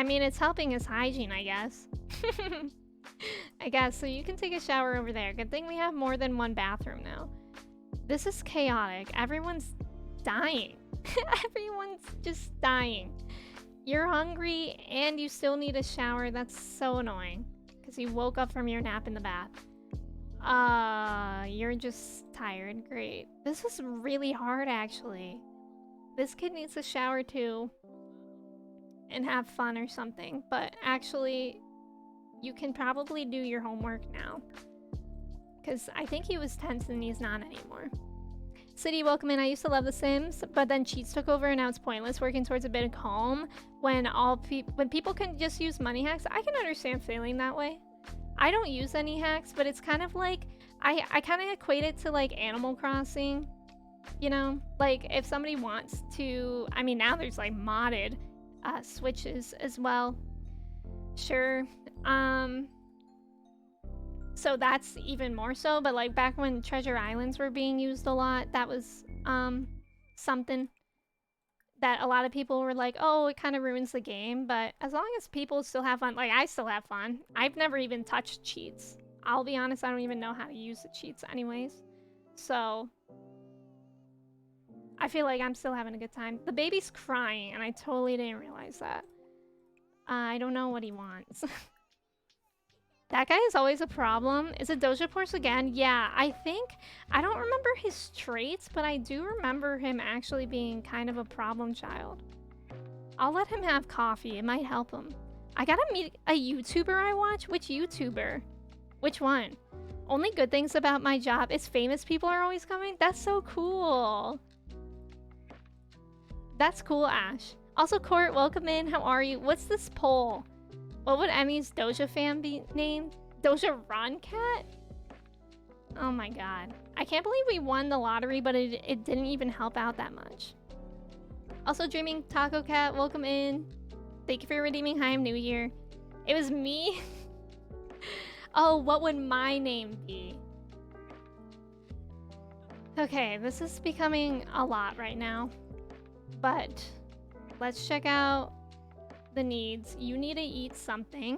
mean, it's helping his hygiene, I guess. I guess, so you can take a shower over there. Good thing we have more than one bathroom now. This is chaotic. Everyone's dying. Everyone's just dying. You're hungry and you still need a shower. That's so annoying. Because you woke up from your nap in the bath. You're just tired. Great. This is really hard, actually. This kid needs a shower too. And have fun or something. But actually, you can probably do your homework now. Because I think he was tense and he's not anymore. City, welcome in. I used to love The Sims, but then cheats took over and now it's pointless working towards a bit of calm when people can just use money hacks. I can understand feeling that way. I don't use any hacks, but it's kind of like I kind of equate it to like Animal Crossing, you know? Like if somebody wants to, I mean now there's like modded switches as well. Sure. So that's even more so, but like back when Treasure Islands were being used a lot, that was something that a lot of people were like, oh, it kind of ruins the game, but as long as people still have fun, like I still have fun. I've never even touched cheats. I'll be honest, I don't even know how to use the cheats anyways. So I feel like I'm still having a good time. The baby's crying and I totally didn't realize that. I don't know what he wants. That guy is always a problem. Is it Doja Force again? Yeah, I don't remember his traits, but I do remember him actually being kind of a problem child. I'll let him have coffee. It might help him. I gotta meet a YouTuber I watch? Which YouTuber? Which one? Only good things about my job is famous people are always coming? That's so cool. That's cool, Ash. Also, Court, welcome in. How are you? What's this poll? What would Emmy's Doja fan be named? Doja Run Cat? Oh my god. I can't believe we won the lottery, but it didn't even help out that much. Also, Dreaming Taco Cat, welcome in. Thank you for redeeming. Hi, I'm new here. It was me? Oh, what would my name be? Okay, this is becoming a lot right now. But let's check out the needs. You need to eat something.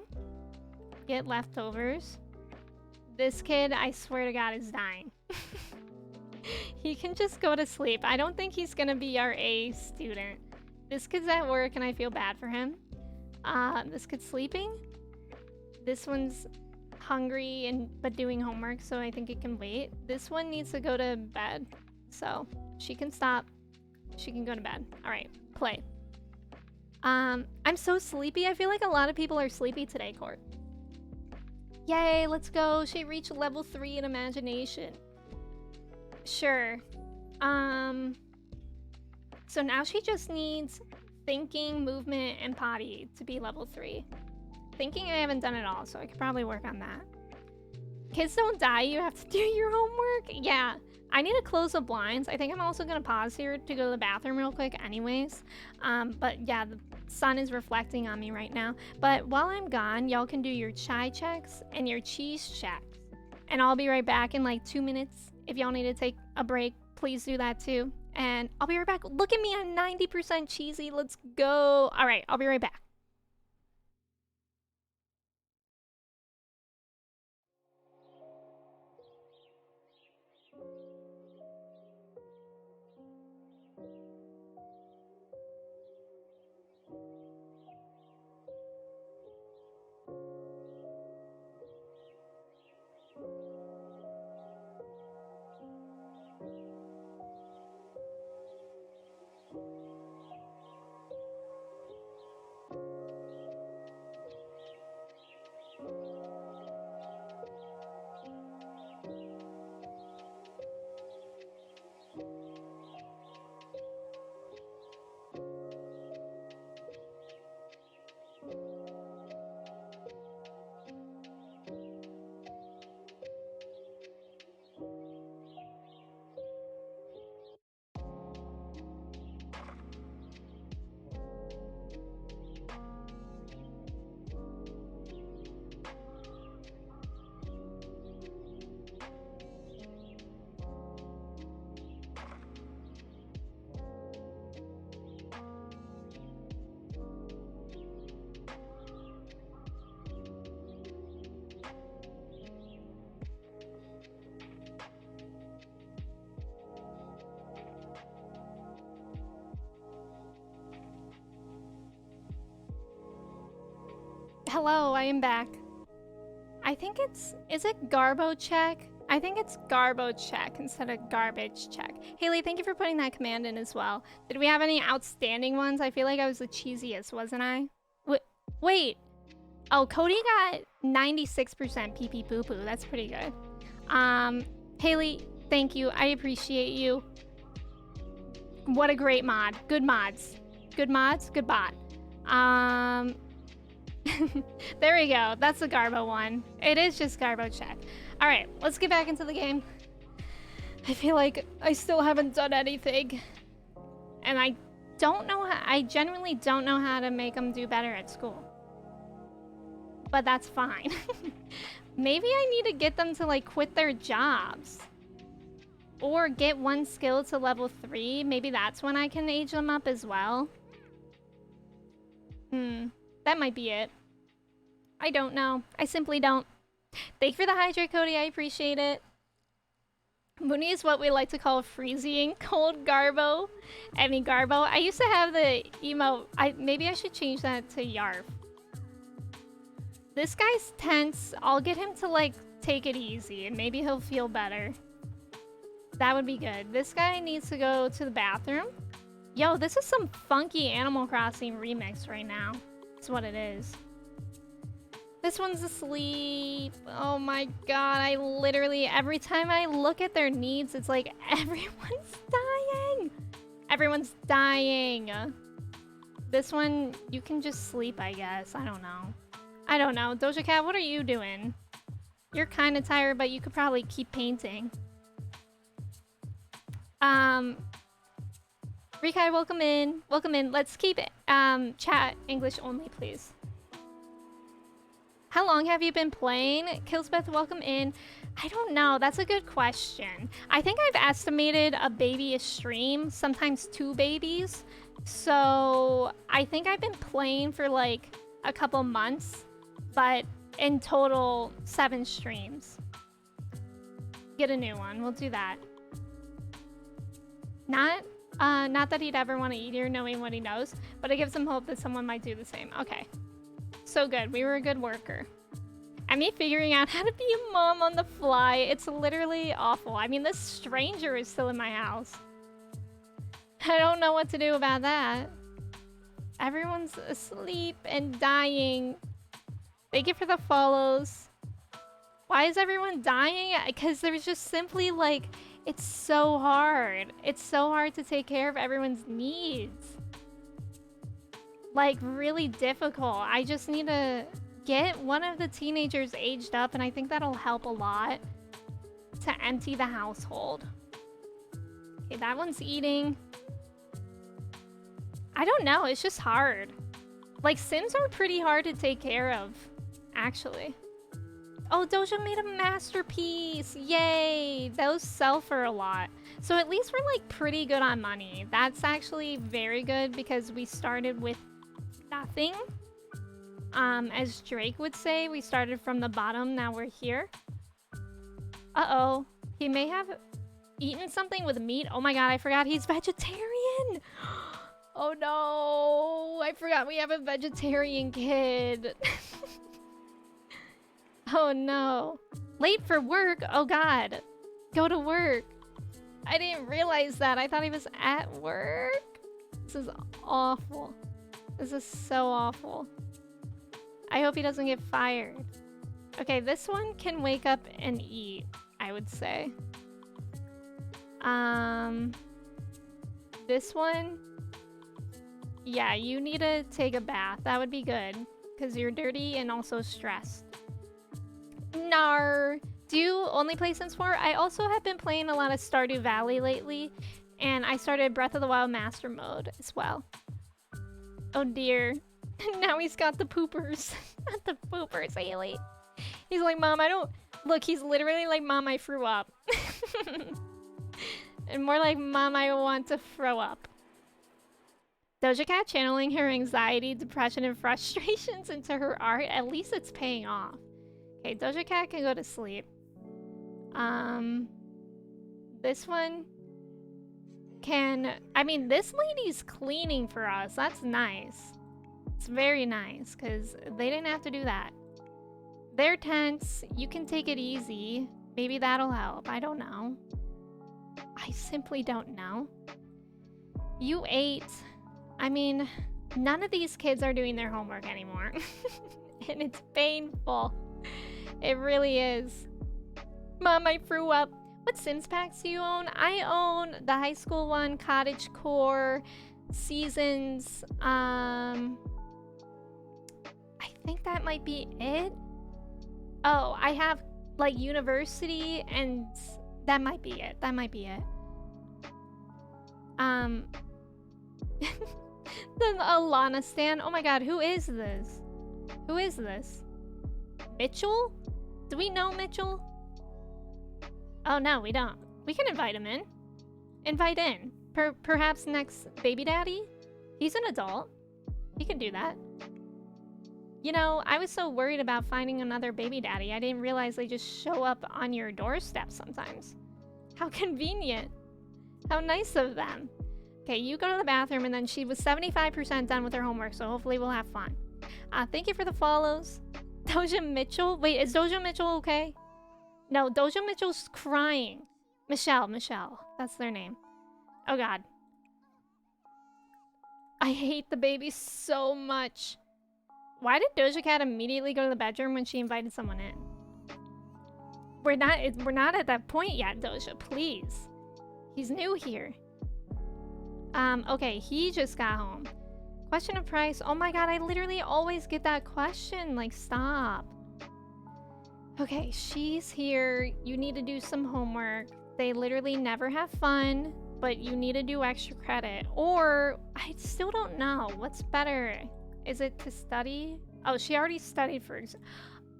Get leftovers. This kid, I swear to God, is dying. He can just go to sleep. I don't think he's gonna be our A student. This kid's at work and I feel bad for him. This kid's sleeping. This one's hungry but doing homework, so I think it can wait. This one needs to go to bed, so she can stop. She can go to bed. All right, play. I'm so sleepy. I feel like a lot of people are sleepy today, Court. Yay, let's go. She reached level 3 in imagination. Sure. So now she just needs thinking, movement, and potty to be level 3. Thinking, I haven't done it all, so I could probably work on that. Kids don't die, you have to do your homework? Yeah. I need to close the blinds. I think I'm also gonna pause here to go to the bathroom real quick anyways. But yeah, the sun is reflecting on me right now. But while I'm gone, y'all can do your chai checks and your cheese checks. And I'll be right back in like 2 minutes. If y'all need to take a break, please do that too. And I'll be right back. Look at me, I'm 90% cheesy. Let's go. All right, I'll be right back. Hello, I am back. I think is it Garbo check? I think it's Garbo check instead of garbage check. Haley, thank you for putting that command in as well. Did we have any outstanding ones? I feel like I was the cheesiest, wasn't I? Wait. Oh, Cody got 96% pee pee poo poo. That's pretty good. Haley, thank you. I appreciate you. What a great mod. Good mods. Good mods, good bot. There we go. That's the Garbo one. It is just Garbo check. Alright, let's get back into the game. I feel like I still haven't done anything. And I don't know how, I genuinely don't know how to make them do better at school. But that's fine. Maybe I need to get them to like quit their jobs. Or get one skill to level 3. Maybe that's when I can age them up as well. That might be it. I don't know. I simply don't. Thank you for the hydrate, Cody. I appreciate it. Mooney is what we like to call freezing cold Garbo. I mean, Garbo. I used to have the emote. Maybe I should change that to Yarf. This guy's tense. I'll get him to, like, take it easy, and maybe he'll feel better. That would be good. This guy needs to go to the bathroom. Yo, this is some funky Animal Crossing remix right now. That's what it is. This one's asleep. Oh my god, I literally, every time I look at their needs, it's like everyone's dying. Everyone's dying. This one, you can just sleep, I guess. I don't know. I don't know. Doja Cat, what are you doing? You're kind of tired, but you could probably keep painting. Rikai, welcome in. Welcome in. Let's keep it, chat English only, please. How long have you been playing? Killsbeth, welcome in. I don't know. That's a good question. I think I've estimated a baby a stream, sometimes 2 babies. So I think I've been playing for like a couple months, but in total 7 streams. Get a new one. We'll do that. Not that he'd ever want to eat here knowing what he knows, but it gives him hope that someone might do the same. Okay. So good. We were a good worker. And me figuring out how to be a mom on the fly. It's literally awful. I mean, this stranger is still in my house. I don't know what to do about that. Everyone's asleep and dying. Thank you for the follows. Why is everyone dying? Because there's just simply like, it's so hard. It's so hard to take care of everyone's needs. Like, really difficult. I just need to get one of the teenagers aged up, and I think that'll help a lot to empty the household. Okay, that one's eating. I don't know. It's just hard. Like, Sims are pretty hard to take care of, actually. Oh, Doja made a masterpiece. Yay. Those sell for a lot. So at least we're, like, pretty good on money. That's actually very good because we started with nothing. As Drake would say, we started from the bottom, now we're here. Uh-oh. He may have eaten something with meat. Oh my god, I forgot he's vegetarian! Oh no! I forgot we have a vegetarian kid. Oh no. Late for work? Oh god. Go to work. I didn't realize that. I thought he was at work. This is awful. This is so awful. I hope he doesn't get fired. Okay, this one can wake up and eat, I would say. This one, yeah, you need to take a bath. That would be good, because you're dirty and also stressed. Nar. Do you only play Sims 4? I also have been playing a lot of Stardew Valley lately, and I started Breath of the Wild Master Mode as well. Oh dear. Now he's got the poopers. Not the poopers, Haley. He's like, Mom, I don't... Look, he's literally like, Mom, I threw up. And more like, Mom, I want to throw up. Doja Cat channeling her anxiety, depression, and frustrations into her art. At least it's paying off. Okay, Doja Cat can go to sleep. This one can... I mean, this lady's cleaning for us. That's nice. It's very nice, because they didn't have to do that. They're tense. You can take it easy. Maybe that'll help. I don't know. I simply don't know. You ate. I mean, none of these kids are doing their homework anymore. And it's painful. It really is. Mom, I threw up. What Sims packs do you own? I own the high school one, Cottage Core, Seasons. I think that might be it. Oh, I have like university, and that might be it. That might be it. The Alana stan. Oh my god, who is this? Who is this? Mitchell? Do we know Mitchell? Oh no, we don't. We can invite him in. Invite in. Perhaps next baby daddy? He's an adult. He can do that. You know, I was so worried about finding another baby daddy. I didn't realize they just show up on your doorstep sometimes. How convenient. How nice of them. Okay, you go to the bathroom, and then she was 75% done with her homework, so hopefully we'll have fun. Thank you for the follows. Doja Mitchell? Wait, is Doja Mitchell okay? No, Doja Mitchell's crying. Michelle. That's their name. Oh god. I hate the baby so much. Why did Doja Cat immediately go to the bedroom when she invited someone in? We're not at that point yet, Doja, please. He's new here. Okay, he just got home. Question of price. Oh my god, I literally always get that question. Like, stop. Okay, she's here. You need to do some homework. They literally never have fun, but you need to do extra credit. Or, I still don't know. What's better? Is it to study? Oh, she already studied for exam.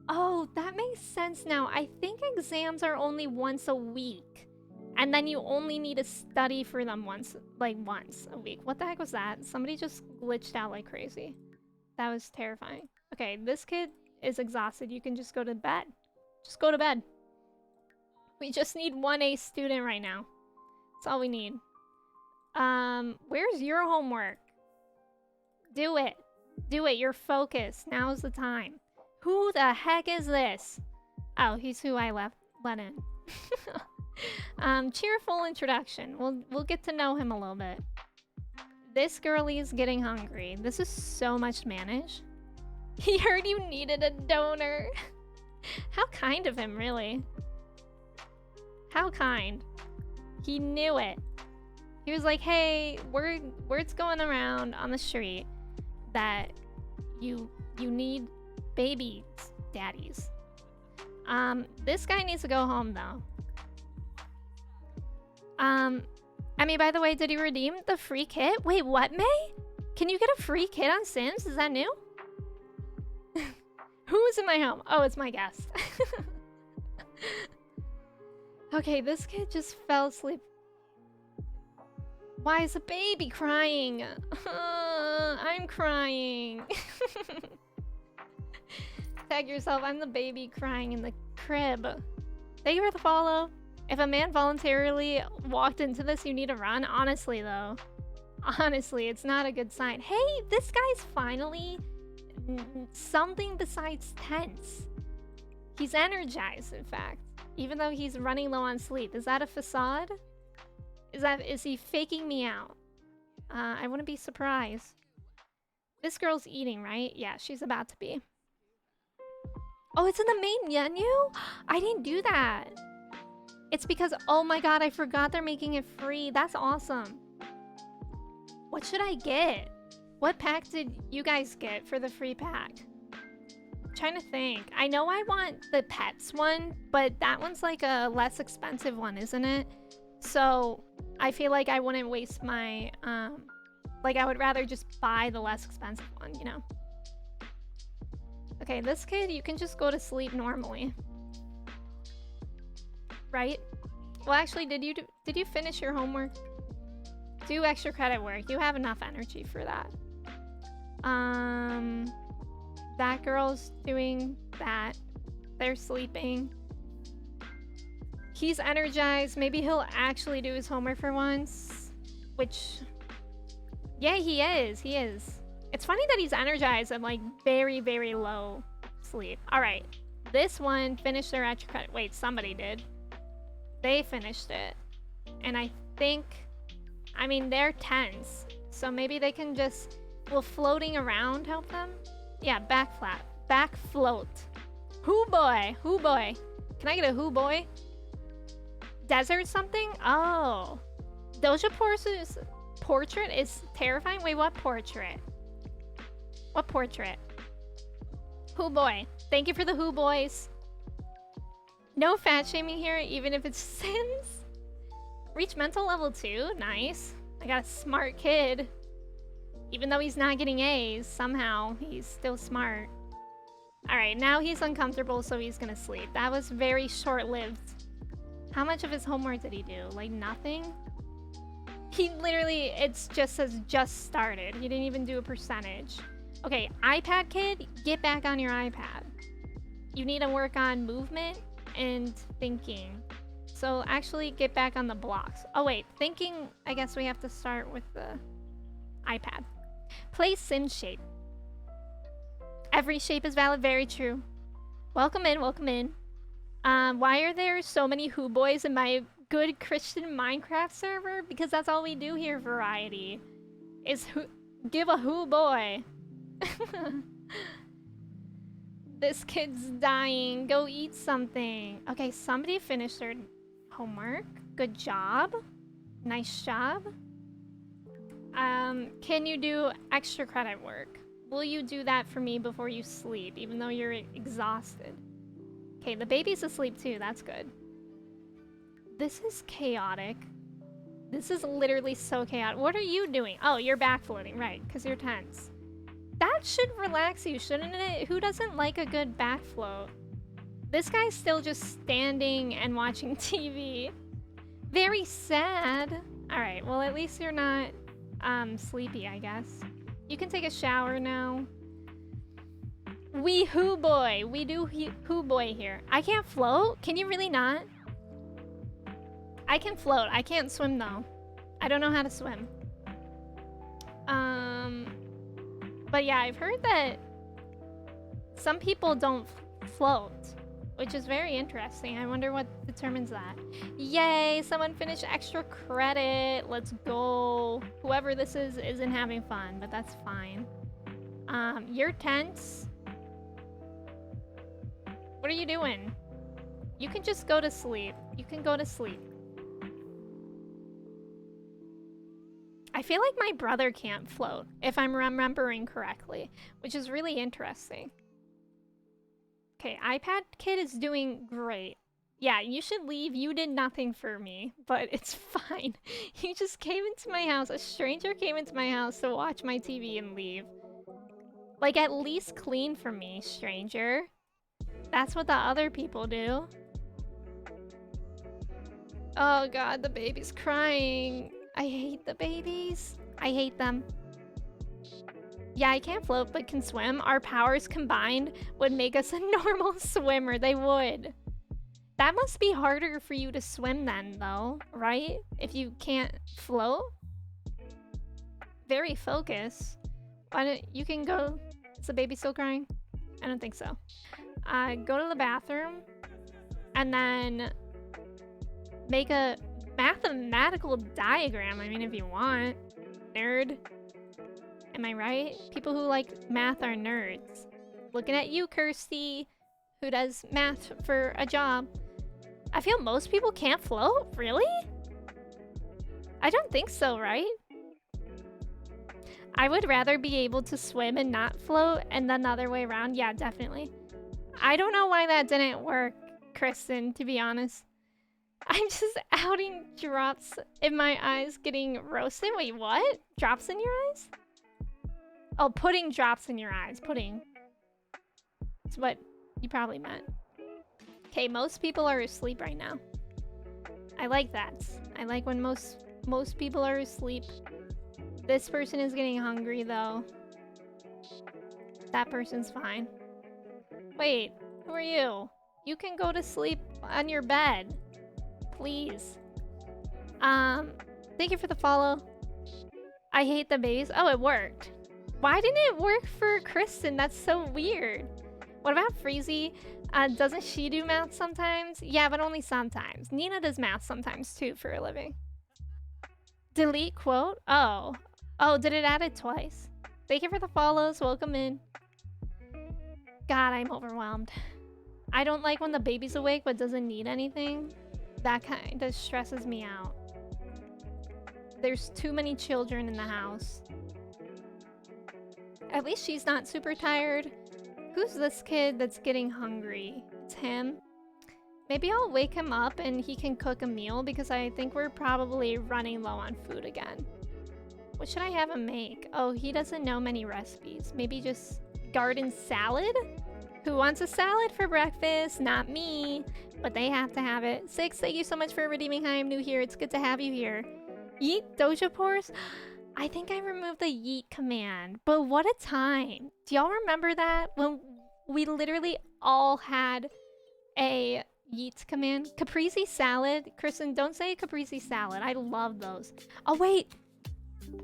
Oh, that makes sense now. I think exams are only once a week. And then you only need to study for them once a week. What the heck was that? Somebody just glitched out like crazy. That was terrifying. Okay, this kid is exhausted. You can just go to bed. Just go to bed. We just need one A student right now. That's all we need. Where's your homework? Do it. Do it. You're focused. Now's the time. Who the heck is this? Oh, he's who I let in. Cheerful introduction. We'll get to know him a little bit. This girlie is getting hungry. This is so much to manage. He heard you needed a donor. How kind of him, really. How kind. He knew it. He was like, hey, word's going around on the street that you need baby daddies. This guy needs to go home, though. I mean, by the way, did he redeem the free kit? Wait, what, May? Can you get a free kit on Sims? Is that new? Who is in my home? Oh, it's my guest. Okay, this kid just fell asleep. Why is the baby crying? I'm crying. Tag yourself. I'm the baby crying in the crib. Thank you for the follow. If a man voluntarily walked into this, you need to run. Honestly, though. Honestly, it's not a good sign. Hey, this guy's finally something besides tense. He's energized, in fact. Even though he's running low on sleep. Is that a facade? Is he faking me out? I wouldn't be surprised. This girl's eating, right? Yeah, she's about to be. Oh, it's in the main menu? I didn't do that. It's because, oh my god, I forgot they're making it free. That's awesome. What should I get? What pack did you guys get for the free pack? I'm trying to think. I know I want the pets one, but that one's like a less expensive one, isn't it? So I feel like I wouldn't waste my, like I would rather just buy the less expensive one, you know? Okay, this kid, you can just go to sleep normally. Right? Well, actually, did you finish your homework? Do extra credit work. You have enough energy for that. That girl's doing that. They're sleeping. He's energized. Maybe he'll actually do his homework for once. Which, yeah, he is. He is. It's funny that he's energized and like very, very low sleep. All right. This one finished their extra credit. Wait, somebody did. They finished it. And I think, I mean, they're tense. So maybe they can just, will floating around help them? Yeah, back flat. Back float. Hoo boy. Hoo boy. Can I get a hoo boy? Desert something? Oh. Doja Porce's portrait is terrifying? Wait, what portrait? What portrait? Hoo boy. Thank you for the hoo boys. No fat shaming here, even if it's sins. Reach mental level 2. Nice. I got a smart kid. Even though he's not getting A's, somehow he's still smart. Alright, now he's uncomfortable, so he's gonna sleep. That was very short-lived. How much of his homework did he do? Like, nothing? He literally, it just says just started. He didn't even do a percentage. Okay, iPad kid, get back on your iPad. You need to work on movement and thinking. So actually get back on the blocks. Oh wait, thinking, I guess we have to start with the iPad. Play sim shape. Every shape is valid, very true. Welcome in, welcome in. Why are there so many Who Boys in my good Christian Minecraft server? Because that's all we do here, Variety. Is give a Who Boy. This kid's dying. Go eat something. Okay, somebody finished their homework. Good job. Nice job. Can you do extra credit work? Will you do that for me before you sleep, even though you're exhausted? Okay, the baby's asleep too. That's good. This is chaotic. This is literally so chaotic. What are you doing? Oh, you're backfloating, right, because you're tense. That should relax you, shouldn't it? Who doesn't like a good backfloat? This guy's still just standing and watching TV. Very sad. All right, well, at least you're not sleepy, I guess. You can take a shower now. We Who Boy. We do Who Boy here. I can't float? Can you really not? I can float. I can't swim, though. I don't know how to swim. But yeah, I've heard that some people don't float, which is very interesting. I wonder what determines that. Yay, someone finished extra credit. Let's go. Whoever this is isn't having fun, but that's fine. You're tense. What are you doing? You can just go to sleep. You can go to sleep. I feel like my brother can't float, if I'm remembering correctly, which is really interesting. Okay, iPad kid is doing great. Yeah, you should leave. You did nothing for me, but it's fine. You just came into my house. A stranger came into my house to watch my TV and leave. Like, at least clean for me, stranger. That's what the other people do. Oh god, the baby's crying. I hate the babies. I hate them. Yeah, I can't float, but can swim. Our powers combined would make us a normal swimmer. They would. That must be harder for you to swim then, though, right? If you can't float? Very focused. Why don't you can go... Is the baby still crying? I don't think so. Go to the bathroom. And then... make a mathematical diagram. I mean, if you want. Nerd. Am I right? People who like math are nerds. Looking at you, Kirsty, who does math for a job. I feel most people can't float? Really? I don't think so, right? I would rather be able to swim and not float, and then the other way around. Yeah, definitely. I don't know why that didn't work, Kristen, to be honest. I'm just outing drops in my eyes getting roasted. Wait, what? Drops in your eyes? Oh, pudding drops in your eyes. Pudding. That's what you probably meant. Okay, most people are asleep right now. I like that. I like when most people are asleep. This person is getting hungry, though. That person's fine. Wait, who are you? You can go to sleep on your bed. Please. Thank you for the follow. I hate the bass. Oh, it worked. Why didn't it work for Kristen? That's so weird. What about Freezy? Doesn't she do math sometimes? Yeah, but only sometimes. Nina does math sometimes too for a living. Delete quote? Oh. Oh, did it add it twice? Thank you for the follows. Welcome in. God, I'm overwhelmed. I don't like when the baby's awake but doesn't need anything. That kind of stresses me out. There's too many children in the house. At least she's not super tired. Who's this kid that's getting hungry? It's him. Maybe I'll wake him up and he can cook a meal because I think we're probably running low on food again. What should I have him make? Oh, he doesn't know many recipes. Maybe just garden salad? Who wants a salad for breakfast? Not me, but they have to have it. Six, thank you so much for redeeming. Hi, I'm new here. It's good to have you here. Yeet doja pores? I think I removed the yeet command, but what a time. Do y'all remember that? When we literally all had a yeet command? Caprese salad? Kristen, don't say caprese salad. I love those. Oh, wait.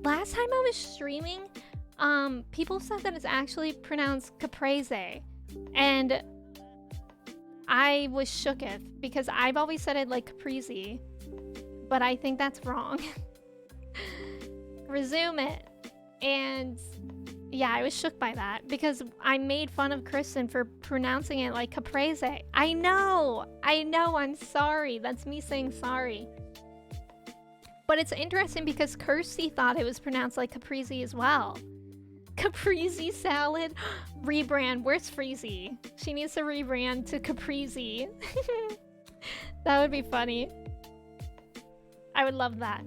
Last time I was streaming, people said that it's actually pronounced caprese. And I was shooketh because I've always said it like caprese, but I think that's wrong. Resume it. And yeah, I was shook by that because I made fun of Kristen for pronouncing it like caprese. I know, I'm sorry. That's me saying sorry. But it's interesting because Kirsty thought it was pronounced like caprese as well. Caprese salad? Rebrand. Where's Freezy? She needs to rebrand to Caprese. That would be funny. I would love that.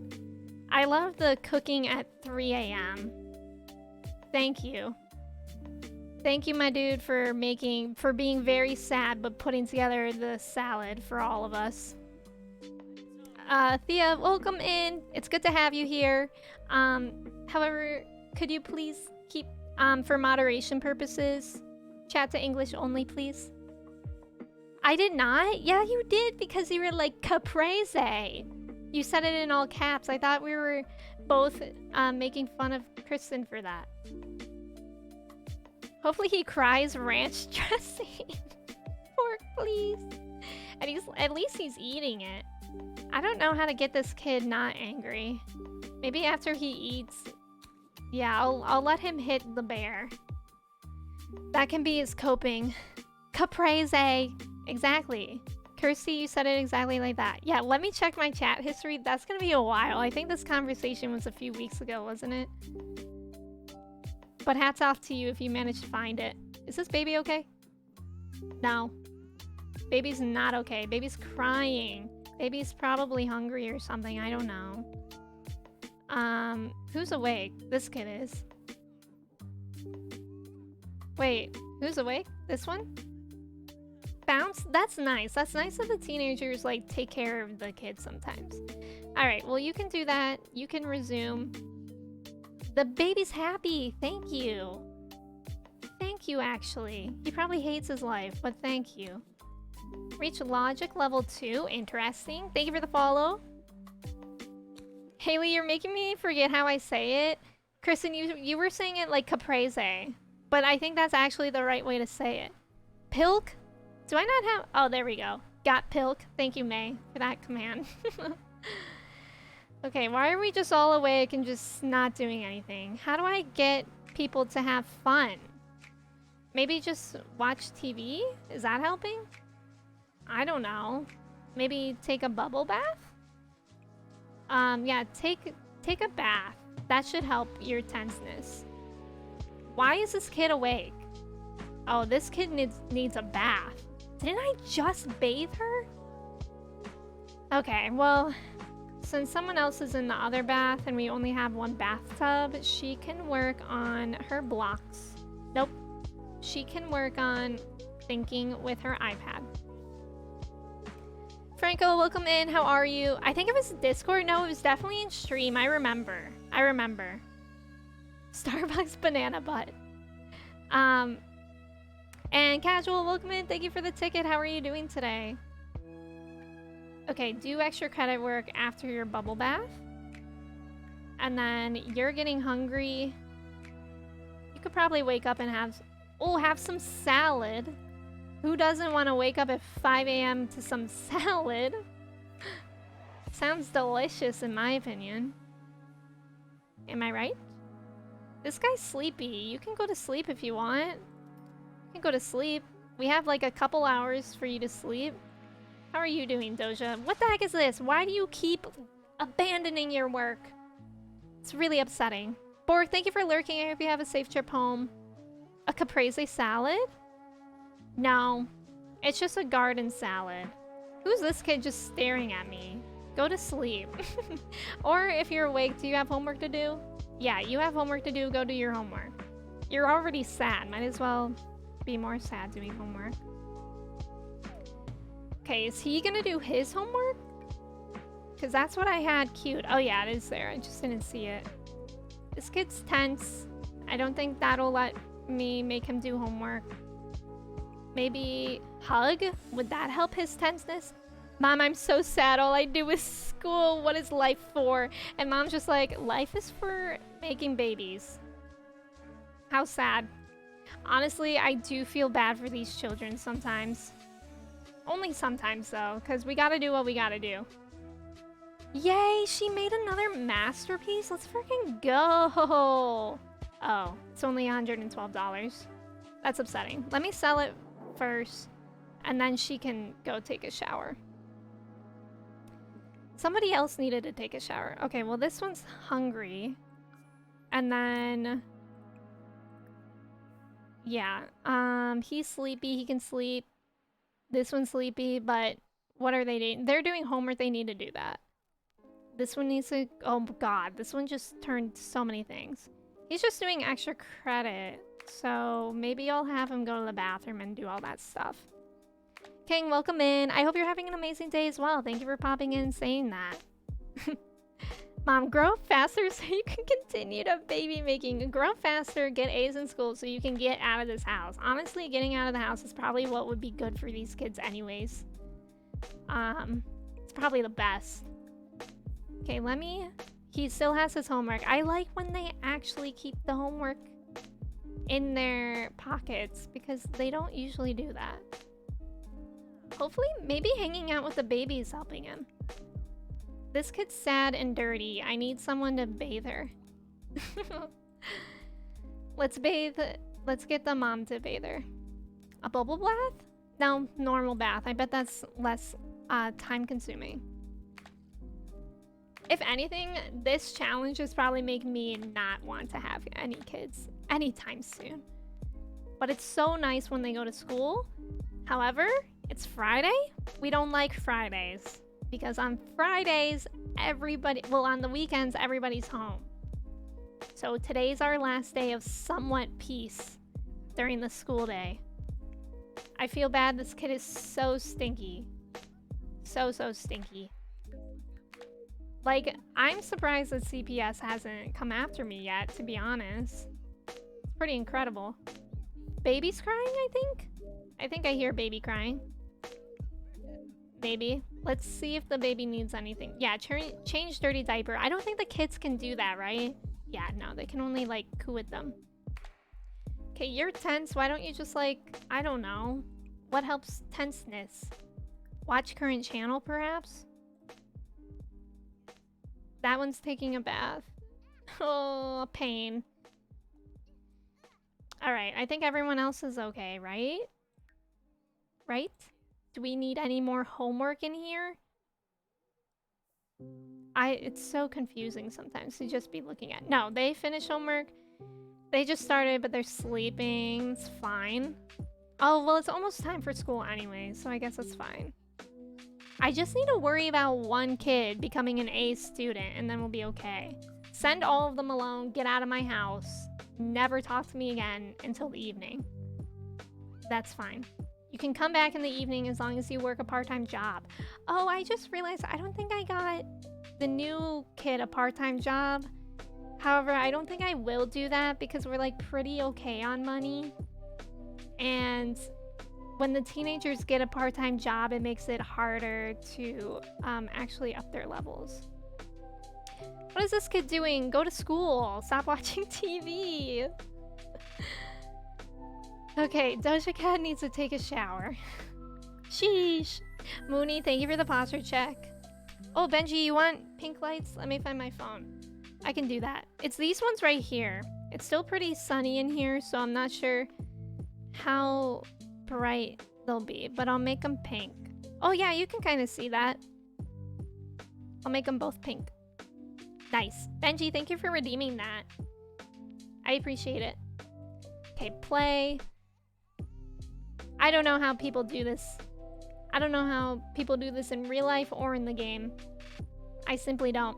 I love the cooking at 3 a.m. Thank you. Thank you, my dude, for being very sad but putting together the salad for all of us. Thea, welcome in. It's good to have you here. However, could you please keep, for moderation purposes, chat to English only, please? I did not? Yeah, you did, because you were like, caprese. You said it in all caps. I thought we were both making fun of Kristen for that. Hopefully he cries ranch dressing. Pork, please. At least he's eating it. I don't know how to get this kid not angry. Maybe after he eats... Yeah, I'll let him hit the bear. That can be his coping. Caprese. Exactly. Kirsty, you said it exactly like that. Yeah, let me check my chat history. That's gonna be a while. I think this conversation was a few weeks ago, wasn't it? But hats off to you if you managed to find it. Is this baby okay? No. Baby's not okay. Baby's crying. Baby's probably hungry or something. I don't know. Who's awake? This kid is. Wait, who's awake? This one? Bounce? That's nice. That's nice that the teenagers, like, take care of the kids sometimes. Alright, well, you can do that. You can resume. The baby's happy. Thank you. Thank you, actually. He probably hates his life, but thank you. Reach logic level 2. Interesting. Thank you for the follow. Haley, you're making me forget how I say it. Kristen, you were saying it like caprese, but I think that's actually the right way to say it. Pilk? Do I not have... Oh, there we go. Got Pilk. Thank you, May, for that command. Okay, why are we just all awake and just not doing anything? How do I get people to have fun? Maybe just watch TV? Is that helping? I don't know. Maybe take a bubble bath? Yeah, take a bath. That should help your tenseness. Why is this kid awake? Oh, this kid needs a bath. Didn't I just bathe her? Okay, well, since someone else is in the other bath and we only have one bathtub, she can work on her blocks. Nope. She can work on thinking with her iPad. Franco, welcome in. How are you? I think it was Discord. No, it was definitely in stream. I remember. Starbucks banana butt. And Casual, welcome in. Thank you for the ticket. How are you doing today? Okay, do extra credit work after your bubble bath. And then you're getting hungry. You could probably wake up and have some salad. Who doesn't want to wake up at 5 a.m. to some salad? Sounds delicious in my opinion. Am I right? This guy's sleepy. You can go to sleep if you want. You can go to sleep. We have like a couple hours for you to sleep. How are you doing, Doja? What the heck is this? Why do you keep abandoning your work? It's really upsetting. Borg, thank you for lurking. I hope you have a safe trip home. A caprese salad? No, it's just a garden salad. Who's this kid just staring at me? Go to sleep. Or if you're awake, do you have homework to do? Yeah, you have homework to do. Go do your homework. You're already sad. Might as well be more sad doing homework. Okay, is he gonna do his homework? Because that's what I had queued. Oh yeah, it is there. I just didn't see it. This kid's tense. I don't think that'll let me make him do homework. Maybe hug? Would that help his tenseness? Mom, I'm so sad. All I do is school. What is life for? And mom's just like, life is for making babies. How sad. Honestly, I do feel bad for these children sometimes. Only sometimes though, because we gotta do what we gotta do. Yay, she made another masterpiece. Let's freaking go. Oh, it's only $112. That's upsetting. Let me sell it first, and then she can go take a shower. Somebody else needed to take a shower. Okay, well this one's hungry. And then... yeah, he's sleepy, he can sleep. This one's sleepy, but what are they doing? They're doing homework, they need to do that. This one needs to... oh god, this one just turned so many things. He's just doing extra credit, so maybe I'll have him go to the bathroom and do all that stuff. King, welcome in. I hope you're having an amazing day as well. Thank you for popping in and saying that. Mom, grow up faster so you can continue to baby making. Grow up faster, get A's in school so you can get out of this house. Honestly, getting out of the house is probably what would be good for these kids anyways. It's probably the best. Okay, let me... he still has his homework. I like when they actually keep the homework in their pockets because they don't usually do that. Hopefully, maybe hanging out with the baby is helping him. This kid's sad and dirty. I need someone to bathe her. Let's bathe. Let's get the mom to bathe her. A bubble bath? No, normal bath. I bet that's less time consuming. If anything, this challenge is probably making me not want to have any kids anytime soon. But it's so nice when they go to school. However, it's Friday. We don't like Fridays because on Fridays, everybody, well, on the weekends, everybody's home. So today's our last day of somewhat peace during the school day. I feel bad. This kid is so stinky. So stinky. Like, I'm surprised that CPS hasn't come after me yet, to be honest. It's pretty incredible. Baby's crying, I think? I think I hear baby crying. Maybe. Let's see if the baby needs anything. Yeah, change dirty diaper. I don't think the kids can do that, right? Yeah, no, they can only, like, coo with them. Okay, you're tense. Why don't you just, like, I don't know. What helps tenseness? Watch current channel, perhaps? That one's taking a bath. Oh, pain. Alright, I think everyone else is okay, right? Right? Do we need any more homework in here? It's so confusing sometimes to just be looking at. No, they finished homework. They just started, but they're sleeping. It's fine. Oh, well, it's almost time for school anyway, so I guess that's fine. I just need to worry about one kid becoming an A student, and then we'll be okay. Send all of them alone, get out of my house, never talk to me again until the evening. That's fine. You can come back in the evening as long as you work a part-time job. Oh, I just realized I don't think I got the new kid a part-time job. However, I don't think I will do that because we're like pretty okay on money. And when the teenagers get a part-time job, it makes it harder to actually up their levels. What is this kid doing? Go to school. Stop watching TV. Okay, Doja Cat needs to take a shower. Sheesh. Mooney, thank you for the posture check. Oh, Benji, you want pink lights? Let me find my phone. I can do that. It's these ones right here. It's still pretty sunny in here, so I'm not sure how bright they'll be, but I'll make them pink. Oh yeah, you can kind of see that. I'll make them both pink. Nice. Benji, thank you for redeeming that. I appreciate it. Okay, play. I don't know how people do this. I don't know how people do this in real life or in the game. I simply don't.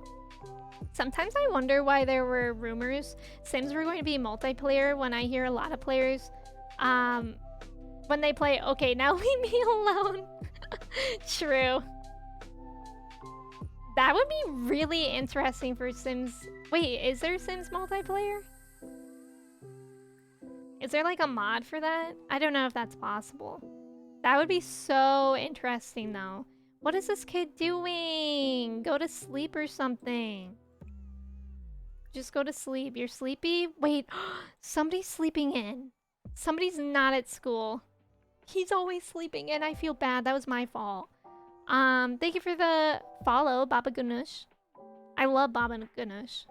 Sometimes I wonder why there were rumors Sims were going to be multiplayer when I hear a lot of players, when they play, okay, now leave me alone. True. That would be really interesting for Sims. Wait, is there Sims multiplayer? Is there like a mod for that? I don't know if that's possible. That would be so interesting though. What is this kid doing? Go to sleep or something. Just go to sleep. You're sleepy? Wait, somebody's sleeping in. Somebody's not at school. He's always sleeping in. I feel bad. That was my fault. Thank you for the follow, Baba Ganush. I love Baba Ganush.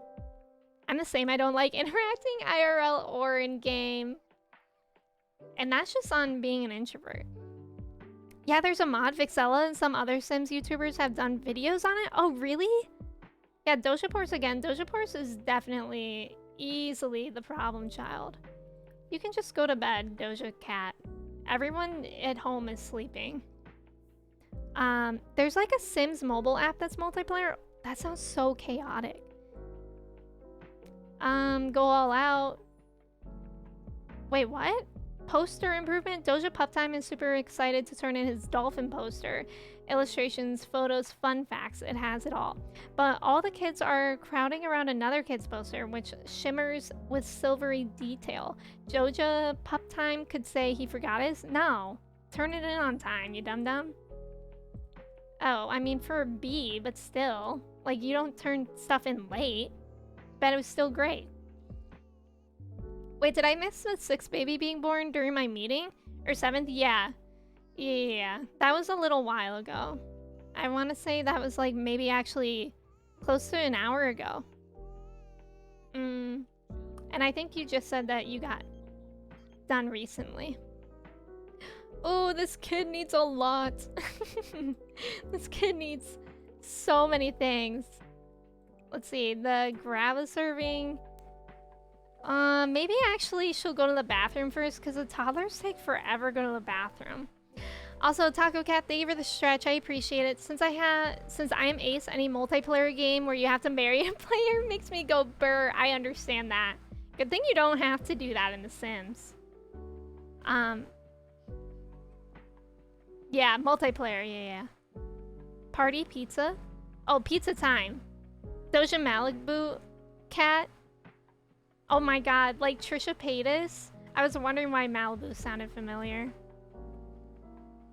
I'm the same. I don't like interacting IRL or in game. And that's just on being an introvert. Yeah, there's a mod, Vixella, and some other Sims YouTubers have done videos on it. Oh, really? Yeah, Doja Porce again. Doja Porce is definitely easily the problem child. You can just go to bed, Doja Cat. Everyone at home is sleeping. There's like a Sims mobile app that's multiplayer. That sounds so chaotic. Go all out. Wait, what? Poster improvement? Doja Pup Time is super excited to turn in his dolphin poster. Illustrations, photos, fun facts. It has it all. But all the kids are crowding around another kid's poster, which shimmers with silvery detail. Doja Pup Time could say he forgot his? No. Turn it in on time, you dum-dum. Oh, I mean for a B, but still. Like, you don't turn stuff in late. Bet it was still great. Wait, did I miss the 6th baby being born during my meeting? Or 7th? Yeah. Yeah. That was a little while ago. I want to say that was like maybe actually close to an hour ago. And I think you just said that you got done recently. Oh, this kid needs a lot. This kid needs so many things. Let's see, the grab serving. Maybe actually she'll go to the bathroom first because the toddlers take forever to go to the bathroom. Also, Taco Cat, thank you for the stretch. I appreciate it. Since I am ace, any multiplayer game where you have to marry a player makes me go burr. I understand that. Good thing you don't have to do that in The Sims. Yeah, multiplayer, yeah. Party pizza? Oh, pizza time. Doja Malibu Cat? Oh my god, like Trisha Paytas? I was wondering why Malibu sounded familiar.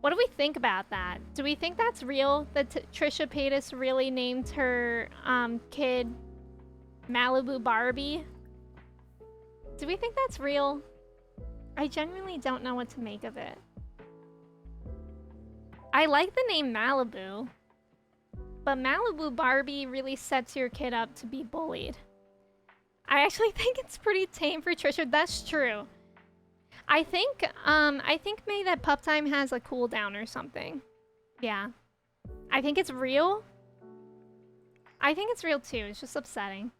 What do we think about that? Do we think that's real? That Trisha Paytas really named her kid Malibu Barbie? Do we think that's real? I genuinely don't know what to make of it. I like the name Malibu, but Malibu Barbie really sets your kid up to be bullied. I actually think it's pretty tame for Trisha. That's true. I think maybe that Pup Time has a cooldown or something. Yeah. I think it's real. I think it's real too. It's just upsetting.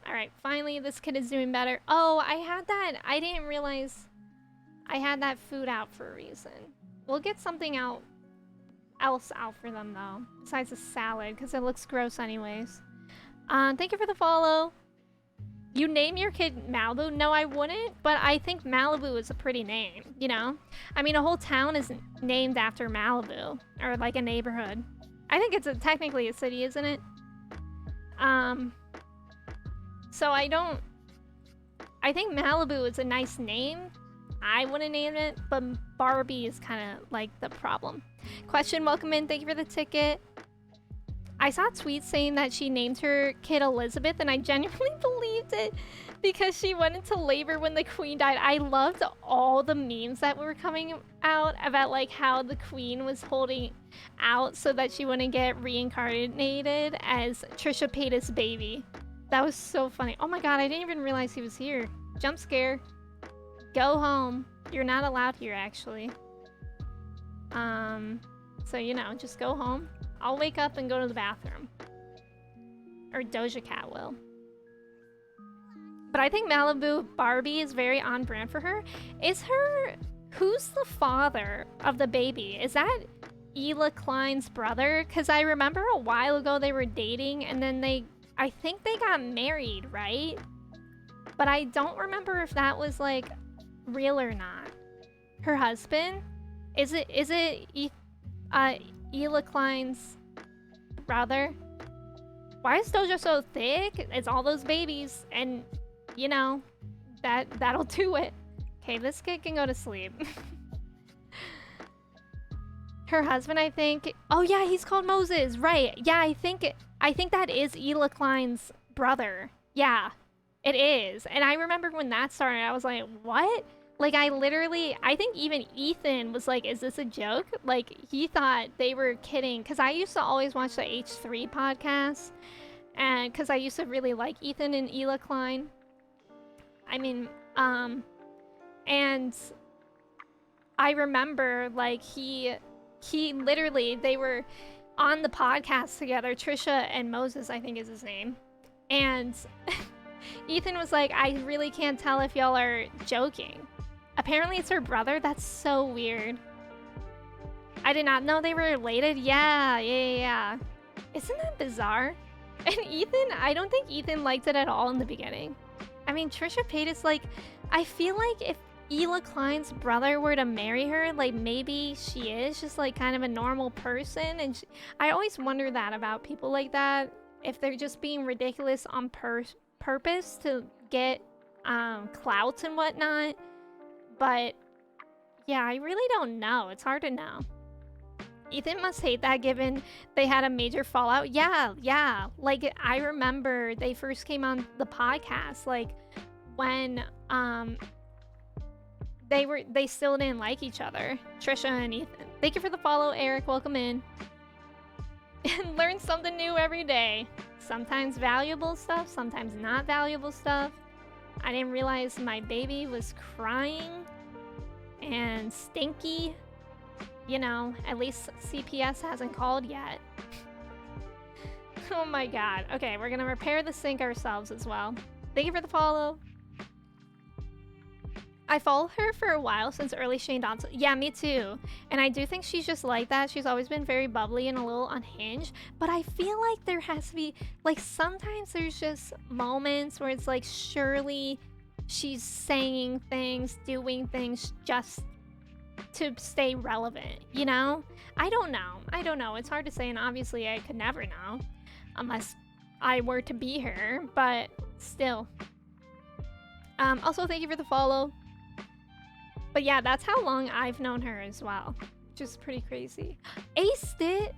Alright, finally this kid is doing better. Oh, I had that. I didn't realize I had that food out for a reason. We'll get something else out for them though. Besides a salad, because it looks gross anyways. Thank you for the follow. You name your kid Malibu? No, I wouldn't, but I think Malibu is a pretty name, you know? I mean, a whole town is named after Malibu, or like a neighborhood. I think it's technically a city, isn't it? So I think Malibu is a nice name. I wouldn't name it, but Barbie is kind of like the problem. Question, welcome in, thank you for the ticket. I saw tweets saying that she named her kid Elizabeth, and I genuinely believed it because she went into labor when the queen died. I loved all the memes that were coming out about like how the queen was holding out so that she wouldn't get reincarnated as Trisha Paytas' baby. That was so funny. Oh my god, I didn't even realize he was here. Jump scare. Go home. You're not allowed here, actually. So, you know, just go home. I'll wake up and go to the bathroom. Or Doja Cat will. But I think Malibu Barbie is very on brand for her. Is her... Who's the father of the baby? Is that Ela Klein's brother? Because I remember a while ago they were dating and then I think they got married, right? But I don't remember if that was like real or not. Her husband? Is it Ela Klein's brother? Why is Doja so thick? It's all those babies, and you know, that'll do it. Okay, this kid can go to sleep. Her husband, I think. Oh yeah, he's called Moses, right? Yeah, I think that is Ela Klein's brother. Yeah, it is. And I remember when that started, I was like, what? Like, I think even Ethan was like, is this a joke? Like, he thought they were kidding. Because I used to always watch the H3 podcast. And because I used to really like Ethan and Ela Klein. I mean, and I remember, like, he literally, they were on the podcast together. Trisha and Moses, I think is his name. And Ethan was like, I really can't tell if y'all are joking. Apparently it's her brother. That's so weird. I did not know they were related. Yeah. Isn't that bizarre? And Ethan, I don't think Ethan liked it at all in the beginning. I mean, Trisha Paytas, like, I feel like if Ela Klein's brother were to marry her, like, maybe she is just, like, kind of a normal person. And I always wonder that about people like that. If they're just being ridiculous on purpose to get clout and whatnot. But yeah, I really don't know. It's hard to know. Ethan must hate that given they had a major fallout. Yeah. Like, I remember they first came on the podcast, like, when they still didn't like each other. Trisha and Ethan. Thank you for the follow, Eric. Welcome in. And learn something new every day. Sometimes valuable stuff, sometimes not valuable stuff. I didn't realize my baby was crying and stinky. You know, at least CPS hasn't called yet. Oh my god. Okay, we're gonna repair the sink ourselves as well. Thank you for the follow. I followed her for a while since early Shane Dawson. Yeah, me too. And I do think she's just like that. She's always been very bubbly and a little unhinged. But I feel like there has to be, like, sometimes there's just moments where it's like, surely she's saying things, doing things just to stay relevant, you know? I don't know. It's hard to say, and obviously I could never know unless I were to be her, but still. Also, thank you for the follow. But yeah, that's how long I've known her as well, which is pretty crazy. Aced it!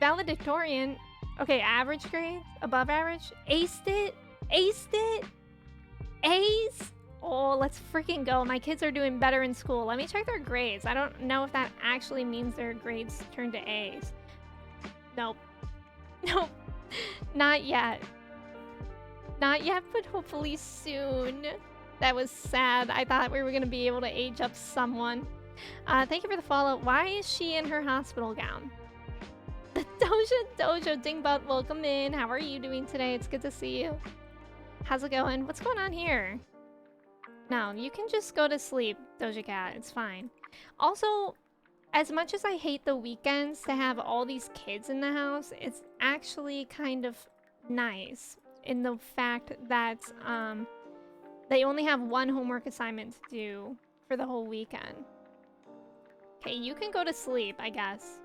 Valedictorian. Okay, average grade? Above average? Aced it! Aced it! Ace! Oh, let's freaking go. My kids are doing better in school. Let me check their grades. I don't know if that actually means their grades turn to A's. Nope. Nope. Not yet. Not yet, but hopefully soon. That was sad. I thought we were going to be able to age up someone. Thank you for the follow. Why is she in her hospital gown? The Dojo Dingbot, welcome in. How are you doing today? It's good to see you. How's it going? What's going on here? No, you can just go to sleep, Doja Cat. It's fine. Also, as much as I hate the weekends to have all these kids in the house, it's actually kind of nice in the fact that they only have one homework assignment to do for the whole weekend. Okay, you can go to sleep, I guess.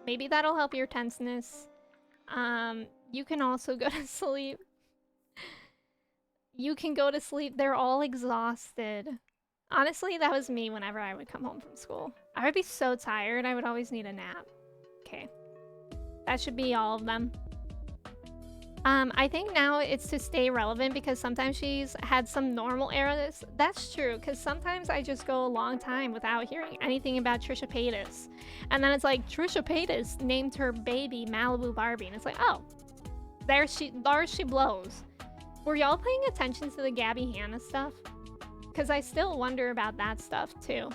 Maybe that'll help your tenseness. You can also go to sleep. You can go to sleep. They're all exhausted. Honestly, that was me whenever I would come home from school. I would be so tired, I would always need a nap. Okay. That should be all of them. I think now it's to stay relevant because sometimes she's had some normal errors. That's true, because sometimes I just go a long time without hearing anything about Trisha Paytas. And then it's like, Trisha Paytas named her baby Malibu Barbie. And it's like, oh, there she blows. Were y'all paying attention to the Gabby Hanna stuff? Because I still wonder about that stuff too.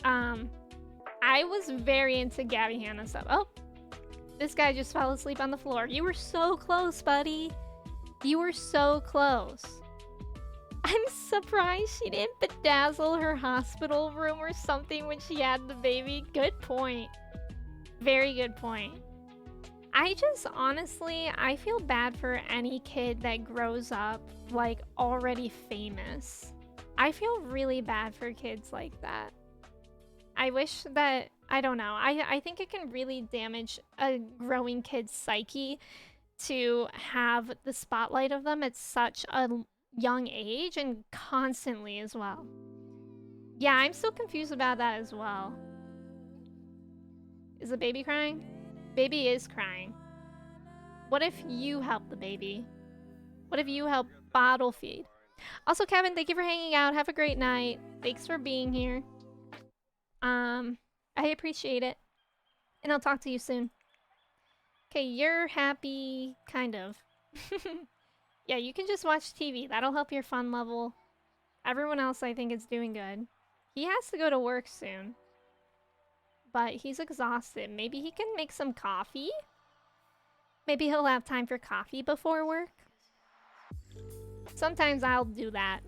I was very into Gabby Hanna stuff. Oh, this guy just fell asleep on the floor. You were so close, buddy. You were so close. I'm surprised she didn't bedazzle her hospital room or something when she had the baby. Good point. Very good point. I just honestly, I feel bad for any kid that grows up like already famous. I feel really bad for kids like that. I wish that, I don't know, I think it can really damage a growing kid's psyche to have the spotlight of them at such a young age and constantly as well. Yeah, I'm still confused about that as well. Is the baby crying? Baby is crying. What if you help the baby? What if you help bottle feed? Also, Kevin, thank you for hanging out. Have a great night. Thanks for being here. I appreciate it. And I'll talk to you soon. Okay, you're happy, kind of. Yeah, you can just watch TV. That'll help your fun level. Everyone else, I think, is doing good. He has to go to work soon. But he's exhausted. Maybe he can make some coffee? Maybe he'll have time for coffee before work? Sometimes I'll do that.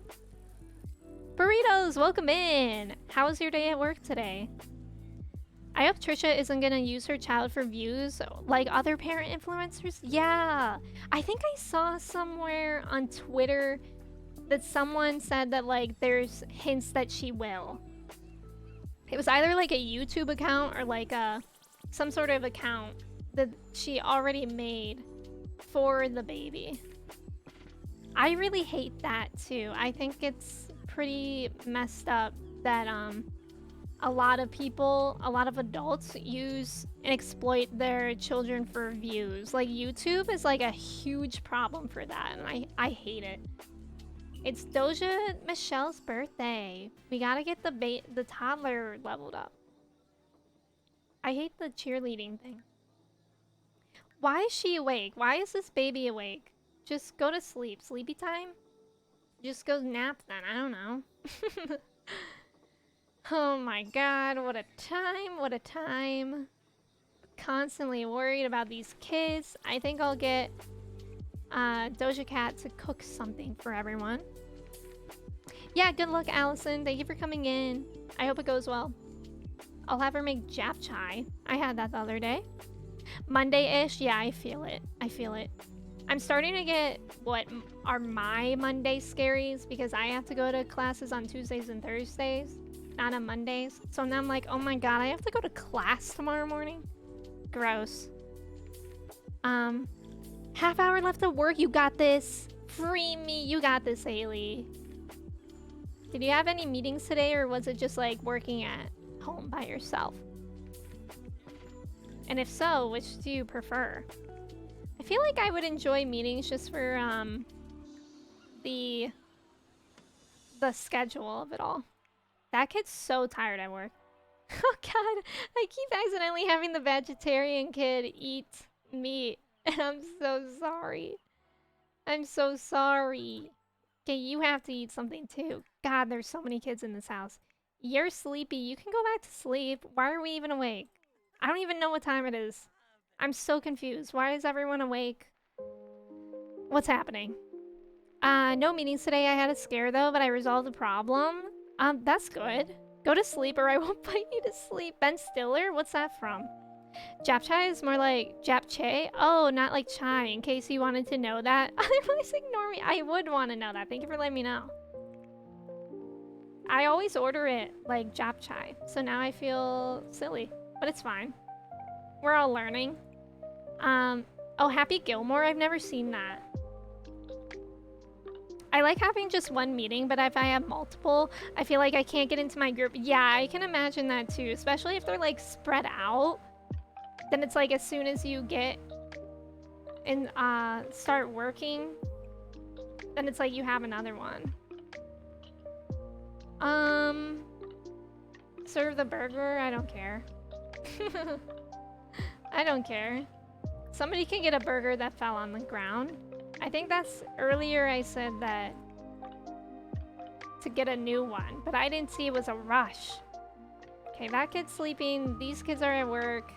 Burritos, welcome in! How was your day at work today? I hope Trisha isn't gonna use her child for views like other parent influencers. Yeah, I think I saw somewhere on Twitter that someone said that like there's hints that she will. It was either like a YouTube account or like some sort of account that she already made for the baby. I really hate that too. I think it's pretty messed up that a lot of people, a lot of adults use and exploit their children for views. Like YouTube is like a huge problem for that, and I hate it. It's Doja Michelle's birthday. We gotta get the toddler leveled up. I hate the cheerleading thing. Why is she awake? Why is this baby awake? Just go to sleep. Sleepy time? Just go nap then. I don't know. Oh my god, what a time, what a time. Constantly worried about these kids. I think I'll get Doja Cat to cook something for everyone. Yeah, good luck, Allison. Thank you for coming in. I hope it goes well. I'll have her make japchae. I had that the other day. Monday-ish, yeah, I feel it. I feel it. I'm starting to get what are my Monday scaries because I have to go to classes on Tuesdays and Thursdays, not on Mondays. So now I'm like, oh my god, I have to go to class tomorrow morning? Gross. Half hour left of work. You got this. Free me. You got this, Haley. Did you have any meetings today, or was it just like working at home by yourself? And if so, which do you prefer? I feel like I would enjoy meetings just for the schedule of it all. That kid's so tired at work. Oh god, I keep accidentally having the vegetarian kid eat meat, and I'm so sorry. I'm so sorry. Okay, you have to eat something too. God, there's so many kids in this house. You're sleepy. You can go back to sleep. Why are we even awake? I don't even know what time it is. I'm so confused. Why is everyone awake? What's happening? No meetings today. I had a scare though, but I resolved the problem. That's good. Go to sleep or I will put you to sleep. Ben Stiller? What's that from? Japchae is more like japchae? Oh, not like chai, in case you wanted to know that. Otherwise, ignore me. I would want to know that. Thank you for letting me know. I always order it like japchae, so now I feel silly, but it's fine. We're all learning. Oh, Happy Gilmore? I've never seen that. I like having just one meeting, but if I have multiple, I feel like I can't get into my group. Yeah, I can imagine that too, especially if they're like spread out. Then it's like as soon as you get and start working, then it's like you have another one. Serve the burger? I don't care. I don't care. Somebody can get a burger that fell on the ground. I think that's earlier I said that to get a new one, but I didn't see it was a rush. Okay, that kid's sleeping. These kids are at work.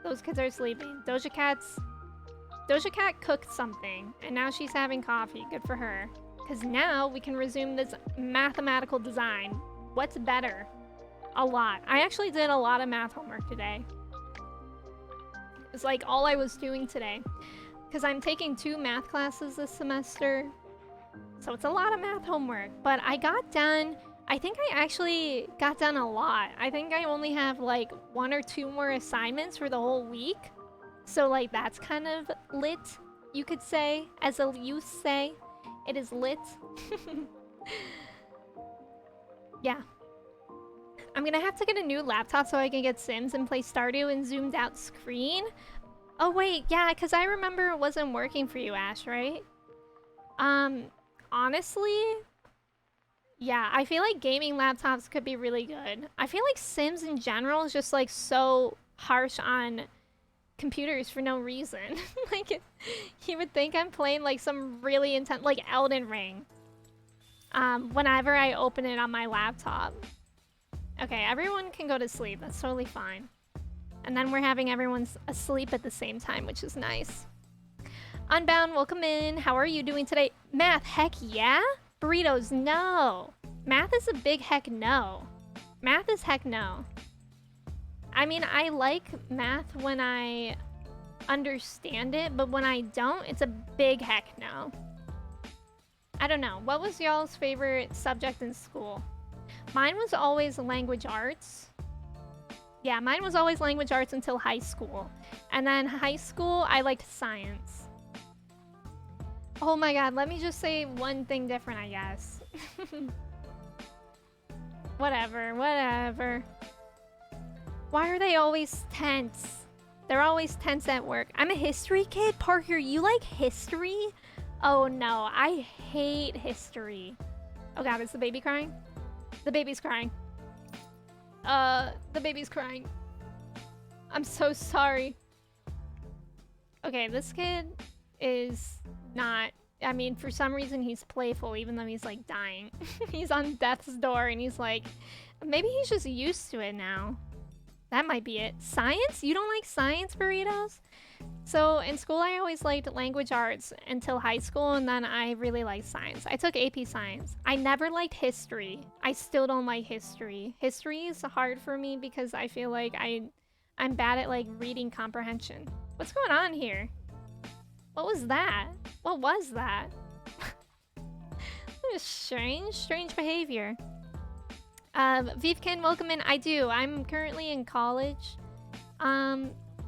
Those kids are sleeping. Doja Cat cooked something, and now she's having coffee. Good for her. because now we can resume this mathematical design. What's better? A lot. I actually did a lot of math homework today. It's like all I was doing today. Because I'm taking 2 math classes this semester. So it's a lot of math homework. But I got done... I think I actually got done a lot. I think I only have like 1 or 2 more assignments for the whole week. So like that's kind of lit, you could say. As a youth say, it is lit. Yeah. I'm gonna have to get a new laptop so I can get Sims and play Stardew in zoomed out screen. Oh wait, yeah, because I remember it wasn't working for you, Ash, right? Honestly, yeah, I feel like gaming laptops could be really good. I feel like Sims in general is just like so harsh on computers for no reason. Like, you would think I'm playing like some really intense, like Elden Ring. Whenever I open it on my laptop. Okay, everyone can go to sleep. That's totally fine. And then we're having everyone asleep at the same time, which is nice. Unbound, welcome in. How are you doing today? Math, heck yeah? Burritos, no. Math is a big heck no. Math is heck no. I mean, I like math when I understand it, but when I don't, it's a big heck no. I don't know. What was y'all's favorite subject in school? Mine was always language arts. Yeah, mine was always language arts until high school. And then high school, I liked science. Oh my god, let me just say one thing different, I guess. Whatever, whatever. Why are they always tense? They're always tense at work. I'm a history kid. Parker, you like history? Oh no, I hate history. Oh god, is the baby crying? The baby's crying. The baby's crying. I'm so sorry. Okay, this kid is not... I mean, for some reason he's playful even though he's like dying. He's on death's door and he's like... Maybe he's just used to it now. That might be it. Science? You don't like science, burritos? So in school I always liked language arts until high school, and then I really liked science. I took AP science. I never liked history. I still don't like history. History is hard for me because I feel like I'm bad at like reading comprehension. What's going on here? What was that? What was that? That was strange behavior. Vivkin, welcome in. I do. I'm currently in college.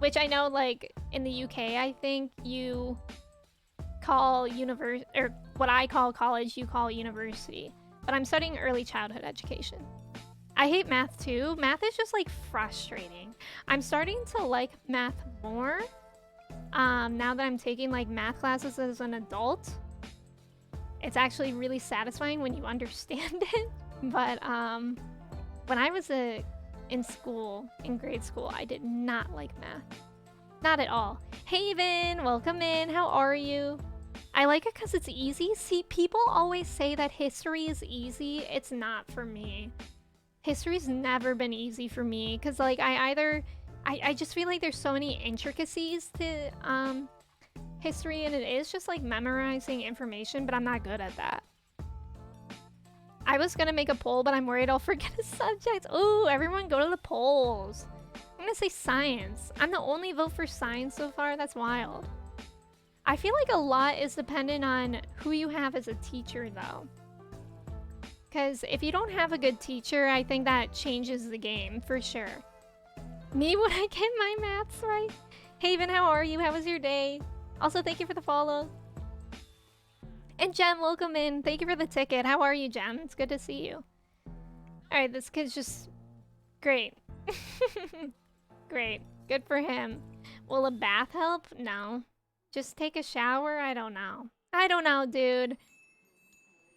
Which I know, like, in the UK, I think you call or what I call college, you call university. But I'm studying early childhood education. I hate math too. Math is just, like, frustrating. I'm starting to like math more, now that I'm taking, like, math classes as an adult. It's actually really satisfying when you understand it. But, when I was in school, in grade school, I did not like math. Not at all. Haven, welcome in. How are you? I like it because it's easy. See, people always say that history is easy. It's not for me. History's never been easy for me because, like, I just feel like there's so many intricacies to history, and it is just like memorizing information, but I'm not good at that. I was gonna make a poll, but I'm worried I'll forget a subject. Ooh, everyone go to the polls. I'm gonna say science. I'm the only vote for science so far. That's wild. I feel like a lot is dependent on who you have as a teacher, though. Because if you don't have a good teacher, I think that changes the game, for sure. Me, would I get my maths right? Haven, how are you? How was your day? Also, thank you for the follow. And Jem, welcome in. Thank you for the ticket. How are you, Jem? It's good to see you. Alright, this kid's just... great. Great. Good for him. Will a bath help? No. Just take a shower? I don't know. I don't know, dude.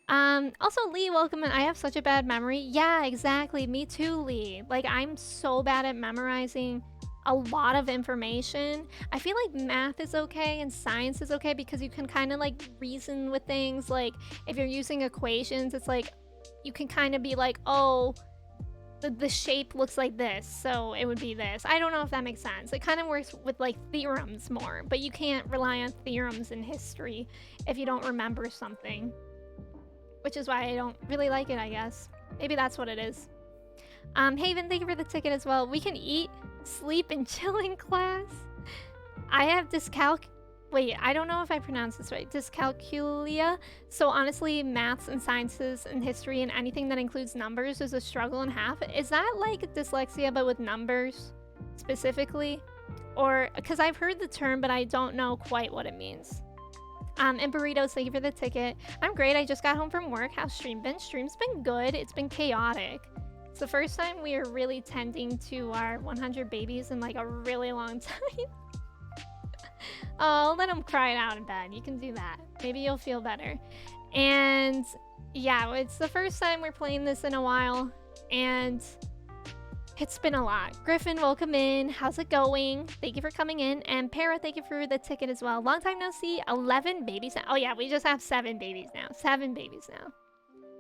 Also, Lee, welcome in. I have such a bad memory. Yeah, exactly. Me too, Lee. Like, I'm so bad at memorizing a lot of information. I feel like math is okay and science is okay because you can kind of like reason with things. Like if you're using equations, it's like you can kind of be like, oh, the shape looks like this, so it would be this. I don't know if that makes sense. It kind of works with like theorems more, but you can't rely on theorems in history if you don't remember something. which is why I don't really like it, I guess. Maybe that's what it is. Haven, thank you for the ticket as well. We can eat, sleep, and chill in class. I have wait, I don't know if I pronounced this right. Dyscalculia. So honestly, maths and sciences and history and anything that includes numbers is a struggle and half. Is that like dyslexia but with numbers specifically? Or, because I've heard the term, but I don't know quite what it means. And Burritos, thank you for the ticket. I'm great. I just got home from work. How's stream been? Stream's been good. It's been chaotic. It's the first time we are really tending to our 100 babies in like a really long time. Oh, let them cry it out in bed. You can do that. Maybe you'll feel better. And yeah, it's the first time we're playing this in a while. And it's been a lot. Griffin, welcome in. How's it going? Thank you for coming in. And Para, thank you for the ticket as well. Long time no see. 11 babies now. Oh yeah, we just have 7 babies now. 7 babies now.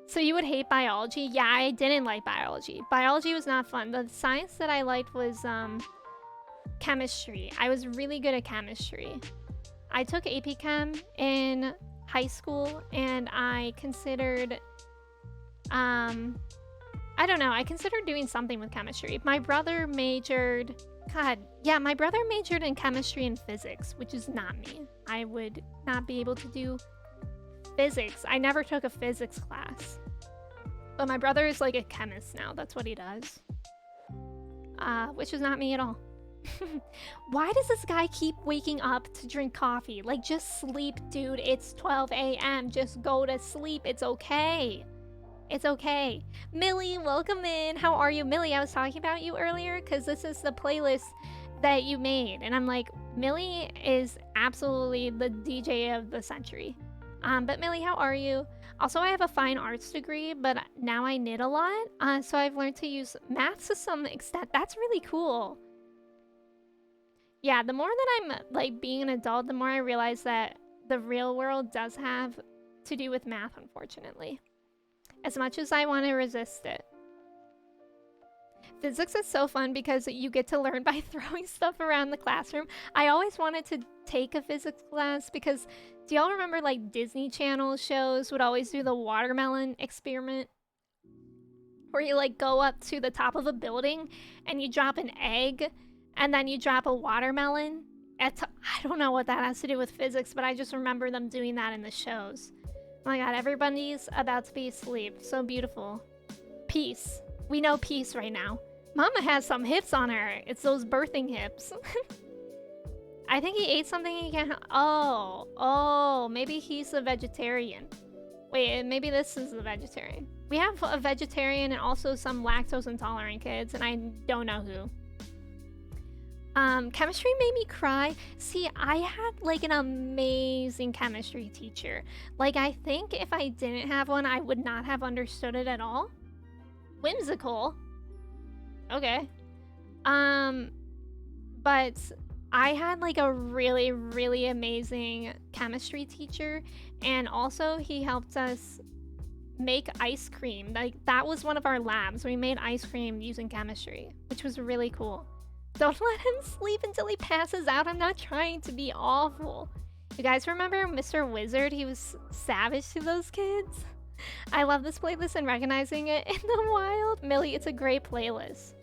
So you would hate biology? Yeah, I didn't like biology. Biology was not fun. The science that I liked was chemistry. I was really good at chemistry. I took AP Chem in high school and I considered I don't know, I considered doing something with chemistry. My brother majored in chemistry and physics, which is not me. I would not be able to do physics. I never took a physics class. But my brother is like a chemist now. That's what he does. Which is not me at all. Why does this guy keep waking up to drink coffee? Like, just sleep, dude. It's 12 a.m. Just go to sleep. It's okay. It's okay. Millie, welcome in. How are you? Millie, I was talking about you earlier because this is the playlist that you made. And I'm like, Millie is absolutely the DJ of the century. But Millie, how are you? Also, I have a fine arts degree, but now I knit a lot. So I've learned to use math to some extent. That's really cool. Yeah, the more that I'm like being an adult, the more I realize that the real world does have to do with math, unfortunately. As much as I want to resist it. Physics is so fun because you get to learn by throwing stuff around the classroom. I always wanted to take a physics class because do y'all remember like Disney Channel shows would always do the watermelon experiment? Where you like go up to the top of a building and you drop an egg and then you drop a watermelon. I don't know what that has to do with physics, but I just remember them doing that in the shows. Oh my god, everybody's about to be asleep. So beautiful. Peace. We know peace right now. Mama has some hips on her. It's those birthing hips. I think he ate something he can't... Oh, maybe he's a vegetarian. Wait, maybe this is a vegetarian. We have a vegetarian and also some lactose intolerant kids, and I don't know who. Chemistry made me cry. See, I had like an amazing chemistry teacher. Like, I think if I didn't have one, I would not have understood it at all. Whimsical. Okay. But I had like a really, really amazing chemistry teacher. And also he helped us make ice cream. Like, that was one of our labs. We made ice cream using chemistry, which was really cool. Don't let him sleep until he passes out. I'm not trying to be awful. You guys remember Mr. Wizard? He was savage to those kids. I love this playlist and recognizing it in the wild. Millie, it's a great playlist.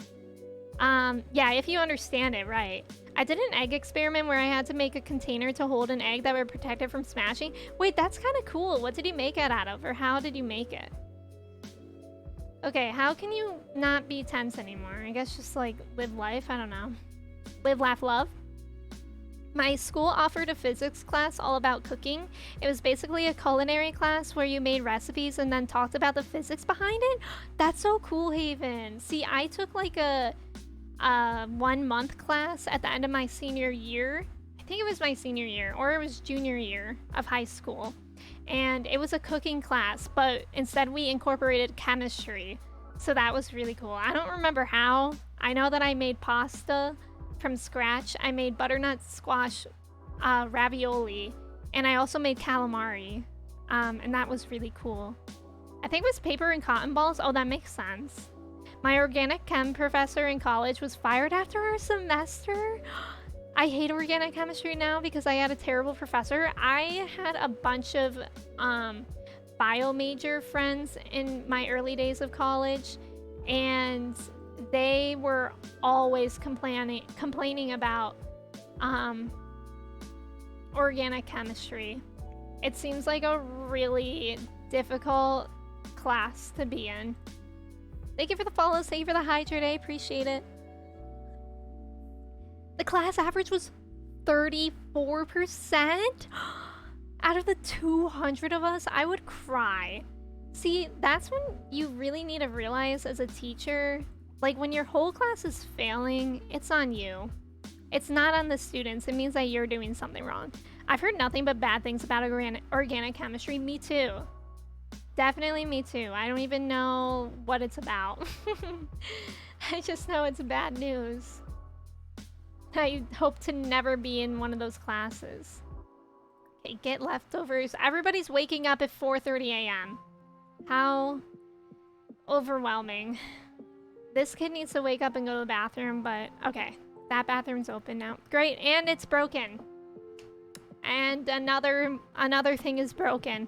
Yeah, if you understand it, right. I did an egg experiment where I had to make a container to hold an egg that would protect it from smashing. Wait, that's kind of cool. What did you make it out of? Or how did you make it? Okay, how can you not be tense anymore? I guess just like live life, I don't know. Live, laugh, love. My school offered a physics class all about cooking. It was basically a culinary class where you made recipes and then talked about the physics behind it. That's so cool, Haven. See, I took like a 1 month class at the end of my senior year. I think it was my senior year or it was junior year of high school. And it was a cooking class, but instead we incorporated chemistry. So that was really cool. I don't remember how. I know that I made pasta from scratch. I made butternut squash ravioli, and I also made calamari. And that was really cool. I think it was paper and cotton balls. Oh, that makes sense. My organic chem professor in college was fired after our semester. I hate organic chemistry now because I had a terrible professor. I had a bunch of bio major friends in my early days of college, and they were always complaining about organic chemistry. It seems like a really difficult class to be in. Thank you for the follows. Thank you for the hydrate. I appreciate it. The class average was 34%? Out of the 200 of us, I would cry. See, that's when you really need to realize as a teacher, like when your whole class is failing, it's on you. It's not on the students. It means that you're doing something wrong. I've heard nothing but bad things about organic chemistry. Me too. Definitely me too. I don't even know what it's about. I just know it's bad news. I hope to never be in one of those classes. Okay, get leftovers. Everybody's waking up at 4:30 a.m. How overwhelming. This kid needs to wake up and go to the bathroom, but okay. That bathroom's open now. Great, and it's broken. And another thing is broken.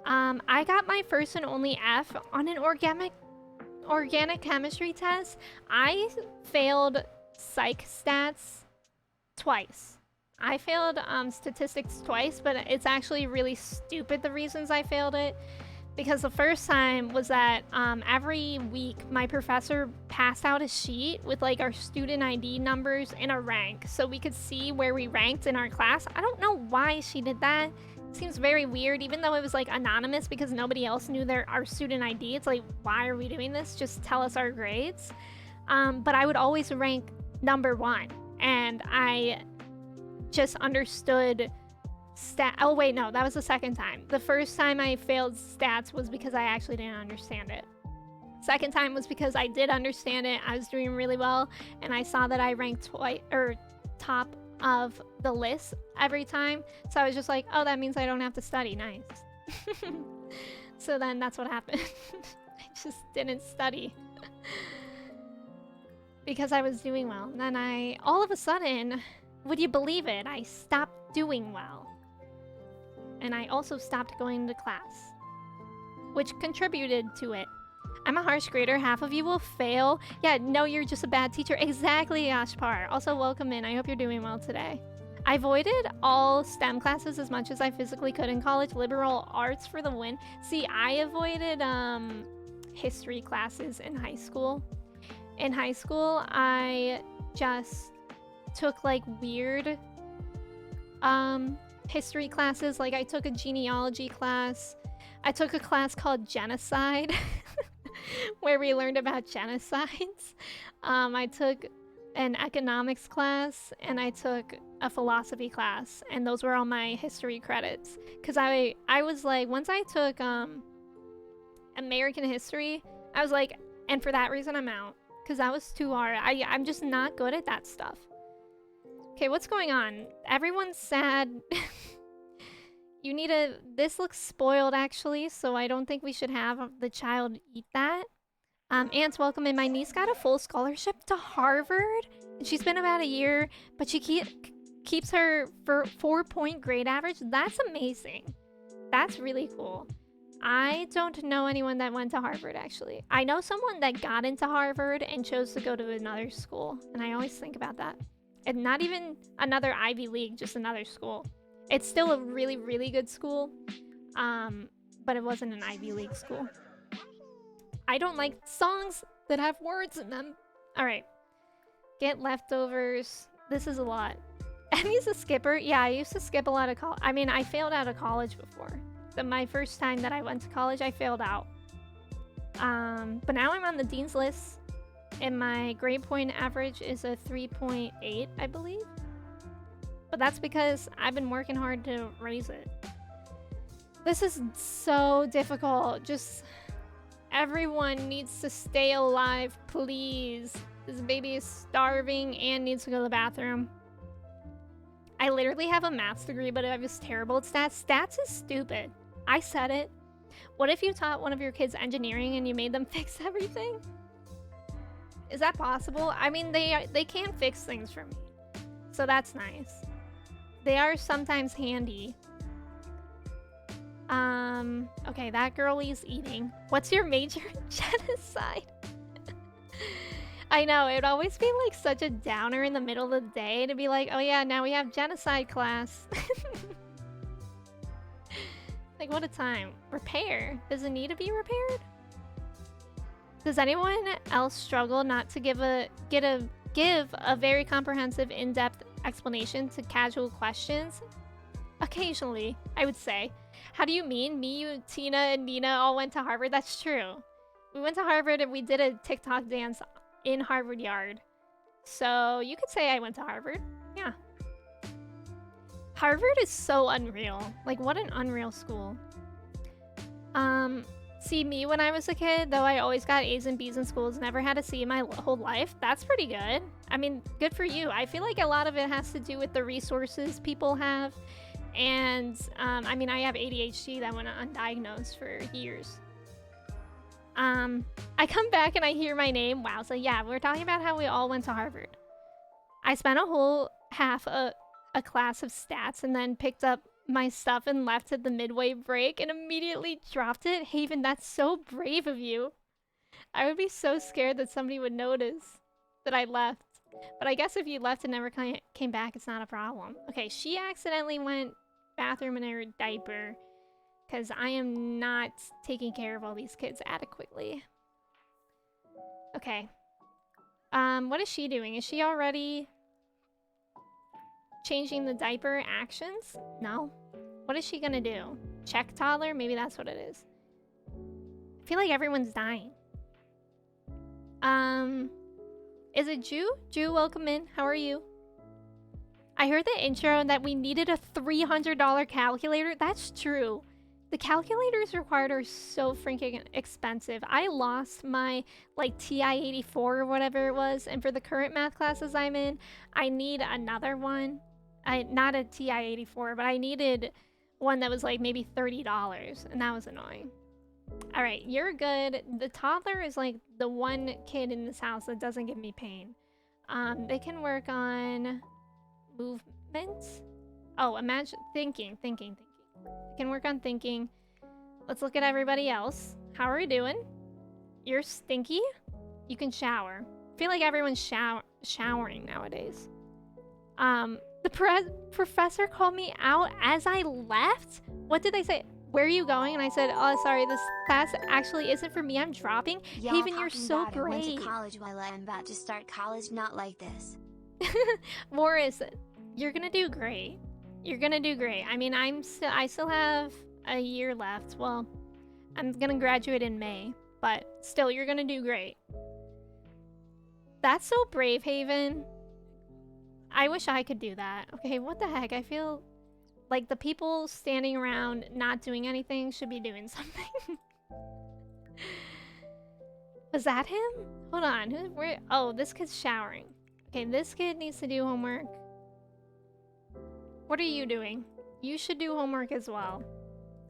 I got my first and only F on an organic chemistry test. I failed psych stats twice. I failed statistics twice, but it's actually really stupid the reasons I failed it. Because the first time was that every week my professor passed out a sheet with like our student ID numbers and a rank so we could see where we ranked in our class. I don't know why she did that. It seems very weird, even though it was like anonymous because nobody else knew our student ID. It's like, why are we doing this? Just tell us our grades. But I would always rank number 1, and I just understood oh wait, no, that was the second time. The first time I failed stats was because I actually didn't understand it. Second time was because I did understand it. I was doing really well, and I saw that I ranked top of the list every time. So I was just like, oh, that means I don't have to study. Nice. So then that's what happened. I just didn't study because I was doing well. And then all of a sudden, would you believe it? I stopped doing well. And I also stopped going to class, which contributed to it. I'm a harsh grader. Half of you will fail. Yeah, no, you're just a bad teacher. Exactly, Ashpar. Also, welcome in. I hope you're doing well today. I avoided all STEM classes as much as I physically could in college. Liberal arts for the win. See, I avoided history classes in high school. In high school, I just took like weird history classes. Like I took a genealogy class. I took a class called genocide where we learned about genocides. I took an economics class, and I took a philosophy class, and those were all my history credits. Because I was like, once I took American history, I was like, and for that reason I'm out, because that was too hard. I'm just not good at that stuff. Okay, what's going on? Everyone's sad. You need this looks spoiled actually, so I don't think we should have the child eat that. Aunt's welcome in. My niece got a full scholarship to Harvard. She's been about a year, but she keeps her 4-point grade average. That's amazing. That's really cool. I don't know anyone that went to Harvard actually. I know someone that got into Harvard and chose to go to another school, and I always think about that. And not even another Ivy League, just another school. It's still a really, really good school, but it wasn't an Ivy League school. I don't like songs that have words in them. All right. Get leftovers. This is a lot. Emmy's a skipper. Yeah, I used to skip a lot of college. I mean, I failed out of college before. But my first time that I went to college, I failed out. But now I'm on the dean's list. And my grade point average is a 3.8, I believe. But that's because I've been working hard to raise it. This is so difficult. Just everyone needs to stay alive, please. This baby is starving and needs to go to the bathroom. I literally have a maths degree, but I was terrible at stats. Stats is stupid. I said it. What if you taught one of your kids engineering and you made them fix everything? Is that possible? I mean, they can fix things for me, so that's nice. They are sometimes handy. Okay, that girlie's eating. What's your major? Genocide. I know, it would always be like such a downer in the middle of the day to be like, oh yeah, now we have genocide class. Like, what a time. Repair. Does it need to be repaired? Does anyone else struggle not to give a very comprehensive, in-depth explanation to casual questions? Occasionally, I would say. How do you mean? Me, you, Tina, and Nina all went to Harvard? That's true. We went to Harvard and we did a TikTok dance in Harvard Yard. So you could say I went to Harvard. Yeah. Harvard is so unreal. Like, what an unreal school. See, me when I was a kid, though I always got A's and B's in schools, never had a C in my whole life. That's pretty good. I mean, good for you. I feel like a lot of it has to do with the resources people have. And, I mean, I have ADHD that went undiagnosed for years. I come back and I hear my name. Wow, so yeah, we're talking about how we all went to Harvard. I spent a whole half a class of stats and then picked up my stuff and left at the midway break and immediately dropped it. Haven, that's so brave of you. I would be so scared that somebody would notice that I left. But I guess if you left and never came back, it's not a problem. Okay, she accidentally went bathroom in her diaper because I am not taking care of all these kids adequately. Okay. What is she doing? Is she already changing the diaper actions? No. What is she gonna do? Check toddler? Maybe that's what it is. I feel like everyone's dying. Is it Ju? Ju, welcome in. How are you? I heard the intro that we needed a $300 calculator. That's true. The calculators required are so freaking expensive. I lost my like TI-84 or whatever it was, and for the current math classes I'm in, I need another one. Not a TI-84, but I needed one that was like maybe $30, and that was annoying. All right, you're good. The toddler is like the one kid in this house that doesn't give me pain. They can work on movement. Oh, imagine thinking. They can work on thinking. Let's look at everybody else. How are we doing? You're stinky? You can shower. I feel like everyone's showering nowadays. The professor called me out as I left? What did they say? Where are you going? And I said, oh, sorry, this class actually isn't for me. I'm dropping. Haven, you're so brave. I went to college while I'm about to start college, not like this. Morris, you're gonna do great. You're gonna do great. I mean, I still have a year left. Well, I'm gonna graduate in May, but still, you're gonna do great. That's so brave, Haven. I wish I could do that. Okay, what the heck? I feel like the people standing around not doing anything should be doing something. Was that him? Hold on. Where? Oh, this kid's showering. Okay, this kid needs to do homework. What are you doing? You should do homework as well.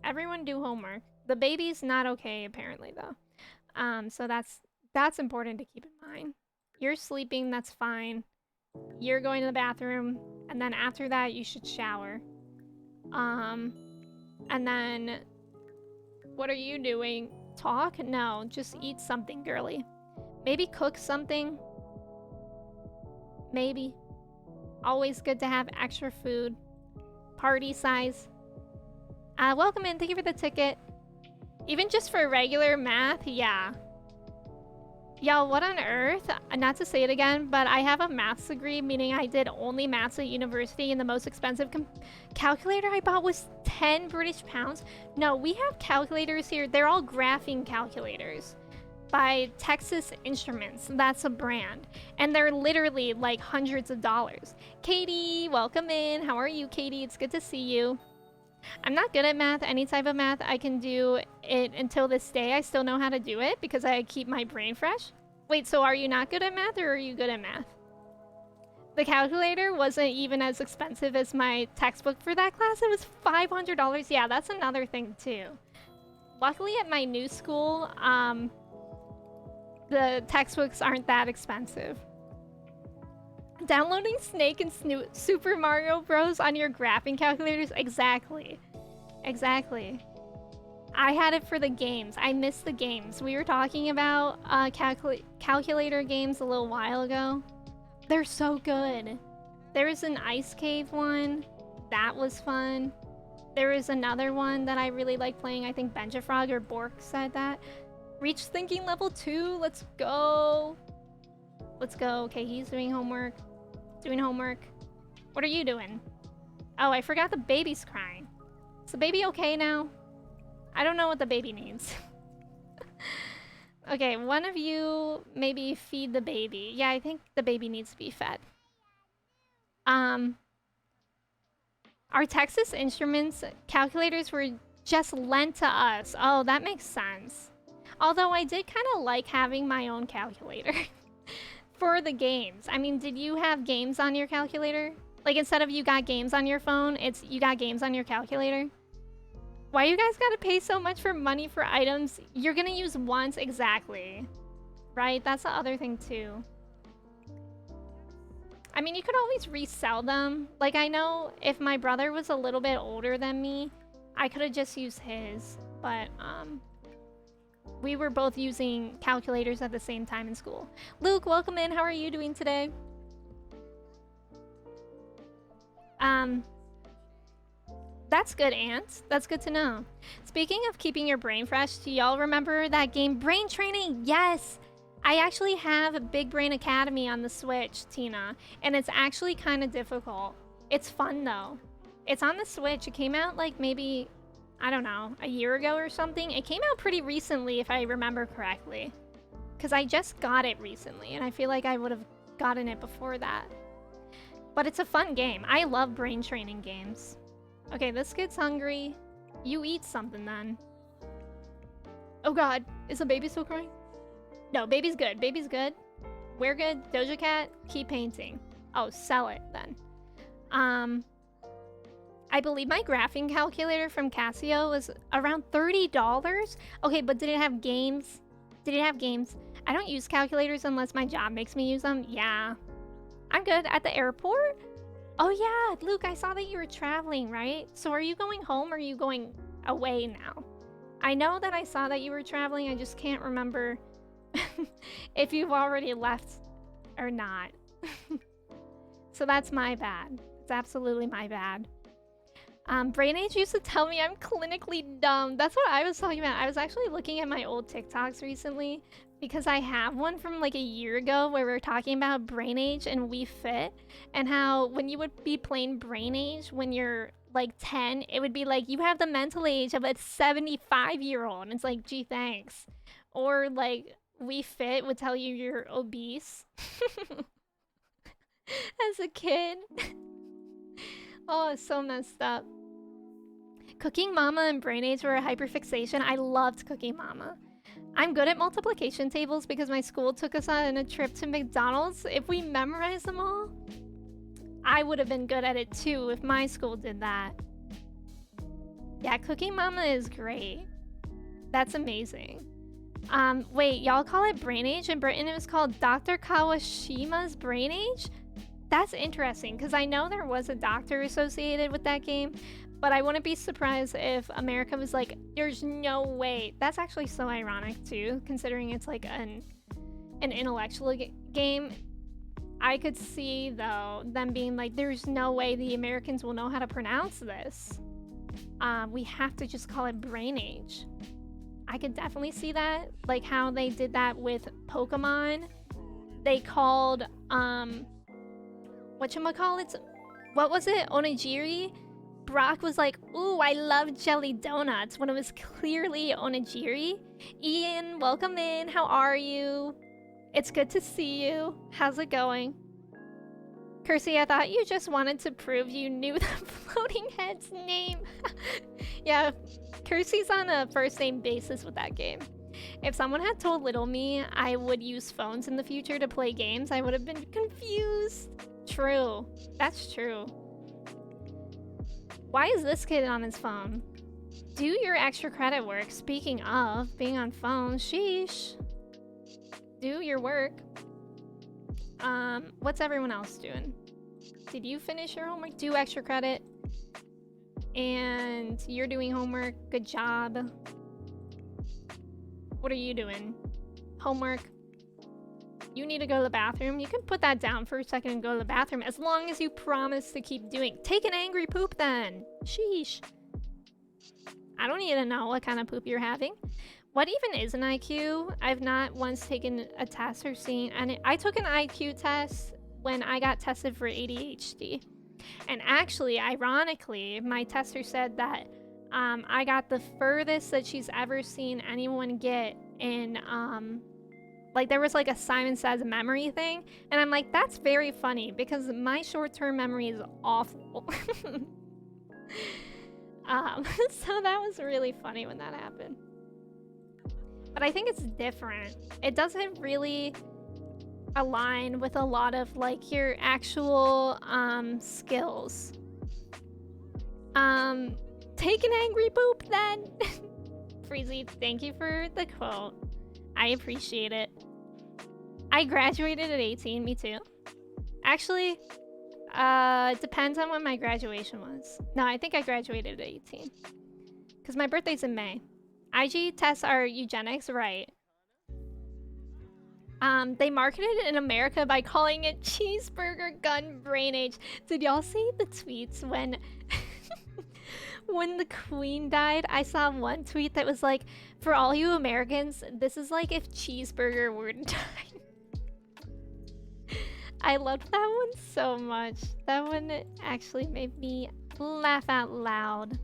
Everyone do homework. The baby's not okay, apparently, though. So that's important to keep in mind. You're sleeping, that's fine. You're going to the bathroom, and then after that, you should shower. And then, what are you doing? Talk? No, just eat something, girly. Maybe cook something. Maybe. Always good to have extra food. Party size. Welcome in. Thank you for the ticket. Even just for regular math, yeah. Yo, what on earth? Not to say it again, but I have a maths degree, meaning I did only maths at university, and the most expensive calculator I bought was 10 British pounds. No, we have calculators here. They're all graphing calculators by Texas Instruments. That's a brand. And they're literally like hundreds of dollars. Katie, welcome in. How are you, Katie? It's good to see you. I'm not good at math. Any type of math, I can do it until this day. I still know how to do it because I keep my brain fresh. Wait, so are you not good at math or are you good at math? The calculator wasn't even as expensive as my textbook for that class. It was $500. Yeah, that's another thing too. Luckily at my new school, the textbooks aren't that expensive. Downloading Snake and Super Mario Bros. On your graphing calculators? Exactly. Exactly. I had it for the games. I missed the games. We were talking about calculator games a little while ago. They're so good. There was an ice cave one. That was fun. There was another one that I really like playing. I think Benjafrog or Bork said that. Reach thinking level 2. Let's go. Let's go. Okay, he's doing homework. Doing homework. What are you doing? Oh, I forgot the baby's crying. Is the baby okay now? I don't know what the baby needs. Okay, one of you maybe feed the baby. Yeah, I think the baby needs to be fed. Our Texas Instruments calculators were just lent to us. Oh, that makes sense. Although I did kind of like having my own calculator for the games. I mean, did you have games on your calculator? Like, instead of you got games on your phone, it's you got games on your calculator? Why you guys gotta pay so much for money for items you're gonna use once exactly? Right? That's the other thing too. I mean, you could always resell them. Like, I know if my brother was a little bit older than me, I could have just used his. But, we were both using calculators at the same time in school. Luke, welcome in. How are you doing today? That's good, Ant. That's good to know. Speaking of keeping your brain fresh, do y'all remember that game Brain Training? Yes! I actually have Big Brain Academy on the Switch, Tina, and it's actually kind of difficult. It's fun, though. It's on the Switch. It came out, like, maybe, I don't know, a year ago or something. It came out pretty recently, if I remember correctly. Because I just got it recently, and I feel like I would have gotten it before that. But it's a fun game. I love brain training games. Okay, this kid's hungry. You eat something then. Oh god, is the baby still crying? No, baby's good. Baby's good. We're good. Doja Cat, keep painting. Oh, sell it then. I believe my graphing calculator from Casio was around $30. Okay, but did it have games? Did it have games? I don't use calculators unless my job makes me use them. Yeah. I'm good. At the airport? Oh yeah, Luke, I saw that you were traveling, right? So are you going home or are you going away now? I know that I saw that you were traveling, I just can't remember if you've already left or not. So that's my bad. It's absolutely my bad. Brain Age used to tell me I'm clinically dumb. That's what I was talking about. I was actually looking at my old TikToks recently because I have one from like a year ago where we were talking about Brain Age and We Fit and how when you would be playing Brain Age when you're like 10, it would be like you have the mental age of a 75-year-old. And it's like, gee, thanks. Or like We Fit would tell you you're obese as a kid. Oh, it's so messed up. Cooking Mama and Brain Age were a hyperfixation. I loved Cooking Mama. I'm good at multiplication tables because my school took us on a trip to McDonald's. If we memorized them all, I would have been good at it too if my school did that. Yeah, Cooking Mama is great. That's amazing. Wait, y'all call it Brain Age? In Britain, it was called Dr. Kawashima's Brain Age? That's interesting, because I know there was a doctor associated with that game, but I wouldn't be surprised if America was like, there's no way. That's actually so ironic, too, considering it's like an intellectual game. I could see, though, them being like, there's no way the Americans will know how to pronounce this. We have to just call it Brain Age. I could definitely see that, like how they did that with Pokemon. They called, whatchamacallit? What was it? Onigiri? Brock was like, ooh, I love jelly donuts when it was clearly onigiri. Ian, welcome in. How are you? It's good to see you. How's it going? Kersey, I thought you just wanted to prove you knew the floating head's name. Yeah, Kersey's on a first name basis with that game. If someone had told little me I would use phones in the future to play games, I would have been confused. True. That's true. Why is this kid on his phone? Do your extra credit work. Speaking of being on phones, sheesh. Do your work. What's everyone else doing? Did you finish your homework? Do extra credit. And you're doing homework. Good job. What are you doing? Homework? You need to go to the bathroom? You can put that down for a second and go to the bathroom as long as you promise to keep doing. Take an angry poop then. Sheesh. I don't need to know what kind of poop you're having. What even is an IQ? I've not once taken a test or seen, and I took an IQ test when I got tested for ADHD. And actually, ironically, my tester said that I got the furthest that she's ever seen anyone get in, like there was like a Simon Says memory thing. And I'm like, that's very funny because my short-term memory is awful. So that was really funny when that happened. But I think it's different. It doesn't really align with a lot of like your actual skills. Take an angry poop then. Freezy, thank you for the quote. I appreciate it. I graduated at 18, me too. Actually, it depends on when my graduation was. No, I think I graduated at 18. Because my birthday's in May. IG tests are eugenics, right? They marketed it in America by calling it cheeseburger gun brain age. Did y'all see the tweets when when the queen died? I saw one tweet that was like, for all you Americans, this is like if cheeseburger were to die. I loved that one so much. That one actually made me laugh out loud.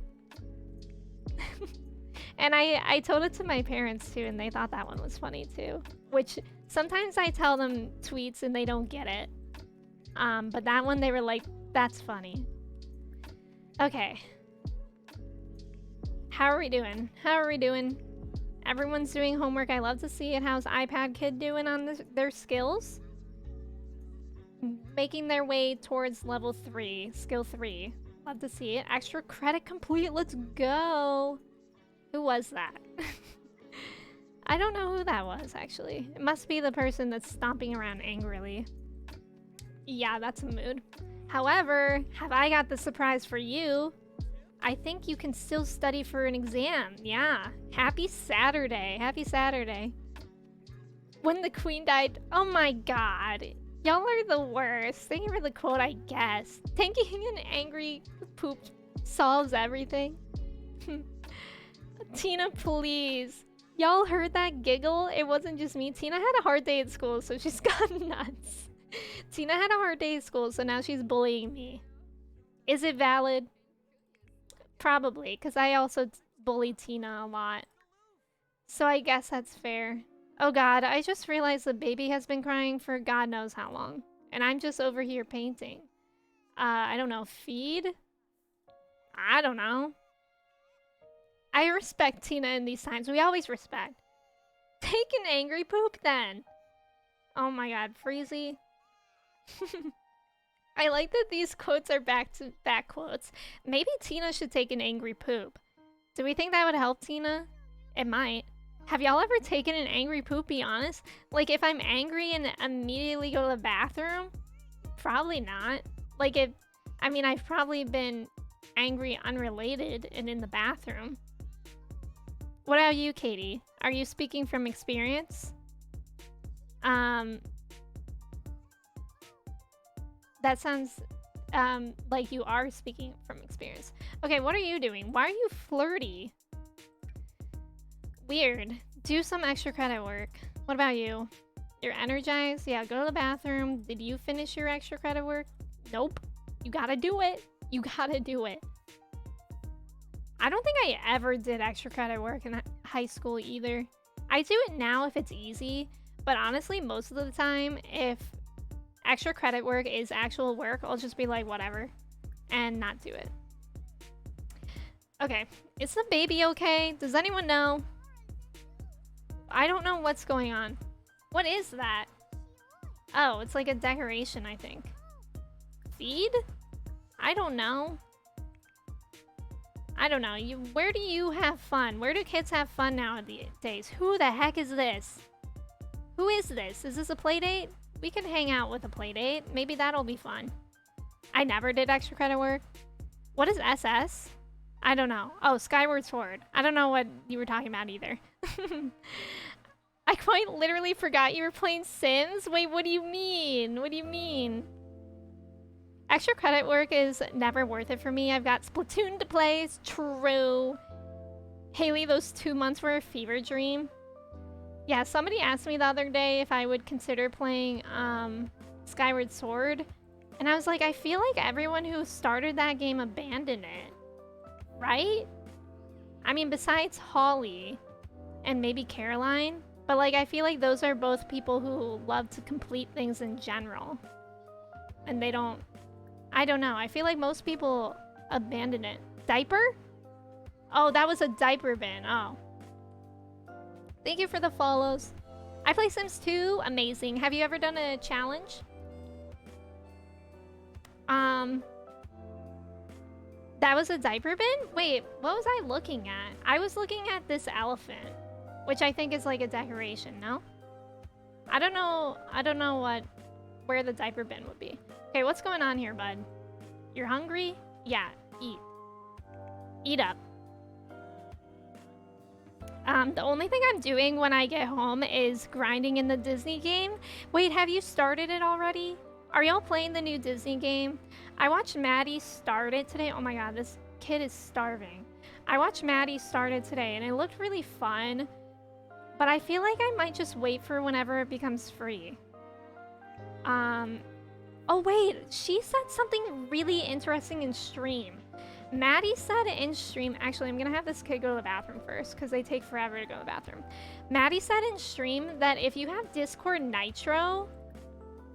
And I told it to my parents too, and they thought that one was funny too. Which sometimes I tell them tweets and they don't get it. But that one they were like, that's funny. Okay. How are we doing? How are we doing? Everyone's doing homework. I love to see it. How's iPad Kid doing on their skills? Making their way towards level 3, skill 3. Love to see it. Extra credit complete. Let's go. Who was that? I don't know who that was, actually. It must be the person that's stomping around angrily. Yeah, that's a mood. However, have I got the surprise for you? I think you can still study for an exam. Yeah. Happy Saturday. Happy Saturday. When the queen died. Oh my god. Y'all are the worst. Thank you for the quote, I guess. Taking an angry poop solves everything. Tina, please. Y'all heard that giggle? It wasn't just me. Tina had a hard day at school, so she's gone nuts. Tina had a hard day at school, so now she's bullying me. Is it valid? Probably, because I also bully Tina a lot. So I guess that's fair. Oh god, I just realized the baby has been crying for God knows how long. And I'm just over here painting. I don't know, feed? I don't know. I respect Tina in these times. We always respect. Take an angry poop then. Oh my god, Freezy. I like that these quotes are back-to-back quotes. Maybe Tina should take an angry poop. Do we think that would help Tina? It might. Have y'all ever taken an angry poop, be honest? Like, if I'm angry and immediately go to the bathroom? Probably not. Like, I mean, I've probably been angry unrelated and in the bathroom. What about you, Katie? Are you speaking from experience? That sounds like you are speaking from experience. Okay, what are you doing? Why are you flirty? Weird. Do some extra credit work. What about you? You're energized? Yeah, go to the bathroom. Did you finish your extra credit work? Nope. You gotta do it. You gotta do it. I don't think I ever did extra credit work in high school either. I do it now if it's easy, but honestly, most of the time, if extra credit work is actual work, I'll just be like, whatever, and not do it. Okay, is the baby okay? Does anyone know? I don't know what's going on. What is that? Oh, it's like a decoration, I think. Feed? I don't know. I don't know. Where do you have fun? Where do kids have fun nowadays? Who the heck is this? Who is this? Is this a play date? We can hang out with a play date. Maybe that'll be fun. I never did extra credit work. What is SS? I don't know. Oh, Skyward Sword. I don't know what you were talking about either. I quite literally forgot you were playing Sims. Wait, what do you mean? What do you mean? Extra credit work is never worth it for me. I've got Splatoon to play. It's true. Haley, those 2 months were a fever dream. Yeah, somebody asked me the other day if I would consider playing Skyward Sword. And I was like, I feel like everyone who started that game abandoned it. Right? I mean, besides Holly and maybe Caroline. But like, I feel like those are both people who love to complete things in general. And they don't... I don't know. I feel like most people abandon it. Diaper? Oh, that was a diaper bin. Oh. Thank you for the follows. I play Sims 2. Amazing. Have you ever done a challenge? That was a diaper bin? Wait, what was I looking at? I was looking at this elephant, which I think is like a decoration, no? I don't know where the diaper bin would be. Okay, what's going on here, bud? You're hungry? Yeah, eat. Eat up. The only thing I'm doing when I get home is grinding in the Disney game. Wait, have you started it already? Are y'all playing the new Disney game? I watched Maddie start it today. Oh my god, this kid is starving. I watched Maddie start it today and it looked really fun. But I feel like I might just wait for whenever it becomes free. Oh wait, she said something really interesting in stream. Maddie said in stream, actually I'm gonna have this kid go to the bathroom first because they take forever to go to the bathroom. Maddie said in stream that if you have Discord Nitro,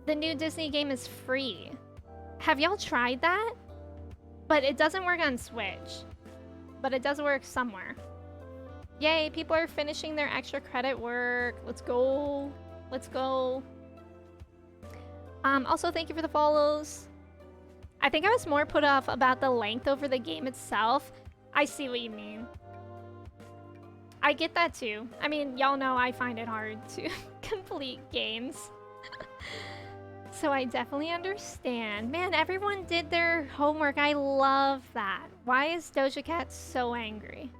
the new Disney game is free. Have y'all tried that? But it doesn't work on Switch. But it does work somewhere. Yay, people are finishing their extra credit work. Let's go. Let's go. Also, thank you for the follows. I think I was more put off about the length over the game itself. I see what you mean. I get that too. I mean, y'all know I find it hard to complete games. So I definitely understand. Man, everyone did their homework. I love that. Why is Doja Cat so angry?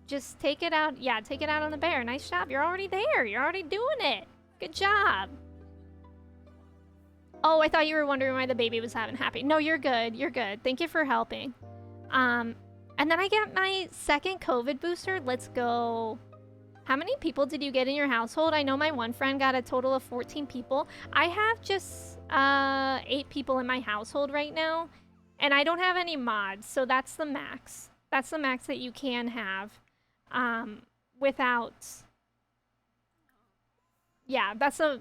Just take it out. Yeah, take it out on the bear. Nice job. You're already there. You're already doing it. Good job. Oh, I thought you were wondering why the baby was having happy. No, you're good. You're good. Thank you for helping. And then I get my second COVID booster. Let's go. How many people did you get in your household? I know my one friend got a total of 14 people. I have just 8 people in my household right now. And I don't have any mods, so that's the max. That's the max that you can have without... Yeah, that's the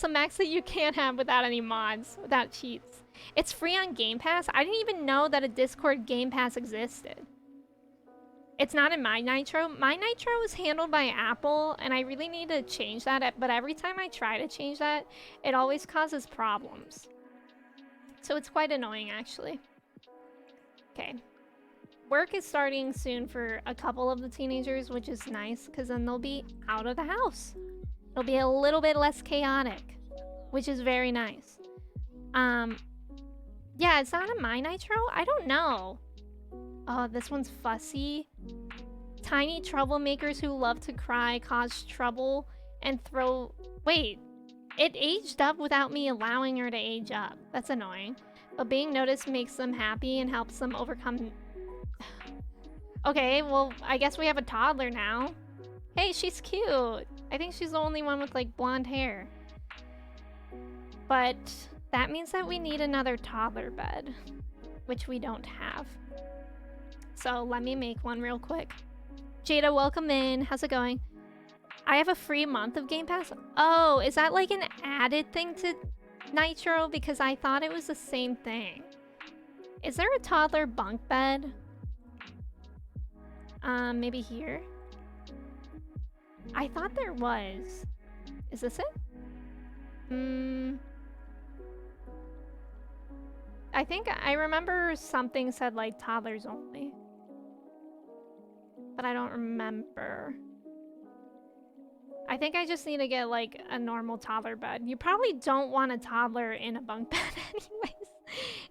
max that you can't have without any mods, without cheats. It's free on Game Pass. I didn't even know that a Discord Game Pass existed. It's not in my Nitro. My Nitro is handled by Apple, and I really need to change that. But every time I try to change that, it always causes problems. So it's quite annoying, actually. Okay. Work is starting soon for a couple of the teenagers, which is nice, because then they'll be out of the house. It'll be a little bit less chaotic, which is very nice. Yeah, it's not in my Nitro? I don't know. Oh, this one's fussy. Tiny troublemakers who love to cry, cause trouble, and throw... Wait, it aged up without me allowing her to age up. That's annoying. But being noticed makes them happy and helps them overcome... Okay, well, I guess we have a toddler now. Hey, she's cute. I think she's the only one with, like, blonde hair. But that means that we need another toddler bed, which we don't have. So let me make one real quick. Jada, welcome in. How's it going? I have a free month of Game Pass. Oh, is that like an added thing to Nitro? Because I thought it was the same thing. Is there a toddler bunk bed? Maybe here? I thought there was. Is this it? I think I remember something said like toddlers only. But I don't remember. I think I just need to get like a normal toddler bed. You probably don't want a toddler in a bunk bed anyways,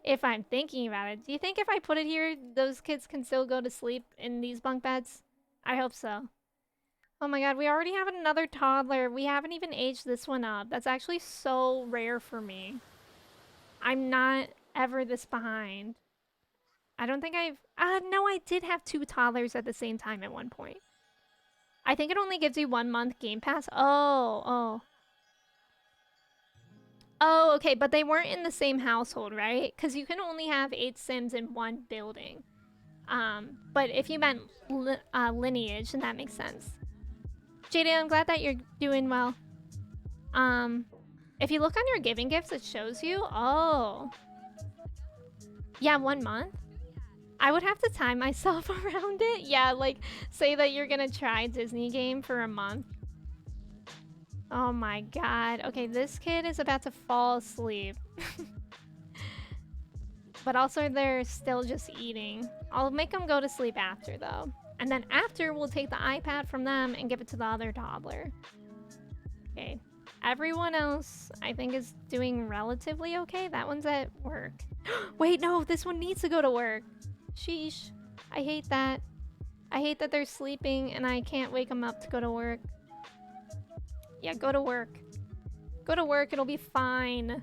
if I'm thinking about it. Do you think if I put it here, those kids can still go to sleep in these bunk beds? I hope so. Oh my god, we already have another toddler. We haven't even aged this one up. That's actually so rare for me. I'm not ever this behind. I don't think I've... no, I did have two toddlers at the same time at one point. I think it only gives you 1 month Game Pass. Oh. Oh, okay, but they weren't in the same household, right? Because you can only have 8 Sims in one building. But if you meant lineage, then that makes sense. JD, I'm glad that you're doing well. If you look on your giving gifts, it shows you. Oh. Yeah, 1 month. I would have to time myself around it. Yeah, like, say that you're gonna try Disney game for a month. Oh my god. Okay, this kid is about to fall asleep. But also they're still just eating. I'll make them go to sleep after, though. And then after, we'll take the iPad from them and give it to the other toddler. Okay. Everyone else, I think, is doing relatively okay. That one's at work. Wait, no, this one needs to go to work. Sheesh. I hate that. I hate that they're sleeping and I can't wake them up to go to work. Yeah, go to work. Go to work, it'll be fine.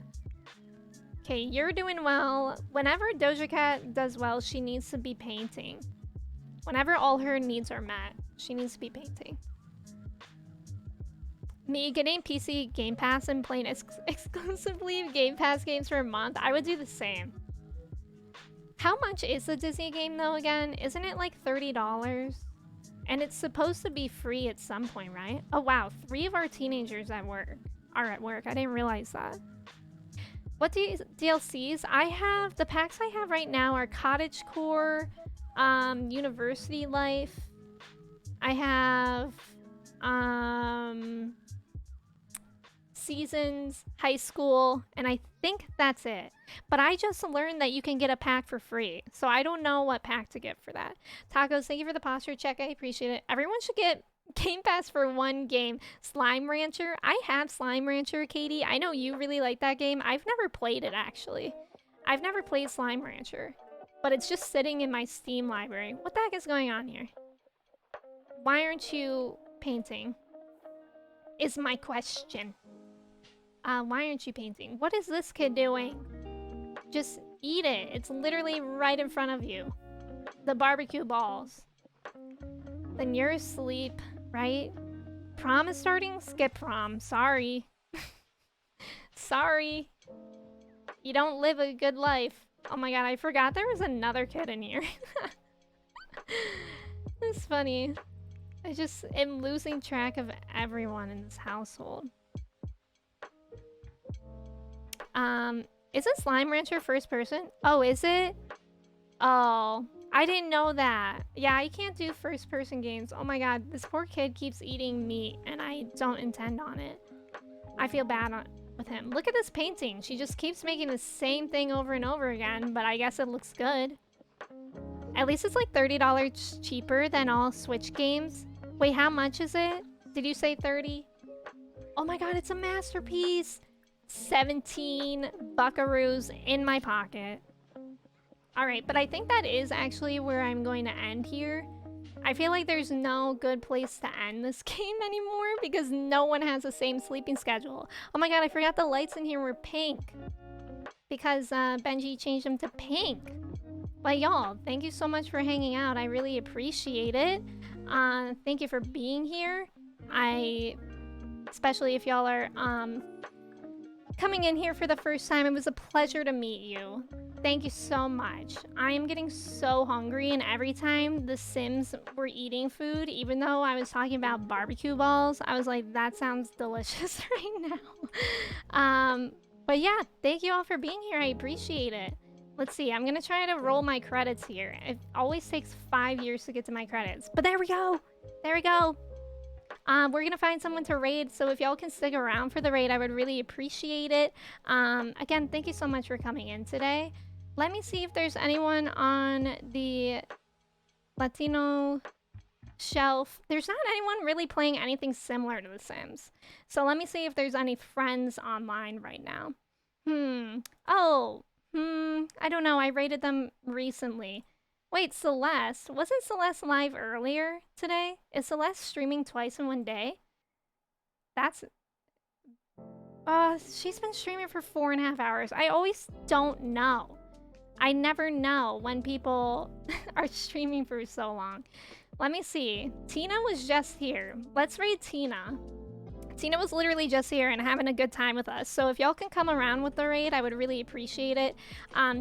Okay, you're doing well. Whenever Doja Cat does well, she needs to be painting. Whenever all her needs are met, she needs to be painting. Me getting PC Game Pass and playing exclusively Game Pass games for a month, I would do the same. How much is the Disney game though again? Isn't it like $30? And it's supposed to be free at some point, right? Oh wow, 3 of our teenagers are at work. I didn't realize that. What DLCs? The packs I have right now are Cottage Core, University Life. I have Seasons, High School, and I think that's it. But I just learned that you can get a pack for free, so I don't know what pack to get for that. Tacos, thank you for the posture check. I appreciate it. Everyone should get Game Pass for one game. Slime Rancher. I have Slime Rancher, Katie. I know you really like that game. I've never played it, actually. I've never played Slime Rancher, but it's just sitting in my Steam library. What the heck is going on here? Why aren't you painting? Is my question. Why aren't you painting? What is this kid doing? Just eat it. It's literally right in front of you. The barbecue balls. Then you're asleep, right? Prom is starting? Skip prom. Sorry. Sorry. You don't live a good life. Oh my god, I forgot there was another kid in here. It's funny. I just am losing track of everyone in this household. Isn't Slime Rancher first person? Oh, is it? Oh, I didn't know that. Yeah, I can't do first person games. Oh my god, this poor kid keeps eating meat and I don't intend on it. I feel bad with him. Look at this painting. She just keeps making the same thing over and over again, but I guess it looks good. At least it's like $30 cheaper than all Switch games. Wait, how much is it? Did you say 30? Oh my god, it's a masterpiece. 17 buckaroos in my pocket. Alright, but I think that is actually where I'm going to end here. I feel like there's no good place to end this game anymore because no one has the same sleeping schedule. Oh my god, I forgot the lights in here were pink. Because Benji changed them to pink. But y'all, thank you so much for hanging out. I really appreciate it. Thank you for being here. Especially if y'all are coming in here for the first time, it was a pleasure to meet you. Thank you so much. I am getting so hungry, and every time the Sims were eating food, even though I was talking about barbecue balls, I was like, that sounds delicious right now. But yeah, thank you all for being here. I appreciate it. Let's see, I'm gonna try to roll my credits here. It always takes 5 years to get to my credits, but there we go. There we go. We're gonna find someone to raid, so if y'all can stick around for the raid, I would really appreciate it. Again, thank you so much for coming in today. Let me see if there's anyone on the Latino shelf. There's not anyone really playing anything similar to The Sims. So let me see if there's any friends online right now. I don't know. I raided them recently. Wait, Celeste. Wasn't Celeste live earlier today? Is Celeste streaming twice in one day? That's she's been streaming for 4.5 hours. I always don't know. I never know when people are streaming for so long. Let me see. Tina was just here. Let's raid Tina. Tina was literally just here and having a good time with us. So if y'all can come around with the raid, I would really appreciate it.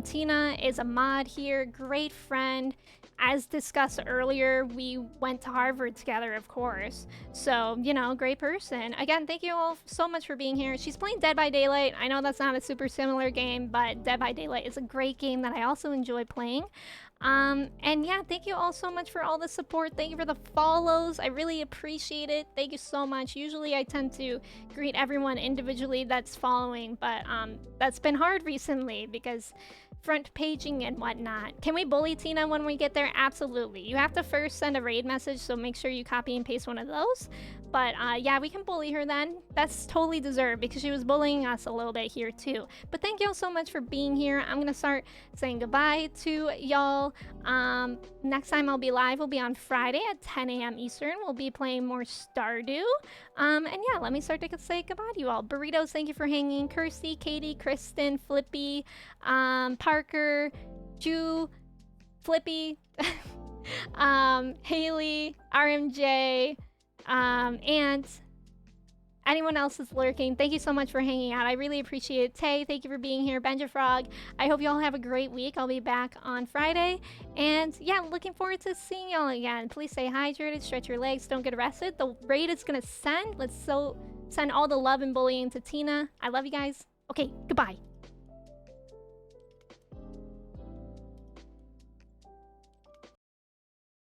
Tina is a mod here, great friend. As discussed earlier, we went to Harvard together, of course. So, you know, great person. Again, thank you all so much for being here. She's playing Dead by Daylight. I know that's not a super similar game, but Dead by Daylight is a great game that I also enjoy playing. And yeah, thank you all so much for all the support. Thank you for the follows. I really appreciate it. Thank you so much. Usually I tend to greet everyone individually that's following, but that's been hard recently because front paging and whatnot. Can we bully Tina when we get there? Absolutely. You have to first send a raid message, so make sure you copy and paste one of those. But yeah, we can bully her then. That's totally deserved because she was bullying us a little bit here too. But thank you all so much for being here. I'm gonna start saying goodbye to y'all. Next time I'll be live will be on Friday at 10 a.m. Eastern. We'll be playing more Stardew. And yeah, let me start to say goodbye to you all. Burritos, thank you for hanging. Kirsty, Katie, Kristen, Flippy, Parker, Ju, Flippy, Haley, RMJ, and anyone else is lurking, thank you so much for hanging out. I really appreciate it. Tay, thank you for being here. Benja Frog, I hope y'all have a great week. I'll be back on Friday. And yeah, looking forward to seeing y'all again. Please stay hydrated, stretch your legs, don't get arrested. The raid is gonna send. Let's send all the love and bullying to Tina. I love you guys. Okay, goodbye.